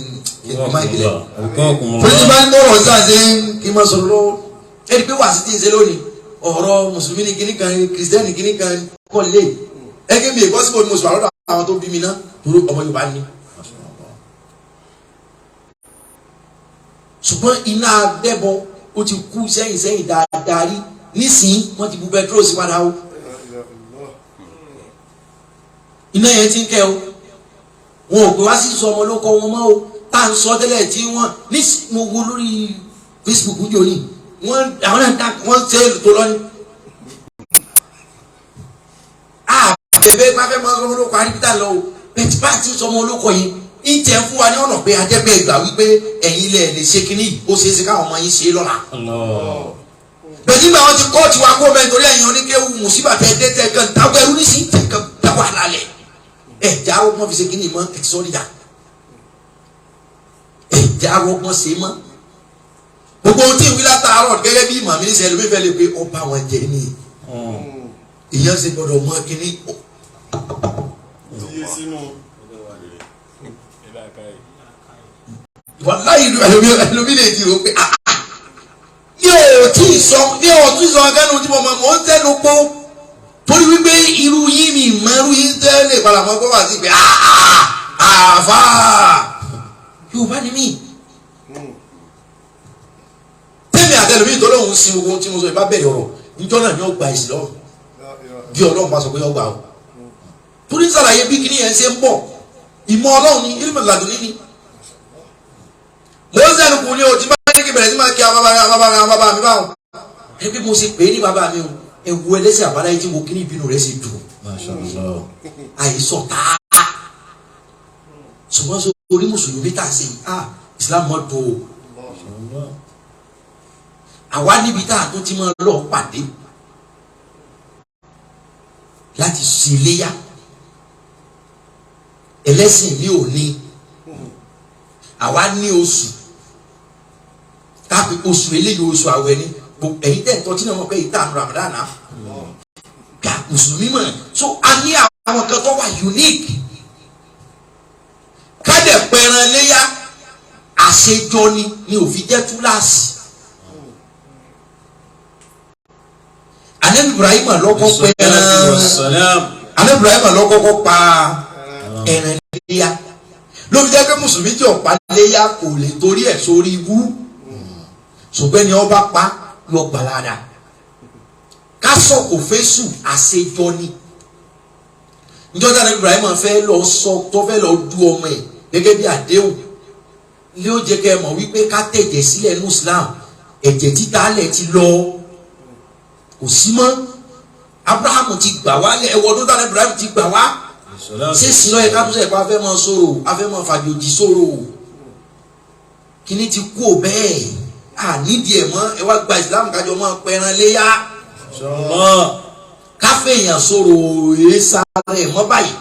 [SPEAKER 4] máa gbélé torí bá ń bọ̀rọ̀ sáàsì kí n máa sọ̀rọ̀ lọ́wọ́ ẹni pé wàásù tí ń ṣe lónìí ọ̀rọ̀ mùsùlùmí ni kíní kan kìrìsìtẹ́nì kíní kan kọ́ lé ẹgbẹ́ mi èkó sípò mùsùlùmí àlọ́dọ̀ àwọn tó bí mi ná torí ọmọ Yorùbá ni ṣùgbọ́n iná dẹ́bọ ó ti kú sẹ́yìn dáadáa rí nísìnyí wọ́n ti bu pẹtrol sí padà o iná yẹn ti ń kẹ́ o wọn ò pè wá sí sọ ọmọ ló kọ wọn mọ́ o tá à ń sọ tẹ́lẹ̀ tí wọ́n ní mo wo lórí Facebook jò ní àwọn náà wọ́n ṣe é tó lọ́ní. Àbẹ̀bẹ̀ pàfẹ́ mọ́ ọmọ olóko àríbítà lọ o bẹ́ẹ̀ bá ti sọ ọmọ olóko yìí ń tẹ̀ fún wa ní ọ̀nà pé ajẹ́pẹ́ gbà wípé ẹ̀yin lẹ̀ lè ṣe kínní ó ṣeé ṣe káwọn ọmọ yín ṣe é lọ́la. Bẹ́ẹ̀ nígbà wọn ti kọ́ tiwa kó mẹ́rin torí ẹ̀yin oníkéwu mùsíbà tẹ dé tẹ kan táwọn ẹrú ní sí tẹ kan táwọn àlàlẹ̀ ẹ̀já ọgbọ́n fi ṣe kínní mọ́ ẹ̀sọ́ríyà ẹ̀já ọgbọ́n ṣe mọ́ gbogbo ohun tí ìwé látàárọ̀ gẹ́gẹ́ bí ìmọ̀ mi ní sẹ́yìn lómi fẹ́ lè pé ọba wọn jẹ ní ìyẹn ṣe gbọdọ̀ mọ kínní. Wàláyé ẹlòmí lè di ro pé ní o tí ì sọ ọgánú tí mo mọ̀ ń tẹnu pọ́ torí wípé irú yín mi mẹ́rú yín tẹ́lẹ̀ padà mọ́ gbọ́ wá sí pé àfà Yorùbá ni mí. Tẹ́mi àtẹlómi tó lóun sin owó tí mo sọ ìbá bẹ̀rẹ̀ ọ̀rọ̀ níjọ́ náà ni ó gba ìsìn lọ́rùn bí Ọlọ́run bá sọ pé ó gbà ó. Torí sàlàyé bí kíní yẹn ṣe ń bọ̀ ìmọ̀ Ọlọ́run ni ilmu laduni ni. Mo ń sẹ́nu kù ní o ti bá ní kí bẹ̀rẹ̀ sí máa kí bàbá mi báwọn. Ẹ bí mo ṣe pè é ní bàbá mi o ewu ẹlẹ́sẹ̀ àbáláyé tí mo kí ní ìbínú rẹ̀ ṣe dùn. Àìsàn tá ṣùgbọ́n sọ orí mùsùlùmí tà sí Islam mọ́ tó o. Àwa níbi tá a tó ti máa lọ pàdé láti ṣe iléyá ẹlẹ́sìn mi ò ní àwa ní oṣù káàpì oṣù eléyìí oṣù àwẹ̀ ni ẹ̀yin tẹ̀ ń tọ́jú náà mọ̀ pé ìta Ramadan náà gà mùsùlùmí mọ̀ so a ní àwọn kan tó wà unique kádẹ̀ pẹ̀ràn léyà àṣejọ ni òfin jẹ́ túláàsì. Anabi Ibrahim lọ́kọ́ pẹ̀ràn Anabi Ibrahim lọ́kọ́kọ́ pa ẹran léyà ló fi jẹ́ pé mùsùlùmí tí ọ̀pá léyà kò lè torí ẹ̀ sórí ibú ṣùgbọ́n ni ọba pa lọ gbàládà ká sọ kò fésù àṣejọ ni níjọ́ tí Anabi Ibrahim fẹ́ lọ sọ tó fẹ́ lọ du ọmọ ẹ̀ gẹ́gẹ́ bí àdéhùn ilé ó jẹ́ kẹ́ ẹ mọ̀ wípé ká tẹ̀jẹ̀ sílẹ̀ ní Islam ẹ̀jẹ̀ títà alẹ̀ ti lọ kò sí mọ́ Abraham ti gbà wá ẹwọ́ ọdún tí Anabi Ibrahim ti gbà wá ṣé sinú ẹ̀ ká tó sẹ̀ pa afẹ́ mọ́ sọ̀rọ̀ afẹ́ mọ́ fàjòjì sọ̀rọ̀ kíní ti kú ò bẹ́ẹ̀ nídìí ẹ̀ mọ́ ẹ wá gba Islam kájọ mọ́ pẹran léyà káfíìyàn sọ̀rọ̀ èé sáré ẹ̀ mọ́ báyìí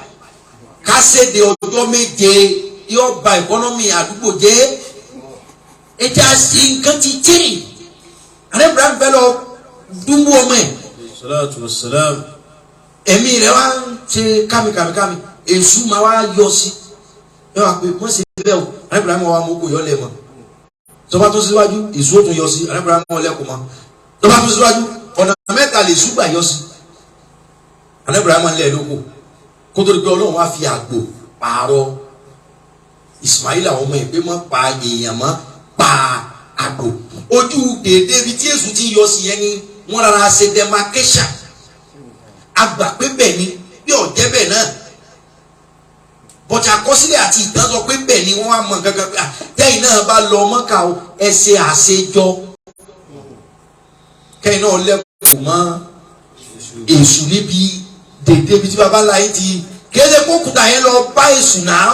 [SPEAKER 4] kásẹ̀dẹ̀ ọjọ́ méje yóò ba ìkọ́nọ́mì àdúgbò jẹ́ ẹja sí nǹkan ti tẹ̀ Anabi Ibrahim fẹ́ lọ dúnbú ọmọ ẹ̀ ẹ̀mí rẹ̀ wá ń ṣe kámi èṣù máa wá yọ sí ẹ wá pé wọ́n ṣe bẹ́ẹ̀ o Anabi Ibrahim wa mú kò yọ lẹ̀ mọ́ tọ́ba tó síwájú èṣù ó tún yọ sí Anabi Ibrahim wọn lẹ́kọ̀ọ́ mọ́ tọ́ba tó síwájú ọ̀nà mẹ́ta lè ṣùgbà yọ sí Anabi Ibrahim lẹ̀ lóko kótó di pé Ọlọ́run wá fi àgbò pààrọ̀ Ismaila ọmọ ẹ̀ pé mọ́ pa èèyàn mọ́ pa àgbò ojú déédéé bíi tí èṣù ti yọ sí yẹn ni wọ́n rárá ṣe demarcation àgbà pé bẹ́ẹ̀ ni bí ọ̀jẹ́ bẹ́ẹ̀ náà bọ̀tà àkọsílẹ̀ àti ìtàn sọ pé bẹ́ẹ̀ ni wọ́n wá mọ̀ gangan pé tẹ́yìn náà bá lọ mọ́kà ẹ ṣe àṣejọ kẹ́yìn náà lẹ́kọ̀ọ́ mọ́ èṣù níbi déédéé bíi tí babaláyé ti kéde kókùtà yẹn lọ bá èṣù náà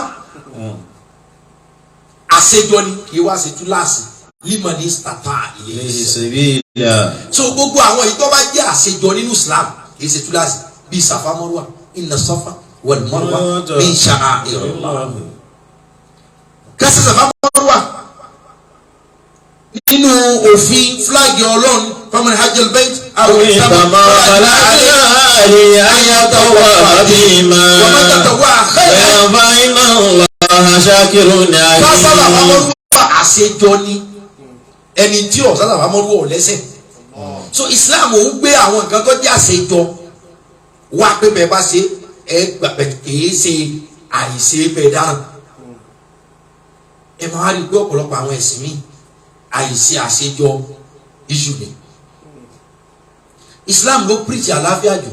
[SPEAKER 4] àṣejọ ni kì í wá ṣe túláàsì lima ní stata ilé ìṣẹ̀bíyà. So gbogbo àwọn èyí tó bá jẹ́ àṣejọ nínú Islam kì í ṣe túláàsì bíi Safa Marwa inna Safa wal Marwa min sha'a'illah. Kásì Safa Marwa nínú òfin fúláàgì Ọlọ́run faman hajjal bayt àwọn ìtàmà bàlá àlè ayatollah àbímá wọ́n mẹ́ta tọ̀wọ́ àkẹ́yà bá iná ṣàkírun ní ayé. Fásálà Marwa àṣejọ ni ẹni tí ọ̀ sábà mọ́rú ọ̀ lẹ́sẹ̀ so Islam ò ń gbé àwọn nǹkan tó jẹ́ àṣejọ wá pé bẹ́ẹ̀ bá ṣe ẹ gbàgbẹ́ kìí ṣe àìṣe bẹ́ẹ̀ dáhùn ẹ máa rí i pé ọ̀pọ̀lọpọ̀ àwọn ẹ̀sìn mi àìṣe àṣejọ iṣu ni Islam ló píríṣì àlàáfíà jù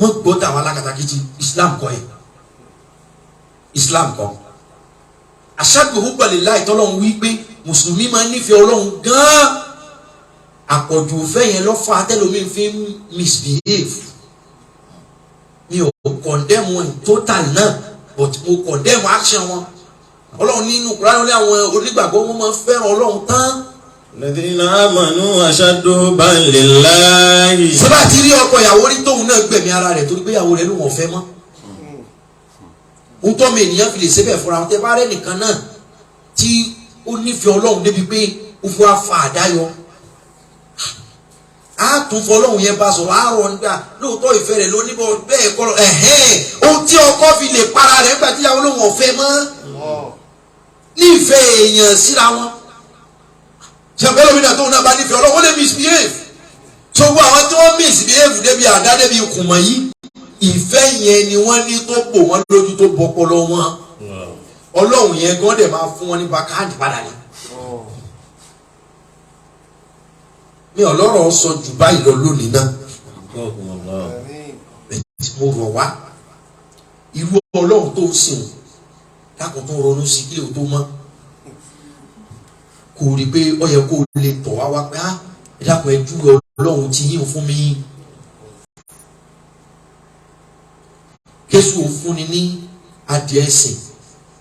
[SPEAKER 4] wọ́n gbọ́ tàwọn alákatakítí Islam kọ́ ẹ̀ Islam kọ́ ashaddu hubban lillahi tọ́lọ́run wí pé mùsùlùmí máa ń nífẹ̀ẹ́ Ọlọ́run gan-an àpọ̀jù òfẹ́ yẹn lọ́fà tẹ́lómi fi ń misbehave mi ò condemn wọn total náà but mo condemn action wọn Ọlọ́run nínú Kùránì ní àwọn onígbàgbọ́ wọn máa ń fẹ́ràn Ọlọ́run tán.
[SPEAKER 5] Alladhina amanu ashaddu hubban lillahi.
[SPEAKER 4] Sábà ti rí ọkọ ìyàwó rí tóun náà gbẹ̀mí ara rẹ̀ torí pé ìyàwó rẹ̀ ló wọ́n fẹ́ mọ́. Ohun tó mi ènìyàn fi lè ṣe bẹ́ẹ̀ fúnra wọn tẹ́ bá rẹ́ nìkan náà tí ó nífẹ̀ẹ́ Ọlọ́run débi pé ó fún wa fa àdáyọ. A tún fọ Ọlọ́run yẹn bá sọ̀rọ̀ àárọ̀ nígbà lóòótọ́ ìfẹ́ rẹ̀ ló níbọ̀ bẹ́ẹ̀ kọ́ ohun tí ọkọ fi lè para rẹ̀ nígbà tí ìyàwó ló wọ́n fẹ́ mọ́ nífẹ̀ẹ́ èèyàn síra wọn. Ṣàbẹ́ lómìnà tóun náà bá nífẹ̀ẹ́ Ọlọ́run ó lè misbehave. Tó gbọ́ àwọn tí wọ́n misbehave débi àdá débi kùmọ̀ yìí ìfẹ́ yẹn ni wọ́n ní tó bò wọ́n lójú tó bọ́pọlọ wọn. Ọlọ́run yẹn gan dẹ̀ máa fún wọn ní backhand padà ní. Mi ọlọ́rọ̀ sọ jù báyìí lọ lónìí náà. Mo rọ̀ wá irú Ọlọ́run tó ń sìn dákun tó ronú sí kí o tó mọ́ kò rí pé ó yẹ kó lè tọ̀ wá wá pé ẹ dákun ẹ júwe Ọlọ́run tí yín fún mi. Kéṣù òfúnni ní adìẹ ẹsẹ̀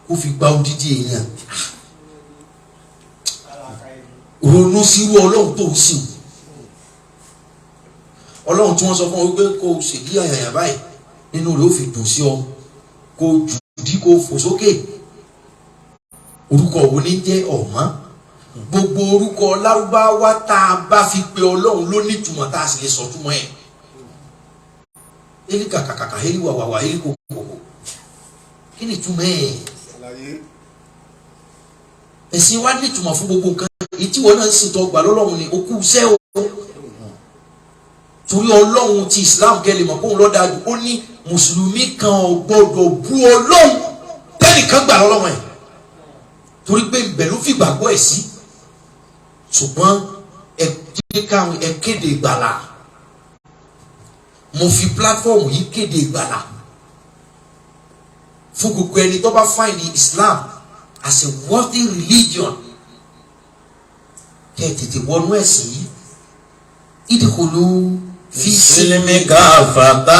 [SPEAKER 4] kó fi gba odidi èèyàn ronú sí irú Ọlọ́run tó ń sìn. Ọlọ́run tí wọ́n sọ fún ọ wípé kó o ṣèdí àyàyà báyìí nínú rẹ̀ ó fi dùn sí ọ kó o jùdí kó o fò sókè. Orúkọ wo ní jẹ́ ọ̀mọ́ gbogbo orúkọ Lárúbáwá tá a bá fi pe Ọlọ́run ló nítumọ̀ tá a sì lè sọ túmọ̀ ẹ̀. Eli kàkàkàkà eli wàwàwà eli kòkòkò kí ni túmọ̀ ẹ̀? Ẹ̀sìn wa nítumọ̀ fún gbogbo nǹkan ìtìwọ́ náà ń sìn tó gbà lọ́lọ́run ni ó kú sẹ́ o. Torí Ọlọ́run ti Islam kẹ́lẹ̀ mọ̀ kóun lọ́ọ́ dájú ó ní mùsùlùmí kan ò gbọ́dọ̀ bú Ọlọ́run tẹ́nìkan gbà lọ́lọ́run ẹ̀ torí pé ibẹ̀ ló fi gbàgbọ́ ẹ̀ sí. Ṣùgbọ́n ẹ kéde ìgbàlà mo fi platform yìí kéde ìgbàlà fún gbogbo ẹni tó bá find Islam as a worthy religion kẹ́ ẹ tètè wọnú ẹ̀sìn yìí ìdíkòló fi
[SPEAKER 5] sílẹ̀mí káfàtà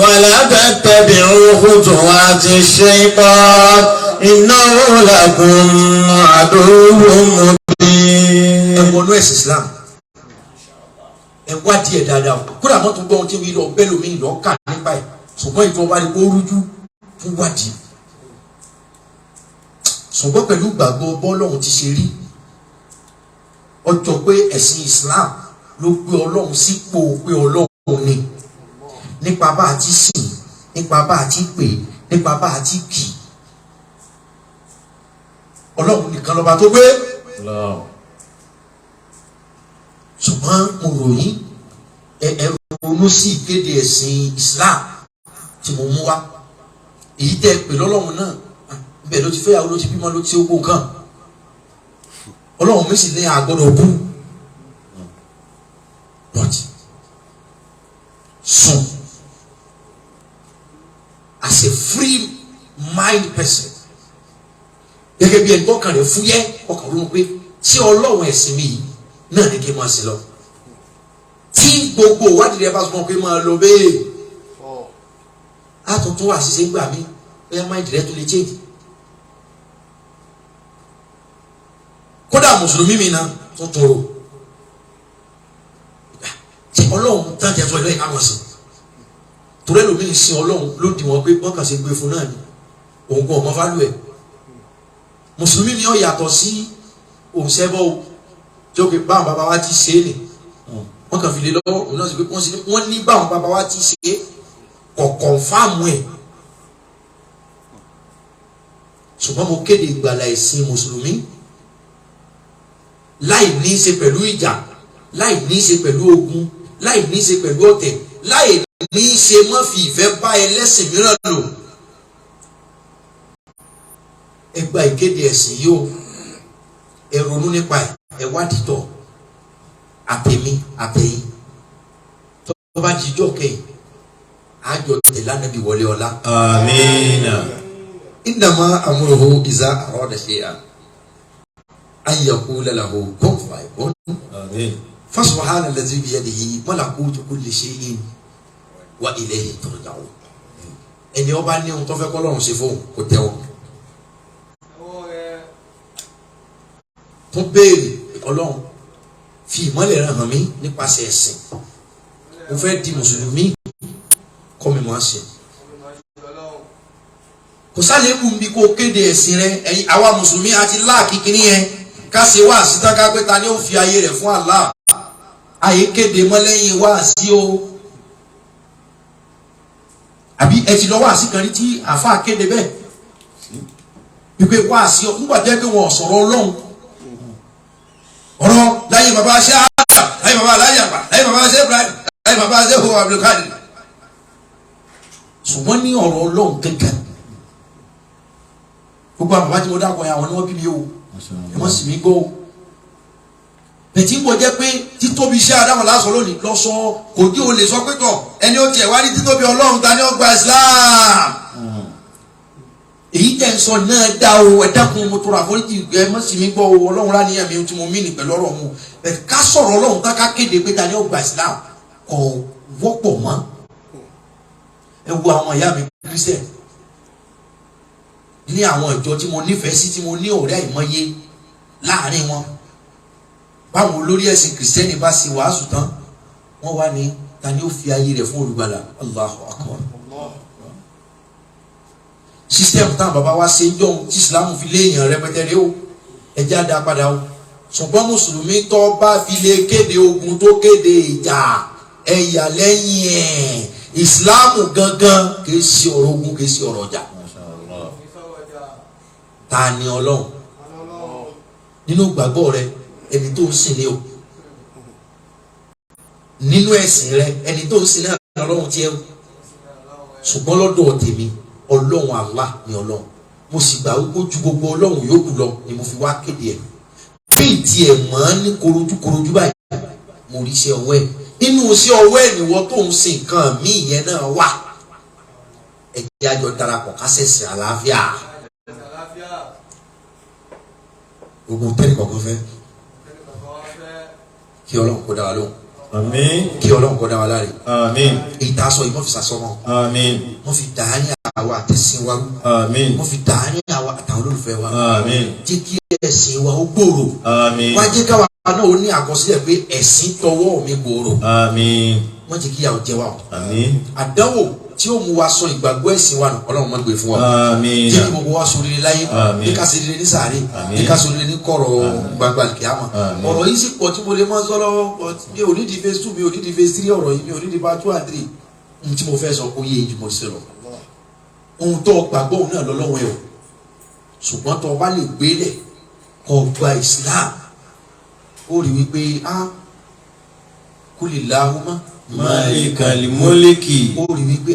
[SPEAKER 5] wala tattabi'u khutuwati shaytan innahu lakum aduwwun mubin.
[SPEAKER 4] Ẹ wọnú ẹ̀sìn Islam ẹ wádìí ẹ̀ dáadáa o kódà wọ́n tún gbọ́ ohun tí wọ́n lọ bẹ́ẹ̀ lómi lọ kà nípa ẹ̀ ṣùgbọ́n ìjọba ni kó rújú fún wádìí. Ṣùgbọ́n pẹ̀lú gbàgbọ́ bọ́lọ́hun ti ṣe rí ọjọ́ pé ẹ̀sìn Islam ló gbé Ọlọ́run sípò pé Ọlọ́run ni nípa bá a ti sìn nípa bá a ti pè nípa bá a ti kì Ọlọ́run nìkan lọ́ba tó gbé. Ṣùgbọ́n mo ròyìn ẹ ronú sí ìkéde ẹ̀sìn Islam tí mo mú wá èyí tẹ́ ẹ pè lọ́lọ́run náà bẹ́ẹ̀ ló ti fẹ́yàwó ló ti bímọ ló ti ogbó nǹkan Ọlọ́run mi sì ní àgbọ́dọ̀ bú but soon as a free mind person gẹ́gẹ́ bí ẹni tó kàn rẹ̀ fúyẹ́ ọkàn ronú pé ṣé Ọlọ́run ẹ̀sìn mi yìí náà ní kí n máa ṣe lọ tí gbogbo ìwádìí rẹ bá sọ pé máa lọ bẹ́ẹ̀ àtúntún wà ṣiṣẹ́ gbà mí bẹ́ẹ̀ máa ìdílé tó lè change. Kódà mùsùlùmí mi náà tó tọrọ tí Ọlọ́run tán jẹ́ tó ẹ̀lọ́ ìkáwọn sí torí ẹlòmíì sin Ọlọ́run ló dì wọ́n pé wọ́n kàn ṣe gbé fún náà ni òun kò ọmọ fálù ẹ̀. Mùsùlùmí mi ó yàtọ̀ sí òǹṣẹ́bọ̀ o tí ó pé báwọn bàbá wa ti ṣe é nì wọ́n kàn fi lè lọ́wọ́ òun náà sì pé wọ́n ní báwọn bàbá wa ti ṣe é kọ̀ọ̀kan fáàmù ẹ̀. Ṣùgbọ́n mo kéde ìgbàlà ẹ̀sìn mùsùlùmí láì ní í ṣe pẹ̀lú ìjà láì ní í ṣe pẹ̀lú ogun láì ní í ṣe pẹ̀lú ọ̀tẹ̀ láì ní í ṣe má fi ìfẹ́ bá ẹlẹ́sìn mìíràn lò. Ẹ gba ìkéde ẹ̀sìn yìí o ẹ ronú nípa ẹ̀ ẹ wádìí tọ̀ àtẹ̀mí àtẹ̀yìn tó bá jíjọ́ kẹ́yìn àjọ tẹ̀lé ànábì wọlé ọlá.
[SPEAKER 5] Amina.
[SPEAKER 4] Innama amruhu iza arada shay'an an yaqula lahu kun fayakun.
[SPEAKER 5] Amin.
[SPEAKER 4] Fasubhana allazi biyadihi malakutu kulli shay'in wa ilayhi turja'un. Ẹni ó bá ní ohun tó fẹ́ k'Ọlọ́run ṣe fún kó tẹ́wọ́. Tó béèrè Ọlọ́run fi ìmọ́lẹ̀ rẹ̀ hàn mí nípasẹ̀ ẹ̀sìn. Mo fẹ́ di mùsùlùmí kọ́ mi máa ṣe. Kò sálẹ̀ bù mí kó kéde ẹ̀sìn rẹ̀ ẹ̀yin àwa mùsùlùmí àti láàkì kìíní yẹn ká ṣe wá síta ká pé ta ni ó fi ayé rẹ̀ fún Allah. Àyè kéde mọ́ lẹ́yìn wá sí o. Àbí ẹ ti lọ wá sí kan rí tí àáfàá kéde bẹ́ẹ̀. Wípé wá sí ọ nígbà jẹ́ pé wọn sọ̀rọ̀ Ọlọ́run. Ọ̀rọ̀ láyé bàbá ṣe àgbà láyé bàbá láyé àgbà láyé bàbá ṣe Ibrahim láyé bàbá ṣe Ho Abdulkadir. Ṣùgbọ́n ní ọ̀rọ̀ Ọlọ́run gẹ́gẹ́. Gbogbo àwọn bàbá tí mo dákọ̀ yẹn àwọn ni wọ́n bí mi o. Ẹ mọ̀ sí mi gbọ́ o. Bẹ̀tí ń bọ̀ jẹ́ pé títóbi iṣẹ́ Ádámù lásán lónìí lọ́sọ kò dí o lè sọ pé tọ̀ ẹni ó tiẹ̀ wá ní títóbi Ọlọ́run ta ni ó gba Islam. Èyí tẹ̀ ń sọ náà dá o ẹ dákun mo tọrọ àforíjì ẹ mọ̀ sí mi gbọ́ o Ọlọ́run rá níyàmí ohun tí mo mí ní pẹ̀lú ọ̀rọ̀ mu ẹ̀ ká sọ̀rọ̀ Ọlọ́run ká kéde pé ta ni ó gba Islam kò wọ́pọ̀ mọ́. Ẹ wo àwọn ìyá mi Christian ní àwọn ìjọ tí mo nífẹ̀ẹ́ sí tí mo ní ọ̀rẹ́ àìmọye láàrin wọn. Báwo olórí ẹ̀sìn kìrìsìtẹ́nì bá ṣe wàásù tán wọ́n wá ní ta ni ó fi ayé rẹ̀ fún olùgbàlà. Allahu akbar. Sísítẹ́mù táwọn bàbá wa ṣe ń jọ̀hún tí ìsìlámù fi léèyàn rẹpẹtẹ rẹ o ẹjẹ́ á dá padà o. Ṣùgbọ́n mùsùlùmí tó bá fi lè kéde ogun tó kéde ìjà ẹ̀yà lẹ́yìn ẹ̀ ìsìlámù gangan kìí ṣe ọ̀rọ̀ ogun kìí ṣe ọ̀rọ̀ ọjà. Ta ni Ọlọ́run nínú ìgbàgbọ́ rẹ ẹni tó ń sìn ní o nínú ẹ̀sìn rẹ ẹni tó ń sìn náà Ọlọ́run tiẹ̀ o ṣùgbọ́n lọ́dọ̀ tèmi Ọlọ́run Allah ni Ọlọ́run mo sì gbà wípé ju gbogbo Ọlọ́run yòókù lọ ni mo fi wá kéde ẹ̀ bí ìtì ẹ̀ mọ́ ní korojúkorojú báyìí mo rí iṣẹ́ ọwọ́ ẹ̀ nínú iṣẹ́ ọwọ́ ẹ̀ nìwọ tó ń sin nǹkan mí ìyẹn náà wà ẹ̀jẹ̀ àjọ darapọ̀ kásẹ̀sì àlàáfíà gbogbo tẹ́lẹ̀ kọ̀ọ̀kan fẹ́ kí Ọlọ́run kó dá wa lóhùn.
[SPEAKER 5] Àmín.
[SPEAKER 4] Kí Ọlọ́run kó dá wa láre.
[SPEAKER 5] Àmín.
[SPEAKER 4] Èyí tá a sọ yìí wọ́n fi sàsọ́mọ́.
[SPEAKER 5] Àmín.
[SPEAKER 4] Wọ́n fi dàání àwa àtẹ̀sìn wa rú.
[SPEAKER 5] Àmín.
[SPEAKER 4] Wọ́n fi dàání àwa àtàwọn olólùfẹ́ wa.
[SPEAKER 5] Àmín.
[SPEAKER 4] Jẹ́ kí ẹ̀sìn wa ó gbòòrò.
[SPEAKER 5] Àmín.
[SPEAKER 4] Wá jẹ́ káwa náà ó ní àkọsílẹ̀ pé ẹ̀sìn tọwọ́ mi gbòòrò.
[SPEAKER 5] Àmín.
[SPEAKER 4] Wọ́n jẹ́ kí ìyàwó jẹ wa o.
[SPEAKER 5] Àmín.
[SPEAKER 4] Àdánwò tí ó mú wa sọ ìgbàgbọ́ ẹ̀sìn wa nù Ọlọ́run máa gbé fún wa.
[SPEAKER 5] Àmín.
[SPEAKER 4] Jẹ́ kí gbogbo wa ṣoríire láyé.
[SPEAKER 5] Àmín.
[SPEAKER 4] Jẹ́ ká ṣoríire ní sàárè.
[SPEAKER 5] Àmín.
[SPEAKER 4] Jẹ́ ká ṣoríire ní kọ̀rọ̀ gbangba kíámà.
[SPEAKER 5] Àmín.
[SPEAKER 4] Ọ̀rọ̀ yìí sì pọ̀ tí mo lè máa sọ lọ́wọ́ mi ò ní di phase 2 mi ò ní di phase 3 ọ̀rọ̀ yìí mi ò ní di part 2 and 3 ohun tí mo fẹ́ sọ kó yé ìjùmọ̀ sí lọ. Ohun tó gbàgbọ́ òun náà lọ́lọ́wọ́ ẹ̀ o ṣùgbọ́n tó o bá lè gbélẹ̀ kó gba Islam ó rí wípé kulillahumma
[SPEAKER 5] Malikal mulki.
[SPEAKER 4] ó rí wípé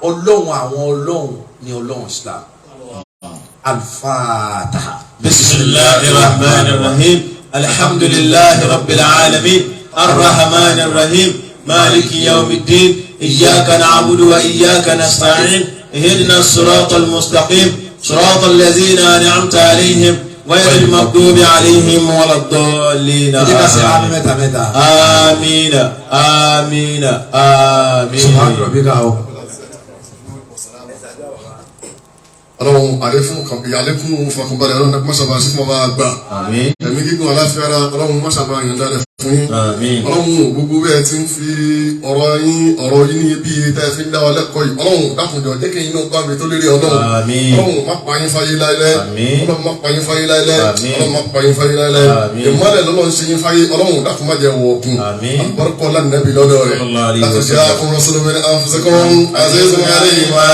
[SPEAKER 4] Ọlọ́run àwọn Ọlọ́run ni Ọlọ́run Islam. Al-Fatiha.
[SPEAKER 5] Bismillahir Rahmanir Rahim. Alhamdulillahi Rabbil Alamin. Ar-Rahmanir Rahim. Maliki Yawmiddin. Iyyaka na'budu wa iyyaka nasta'in. Ihdinas siratal mustaqim. Siratal ladzina an'amta alayhim. غير المغضوب عليهم ولا الضالين. آمين آمين آمين.
[SPEAKER 4] سبحان ربك.
[SPEAKER 6] Ọlọ́run àlékún fọkànbalẹ̀ Ọlọ́run náà mọ́sàbà sí fún ọba àgbà.
[SPEAKER 5] Àmín.
[SPEAKER 6] Ẹ̀mí gígùn aláfíà ara Ọlọ́run mọ́sàbà yàn dáadáa fún yín.
[SPEAKER 5] Àmín.
[SPEAKER 6] Ọlọ́run gbogbo bẹ́ẹ̀ ti ń fi ọ̀rọ̀ yín ní ibi tẹ́ fi ń dá wa lẹ́kọ̀ọ́ yìí. Ọlọ́run dákùnjọ jẹ́ kí yín náà bá mi tó lérí Ọlọ́run.
[SPEAKER 5] Àmín.
[SPEAKER 6] Ọlọ́run má pa yín fáyé láíláí.
[SPEAKER 5] Àmín.
[SPEAKER 6] Ọlọ́run má pa yín fáyé láíláí.
[SPEAKER 5] Àmín.
[SPEAKER 6] Ọlọ́run má pa yín fáyé láíláí.
[SPEAKER 5] Àmín.
[SPEAKER 6] Ìmọ́lẹ̀ lọ́lọ́run ṣe yín fáyé Ọlọ́run dákùn má jẹ́ wọ ọ̀kun.
[SPEAKER 5] Àmín.
[SPEAKER 6] Àbúrúkọ lánàbí lọ́dọ̀ rẹ̀.
[SPEAKER 5] Sallallahu alaihi
[SPEAKER 6] Láti
[SPEAKER 5] wasallam.
[SPEAKER 6] jẹ́ àkùnrin Rasulun min anfusikum azizun alayhi ma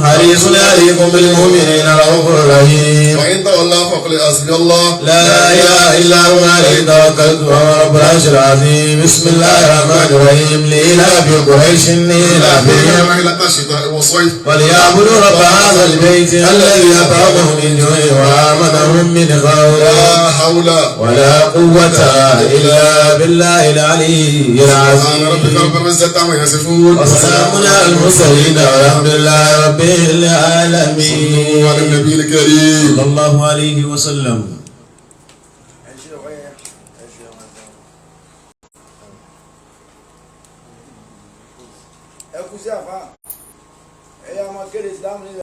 [SPEAKER 5] حريص عليكم بالمؤمنين رؤوف رحيم
[SPEAKER 6] وإن تولوا فقل حسبي الله
[SPEAKER 5] لا إله إلا هو عليه توكلت وهو رب العرش العظيم بسم الله الرحمن الرحيم لإلاف قريش إلافهم
[SPEAKER 6] رحلة الشتاء والصيف
[SPEAKER 5] وليعبدوا رب هذا البيت الذي أطعمهم من جوع وآمنهم من خوف
[SPEAKER 6] لا حول
[SPEAKER 5] ولا قوة إلا بالله العلي
[SPEAKER 6] سبحان ربك
[SPEAKER 5] العظيم
[SPEAKER 6] رب العزة عما يصفون
[SPEAKER 5] وسلام على المرسلين والحمد لله رب العالمين
[SPEAKER 6] على النبي الكريم
[SPEAKER 5] صلى الله عليه وسلم.
[SPEAKER 2] ẹ kú sí àfa ẹ̀yà ọmọ kéde ìsìlámù nílẹ̀.